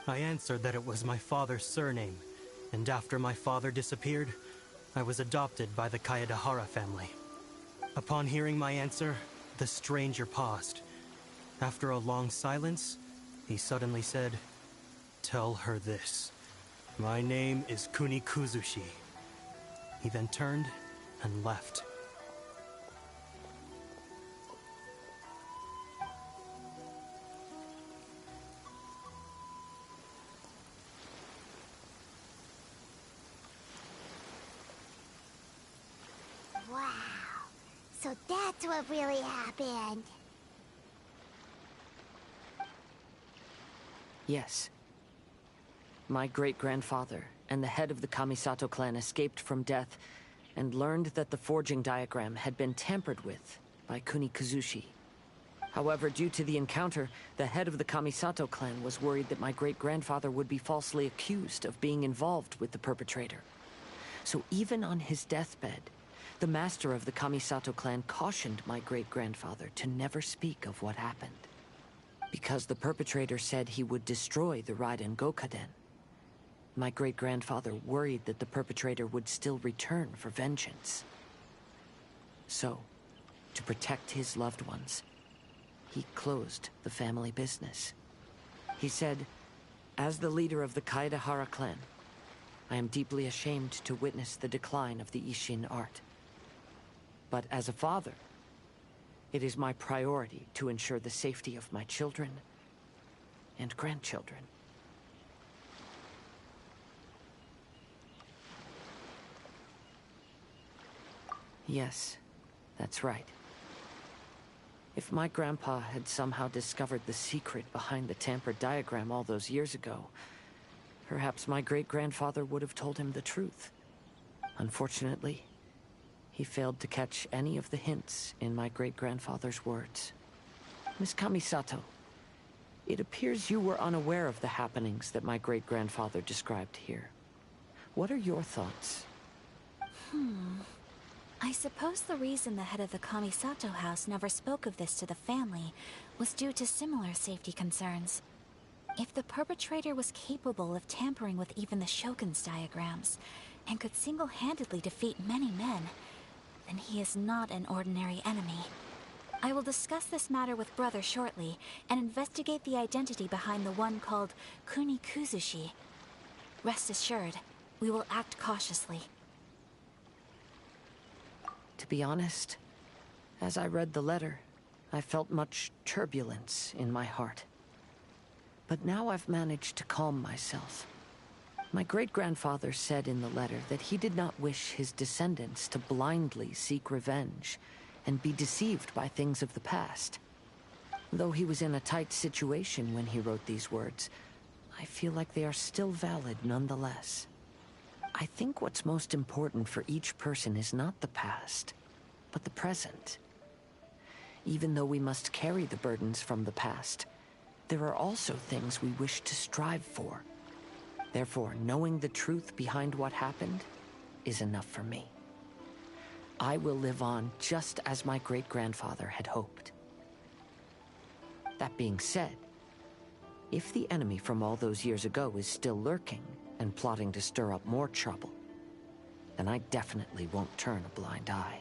I answered that it was my father's surname, and after my father disappeared, I was adopted by the Kaedehara family. Upon hearing my answer, the stranger paused. After a long silence, he suddenly said, "Tell her this. My name is Kuni Kuzushi." He then turned and left. Wow. So that's what really happened. Yes. My great-grandfather and the head of the Kamisato clan escaped from death and learned that the forging diagram had been tampered with by Kuni Kuzushi. However, due to the encounter, the head of the Kamisato clan was worried that my great-grandfather would be falsely accused of being involved with the perpetrator. So even on his deathbed, the master of the Kamisato clan cautioned my great-grandfather to never speak of what happened. Because the perpetrator said he would destroy the Raiden Gokaden, my great-grandfather worried that the perpetrator would still return for vengeance. So, to protect his loved ones, he closed the family business. He said, "As the leader of the Kaedehara clan, I am deeply ashamed to witness the decline of the Isshin art. But as a father, it is my priority to ensure the safety of my children and grandchildren." Yes, that's right. If my grandpa had somehow discovered the secret behind the tampered diagram all those years ago, perhaps my great-grandfather would have told him the truth. Unfortunately, he failed to catch any of the hints in my great-grandfather's words. Miss Kamisato, it appears you were unaware of the happenings that my great-grandfather described here. What are your thoughts? I suppose the reason the head of the Kamisato house never spoke of this to the family was due to similar safety concerns. If the perpetrator was capable of tampering with even the Shogun's diagrams, and could single-handedly defeat many men, then he is not an ordinary enemy. I will discuss this matter with Brother shortly, and investigate the identity behind the one called Kuni Kuzushi. Rest assured, we will act cautiously. To be honest, as I read the letter, I felt much turbulence in my heart. But now I've managed to calm myself. My great-grandfather said in the letter that he did not wish his descendants to blindly seek revenge and be deceived by things of the past. Though he was in a tight situation when he wrote these words, I feel like they are still valid nonetheless. I think what's most important for each person is not the past, but the present. Even though we must carry the burdens from the past, there are also things we wish to strive for. Therefore, knowing the truth behind what happened is enough for me. I will live on just as my great-grandfather had hoped. That being said, if the enemy from all those years ago is still lurking and plotting to stir up more trouble, then I definitely won't turn a blind eye.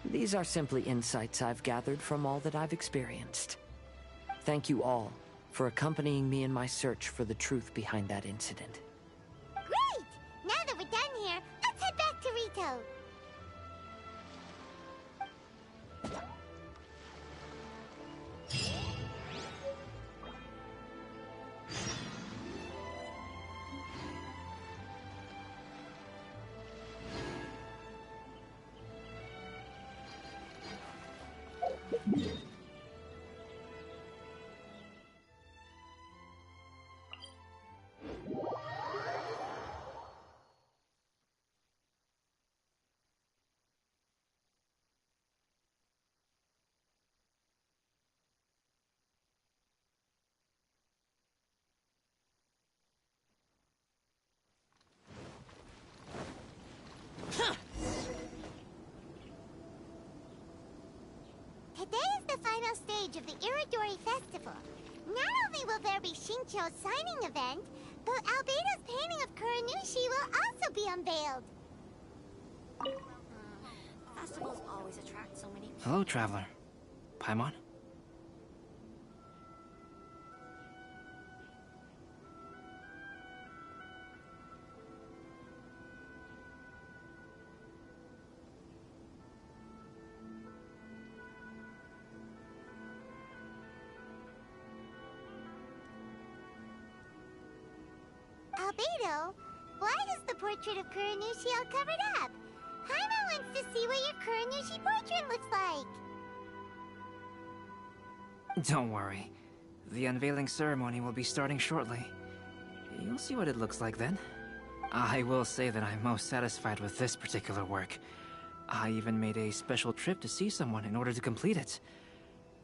These are simply insights I've gathered from all that I've experienced. Thank you all for accompanying me in my search for the truth behind that incident. Great! Now that we're done here, let's head back to Rito. Today is the final stage of the Iridori Festival. Not only will there be Shincho's signing event, but Albedo's painting of Kuranushi will also be unveiled. Festivals always attract so many people. Hello, traveler. Paimon? Albedo, why is the portrait of Kuranushi all covered up? Paimon wants to see what your Kuranushi portrait looks like. Don't worry. The unveiling ceremony will be starting shortly. You'll see what it looks like then. I will say that I'm most satisfied with this particular work. I even made a special trip to see someone in order to complete it.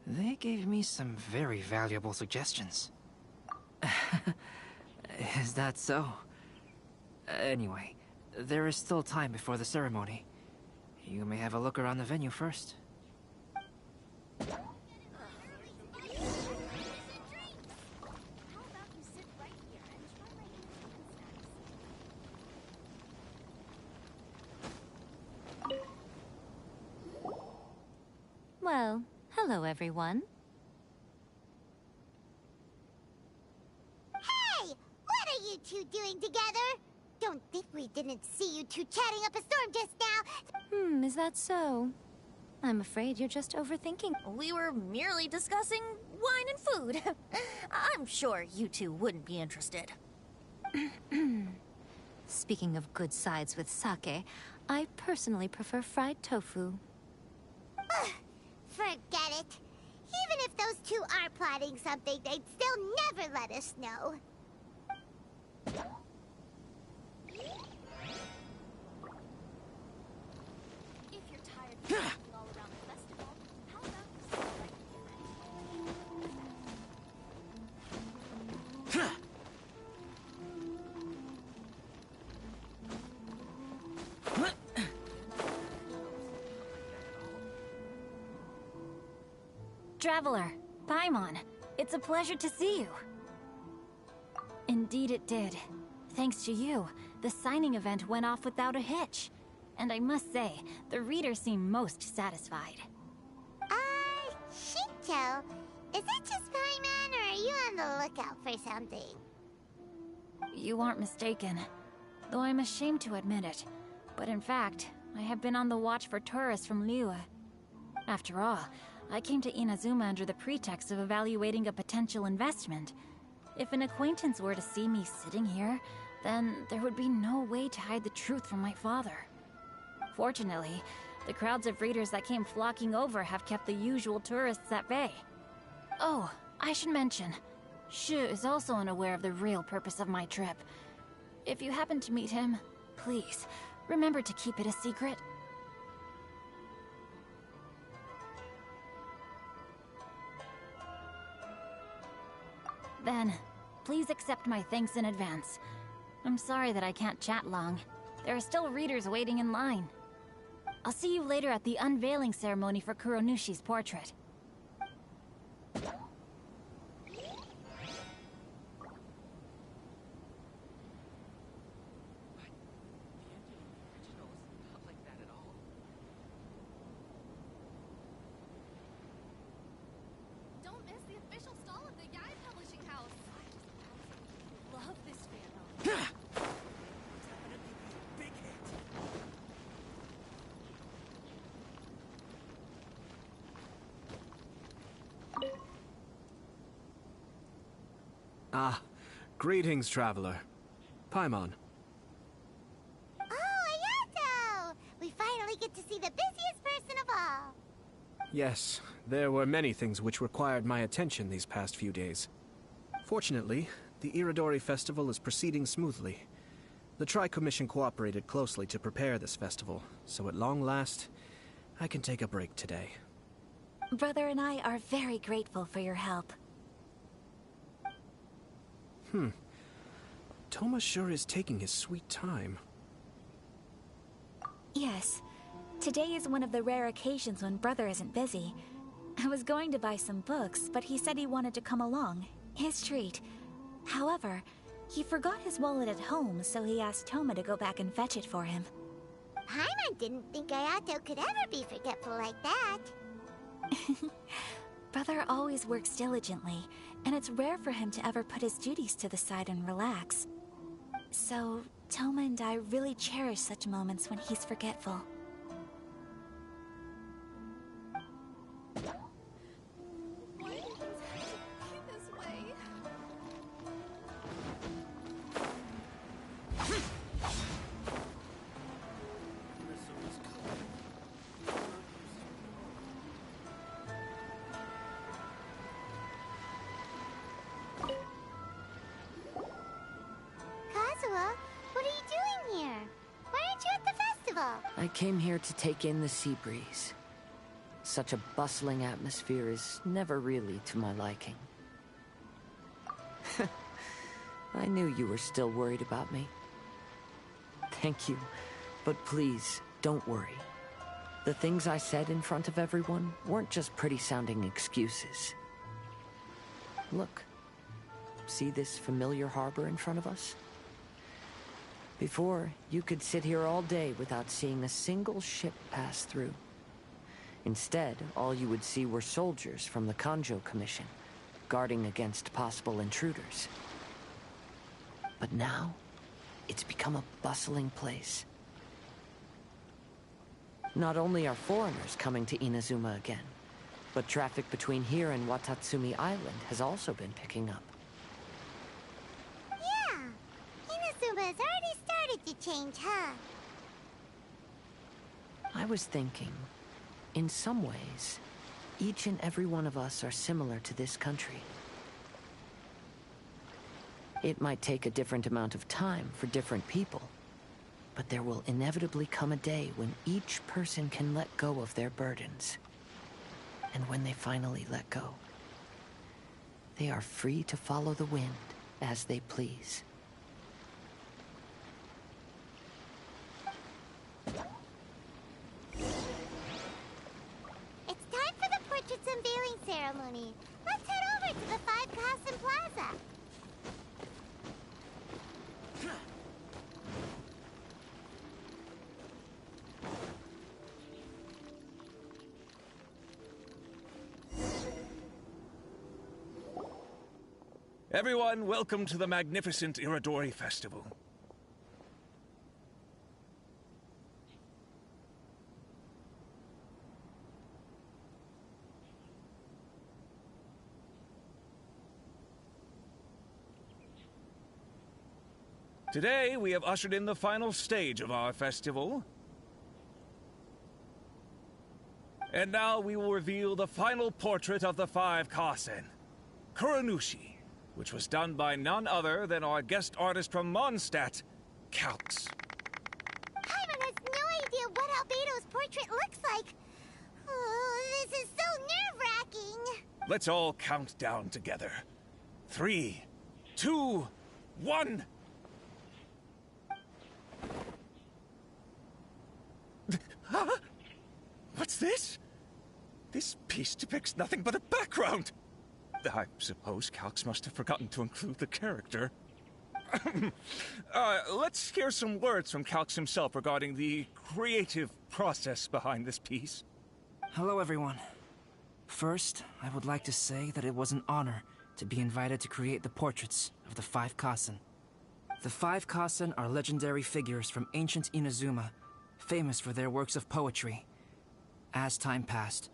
They gave me some very valuable suggestions. Is that so? Anyway, there is still time before the ceremony. You may have a look around the venue first. Well, hello everyone. Hey! What are you two doing together? Don't think we didn't see you two chatting up a storm just now. Is that so? I'm afraid you're just overthinking. We were merely discussing wine and food. I'm sure you two wouldn't be interested. Speaking of good sides with sake, I personally prefer fried tofu. Forget it. Even if those two are plotting something, they'd still never let us know. If you're tired of walking all around the festival, how about you sit right Traveler, Paimon, it's a pleasure to see you. Indeed it did. Thanks to you, the signing event went off without a hitch. And I must say, the readers seem most satisfied. Shincho, is that just Paimon, or are you on the lookout for something? You aren't mistaken. Though I'm ashamed to admit it. But in fact, I have been on the watch for tourists from Liyue. After all, I came to Inazuma under the pretext of evaluating a potential investment. If an acquaintance were to see me sitting here, then there would be no way to hide the truth from my father. Fortunately, the crowds of readers that came flocking over have kept the usual tourists at bay. Oh, I should mention, Shu is also unaware of the real purpose of my trip. If you happen to meet him, please, remember to keep it a secret. Then, please accept my thanks in advance. I'm sorry that I can't chat long. There are still readers waiting in line. I'll see you later at the Unveiling Ceremony for Kuronushi's portrait. Don't miss the official stall of the Yae Publishing House. Love this fandom. Ah, greetings, traveler. Paimon. Oh, Ayato! We finally get to see the busiest person of all. Yes, there were many things which required my attention these past few days. Fortunately, the Irodori Festival is proceeding smoothly. The Tri-Commission cooperated closely to prepare this festival, so at long last, I can take a break today. Brother and I are very grateful for your help. Toma sure is taking his sweet time. Yes. Today is one of the rare occasions when Brother isn't busy. I was going to buy some books, but he said he wanted to come along. His treat. However, he forgot his wallet at home, so he asked Toma to go back and fetch it for him. Paimon didn't think Ayato could ever be forgetful like that. Brother always works diligently, and it's rare for him to ever put his duties to the side and relax. So, Toma and I really cherish such moments when he's forgetful. Why do things have to be this way? Kazuha, what are you doing here? Why aren't you at the festival? I came here to take in the sea breeze. Such a bustling atmosphere is never really to my liking. I knew you were still worried about me. Thank you, but please, don't worry. The things I said in front of everyone weren't just pretty-sounding excuses. Look, see this familiar harbor in front of us? Before, you could sit here all day without seeing a single ship pass through. Instead, all you would see were soldiers from the Kanjo Commission, guarding against possible intruders. But now, it's become a bustling place. Not only are foreigners coming to Inazuma again, but traffic between here and Watatsumi Island has also been picking up. Yeah, Inazuma has already started to change, huh? I was thinking, in some ways, each and every one of us are similar to this country. It might take a different amount of time for different people, but there will inevitably come a day when each person can let go of their burdens. And when they finally let go, they are free to follow the wind as they please. It's time for the portrait's unveiling ceremony. Let's head over to the Five Kasen Plaza. Everyone, welcome to the magnificent Irodori Festival. Today, we have ushered in the final stage of our festival. And now we will reveal the final portrait of the 5 Kasen, Kuronushi, which was done by none other than our guest artist from Mondstadt, Calx. Paimon has no idea what Albedo's portrait looks like. Oh, this is so nerve-wracking. Let's all count down together. 3, 2, 1. Huh? What's this? This piece depicts nothing but a background. I suppose Calx must have forgotten to include the character. Let's hear some words from Calx himself regarding the creative process behind this piece. Hello, everyone. First, I would like to say that it was an honor to be invited to create the portraits of the 5 Kasen. The 5 Kasen are legendary figures from ancient Inazuma, famous for their works of poetry. As time passed,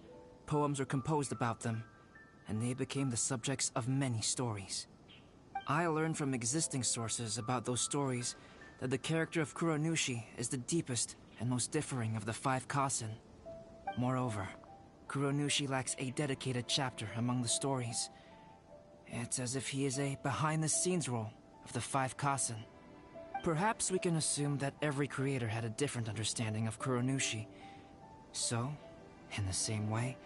poems were composed about them, and they became the subjects of many stories. I learned from existing sources about those stories that the character of Kuronushi is the deepest and most differing of the 5 Kasen. Moreover, Kuronushi lacks a dedicated chapter among the stories. It's as if he is a behind-the-scenes role of the 5 Kasen. Perhaps we can assume that every creator had a different understanding of Kuronushi. So, in the same way,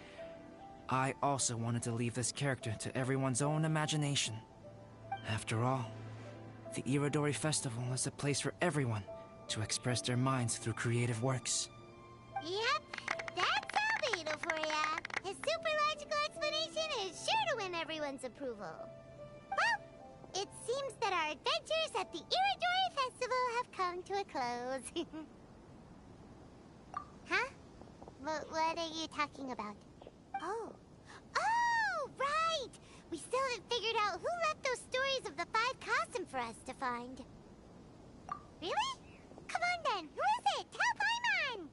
I also wanted to leave this character to everyone's own imagination. After all, the Irodori Festival is a place for everyone to express their minds through creative works. Yep, that's Albedo for ya. His super logical explanation is sure to win everyone's approval. Well, it seems that our adventures at the Irodori Festival have come to a close. Huh? What are you talking about? Oh, right! We still haven't figured out who left those stories of the 5 Kasen for us to find. Really? Come on then, who is it? Tell Paimon!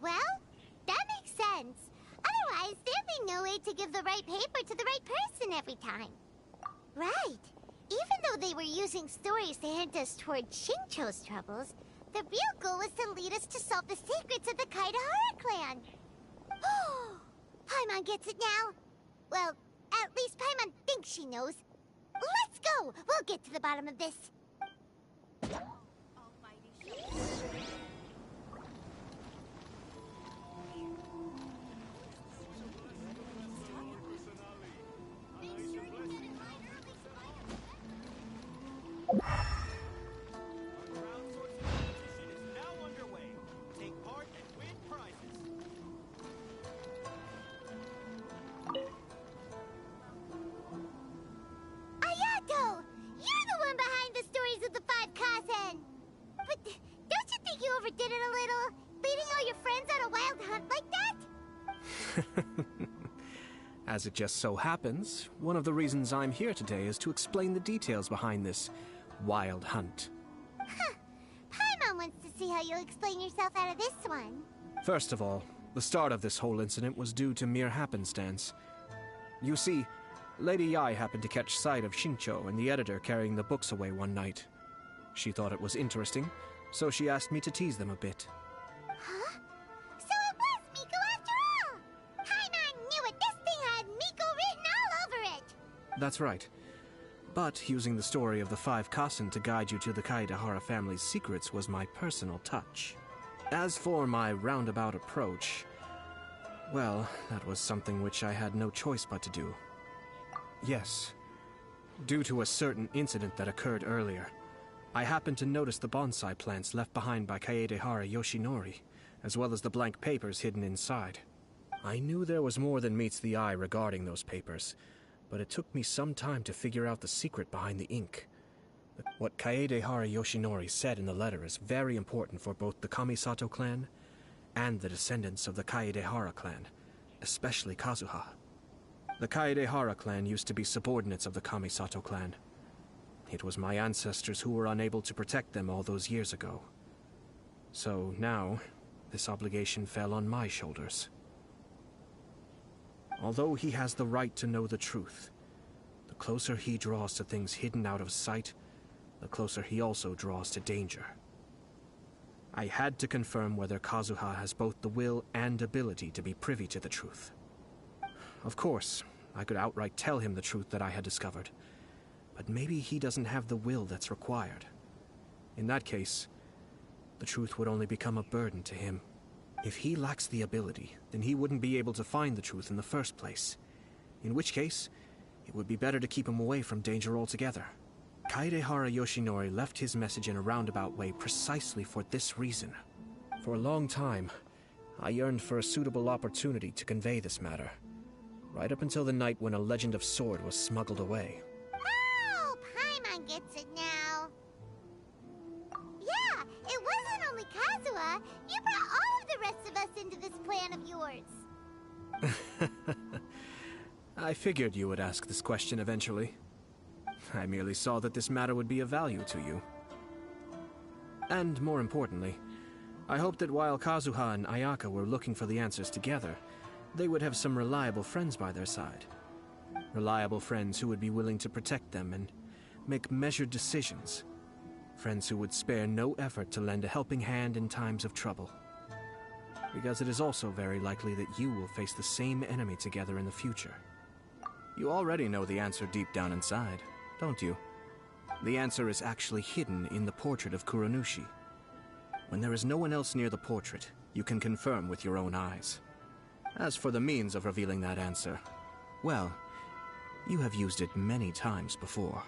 Well, that makes sense. Otherwise, there'd be no way to give the right paper to the right person every time. Right. Even though they were using stories to hint us toward Shincho's troubles, the real goal was to lead us to solve the secrets of the Kaidahara clan. Oh, Paimon gets it now. Well, at least Paimon thinks she knows. Let's go! We'll get to the bottom of this. Ayato! You're the one behind the stories of the 5 Kasen! But don't you think you overdid it a little? Leading all your friends on a wild hunt like that? As it just so happens, one of the reasons I'm here today is to explain the details behind this wild hunt. Huh. Paimon wants to see how you'll explain yourself out of this one. First of all, the start of this whole incident was due to mere happenstance. You see, Lady Yai happened to catch sight of Shincho and the editor carrying the books away one night. She thought it was interesting, so she asked me to tease them a bit. Huh? So it was Miko after all! Paimon knew it! This thing had Miko written all over it! That's right. But using the story of the 5 Kasen to guide you to the Kaidahara family's secrets was my personal touch. As for my roundabout approach, well, that was something which I had no choice but to do. Yes. Due to a certain incident that occurred earlier, I happened to notice the bonsai plants left behind by Kaedehara Yoshinori, as well as the blank papers hidden inside. I knew there was more than meets the eye regarding those papers, but it took me some time to figure out the secret behind the ink. What Kaedehara Yoshinori said in the letter is very important for both the Kamisato clan and the descendants of the Kaedehara clan, especially Kazuha. The Kaedehara clan used to be subordinates of the Kamisato clan. It was my ancestors who were unable to protect them all those years ago. So now, this obligation fell on my shoulders. Although he has the right to know the truth, The closer he draws to things hidden out of sight, the closer he also draws to danger. I had to confirm whether Kazuha has both the will and ability to be privy to the truth. Of course, I could outright tell him the truth that I had discovered, but maybe he doesn't have the will that's required. In that case, the truth would only become a burden to him. If he lacks the ability, then he wouldn't be able to find the truth in the first place. In which case, it would be better to keep him away from danger altogether. Kaedehara Yoshinori left his message in a roundabout way precisely for this reason. For a long time, I yearned for a suitable opportunity to convey this matter, right up until the night when a legend of sword was smuggled away. Oh, Paimon gets it now. Yeah, it wasn't only Kazuha. You brought all of the rest of us into this plan of yours. I figured you would ask this question eventually. I merely saw that this matter would be of value to you. And more importantly, I hoped that while Kazuha and Ayaka were looking for the answers together, they would have some reliable friends by their side. Reliable friends who would be willing to protect them and make measured decisions. Friends who would spare no effort to lend a helping hand in times of trouble. Because it is also very likely that you will face the same enemy together in the future. You already know the answer deep down inside, don't you? The answer is actually hidden in the portrait of Kuronushi. When there is no one else near the portrait, you can confirm with your own eyes. As for the means of revealing that answer, well, you have used it many times before.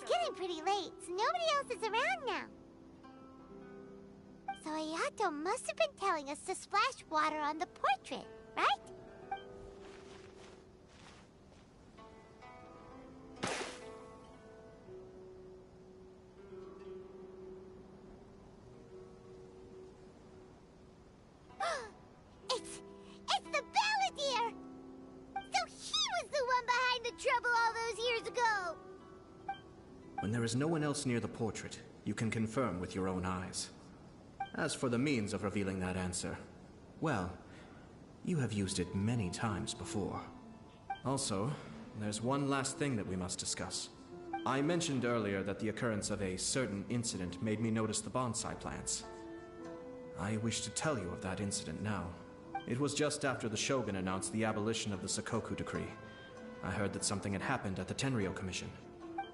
It's getting pretty late, so nobody else is around now. So Ayato must have been telling us to splash water on the portrait, right? It's the Balladeer! So he was the one behind the trouble all those years ago! When there is no one else near the portrait, you can confirm with your own eyes. As for the means of revealing that answer, well, you have used it many times before. Also, there's one last thing that we must discuss. I mentioned earlier that the occurrence of a certain incident made me notice the bonsai plants. I wish to tell you of that incident now. It was just after the Shogun announced the abolition of the Sakoku Decree. I heard that something had happened at the Tenryou Commission.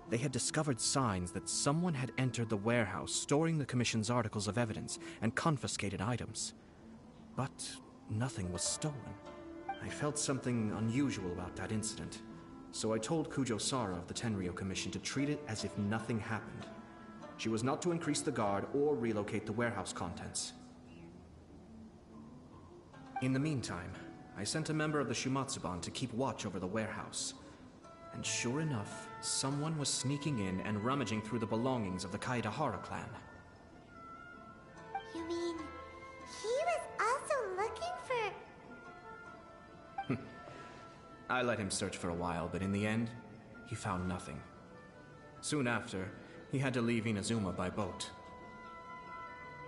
They had discovered signs that someone had entered the warehouse storing the Commission's articles of evidence and confiscated items. But nothing was stolen. I felt something unusual about that incident, so I told Kujo Sara of the Tenryou Commission to treat it as if nothing happened. She was not to increase the guard or relocate the warehouse contents. In the meantime, I sent a member of the Shumatsuban to keep watch over the warehouse. And sure enough, someone was sneaking in and rummaging through the belongings of the Kaedehara clan. You mean, he was also looking for... I let him search for a while, but in the end, he found nothing. Soon after, he had to leave Inazuma by boat.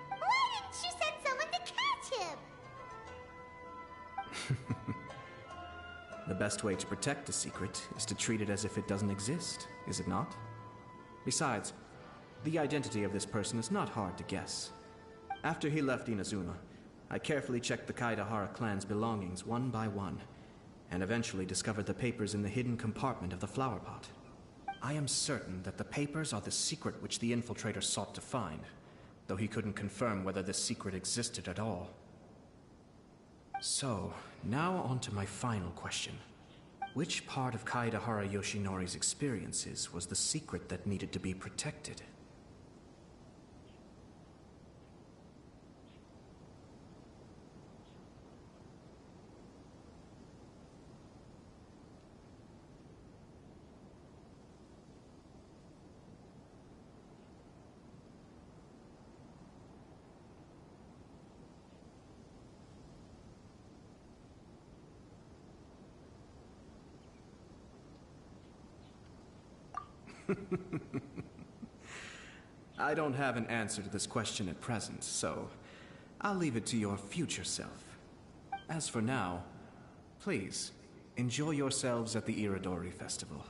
Why didn't you send someone to catch him? The best way to protect a secret is to treat it as if it doesn't exist, is it not? Besides, the identity of this person is not hard to guess. After he left Inazuma, I carefully checked the Kaedehara clan's belongings one by one, and eventually discovered the papers in the hidden compartment of the flower pot. I am certain that the papers are the secret which the infiltrator sought to find, though he couldn't confirm whether this secret existed at all. So, now on to my final question. Which part of Kaedehara Yoshinori's experiences was the secret that needed to be protected? I don't have an answer to this question at present, so I'll leave it to your future self. As for now, please, enjoy yourselves at the Irodori Festival.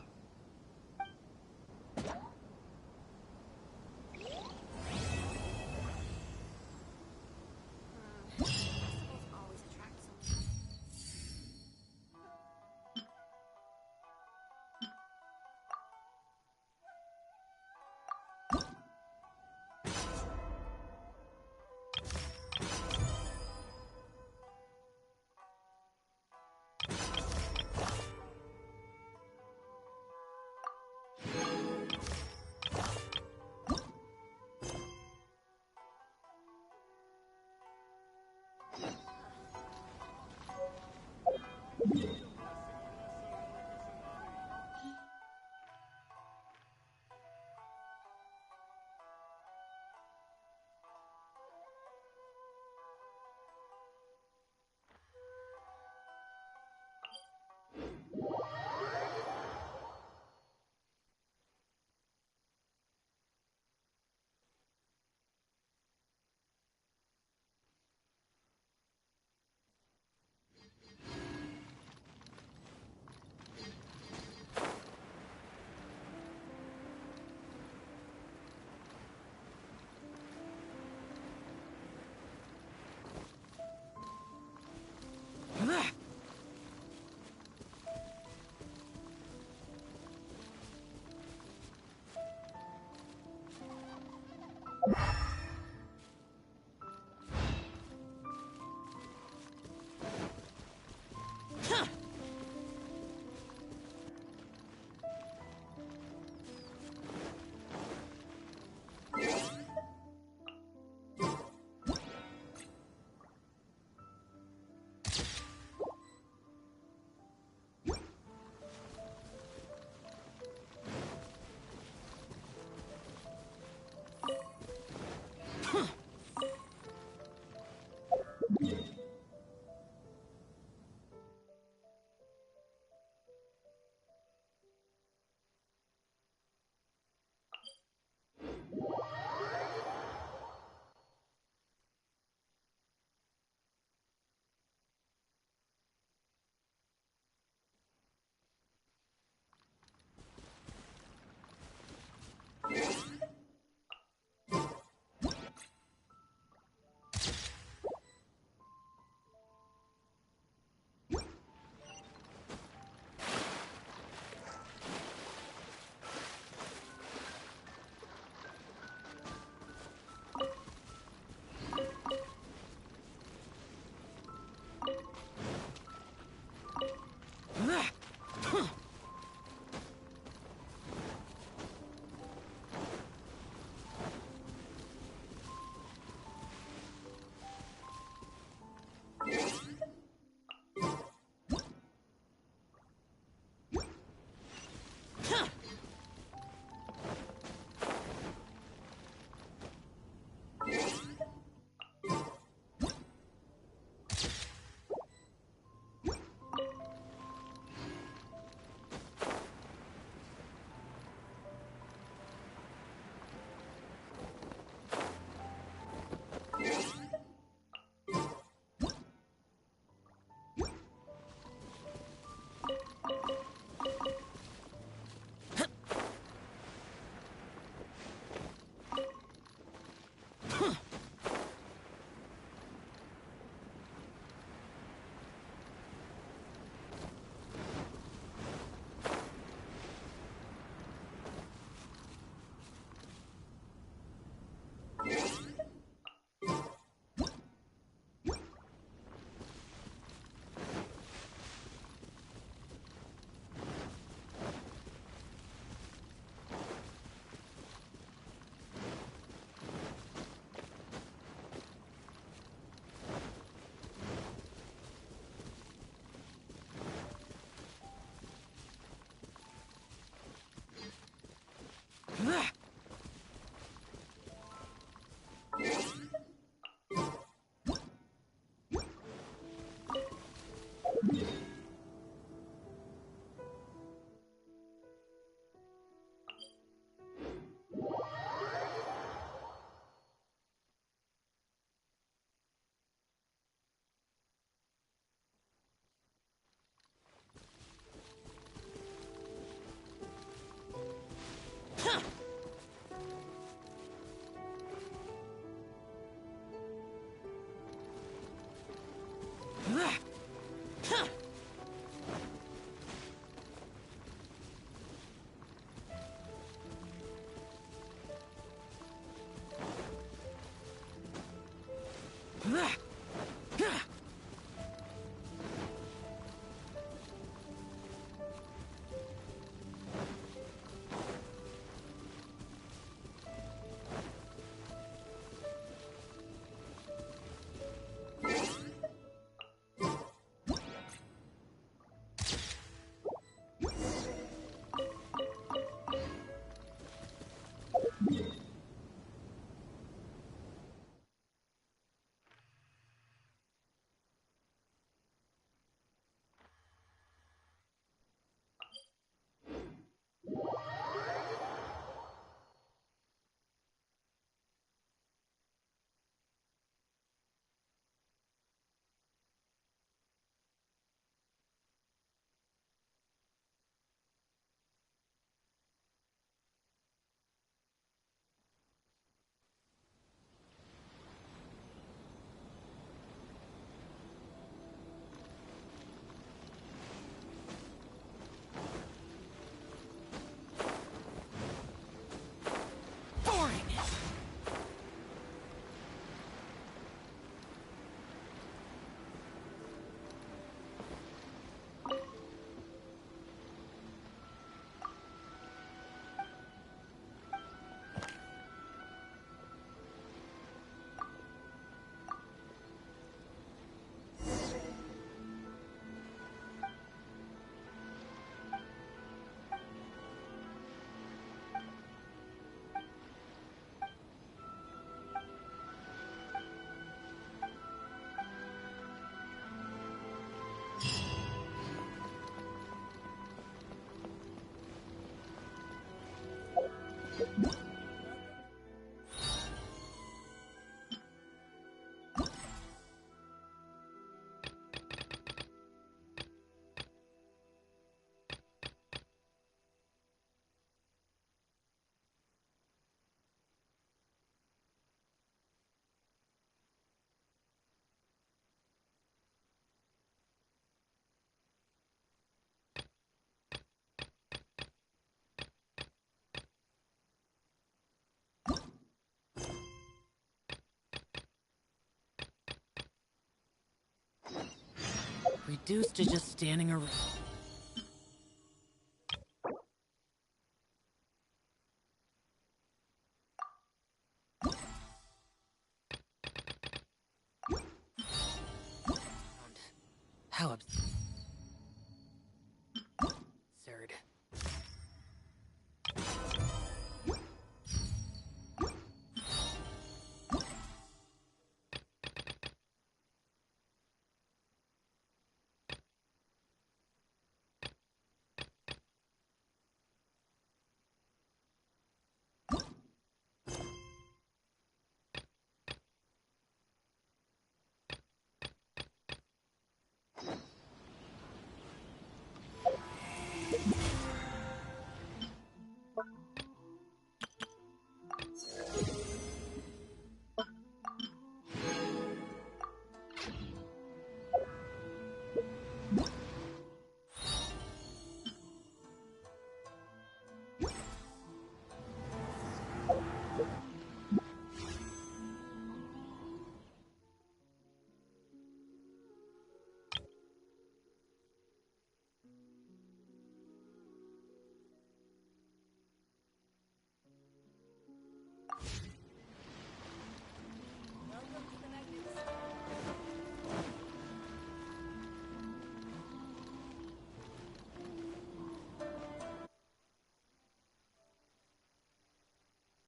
reduced to just standing around. How absurd.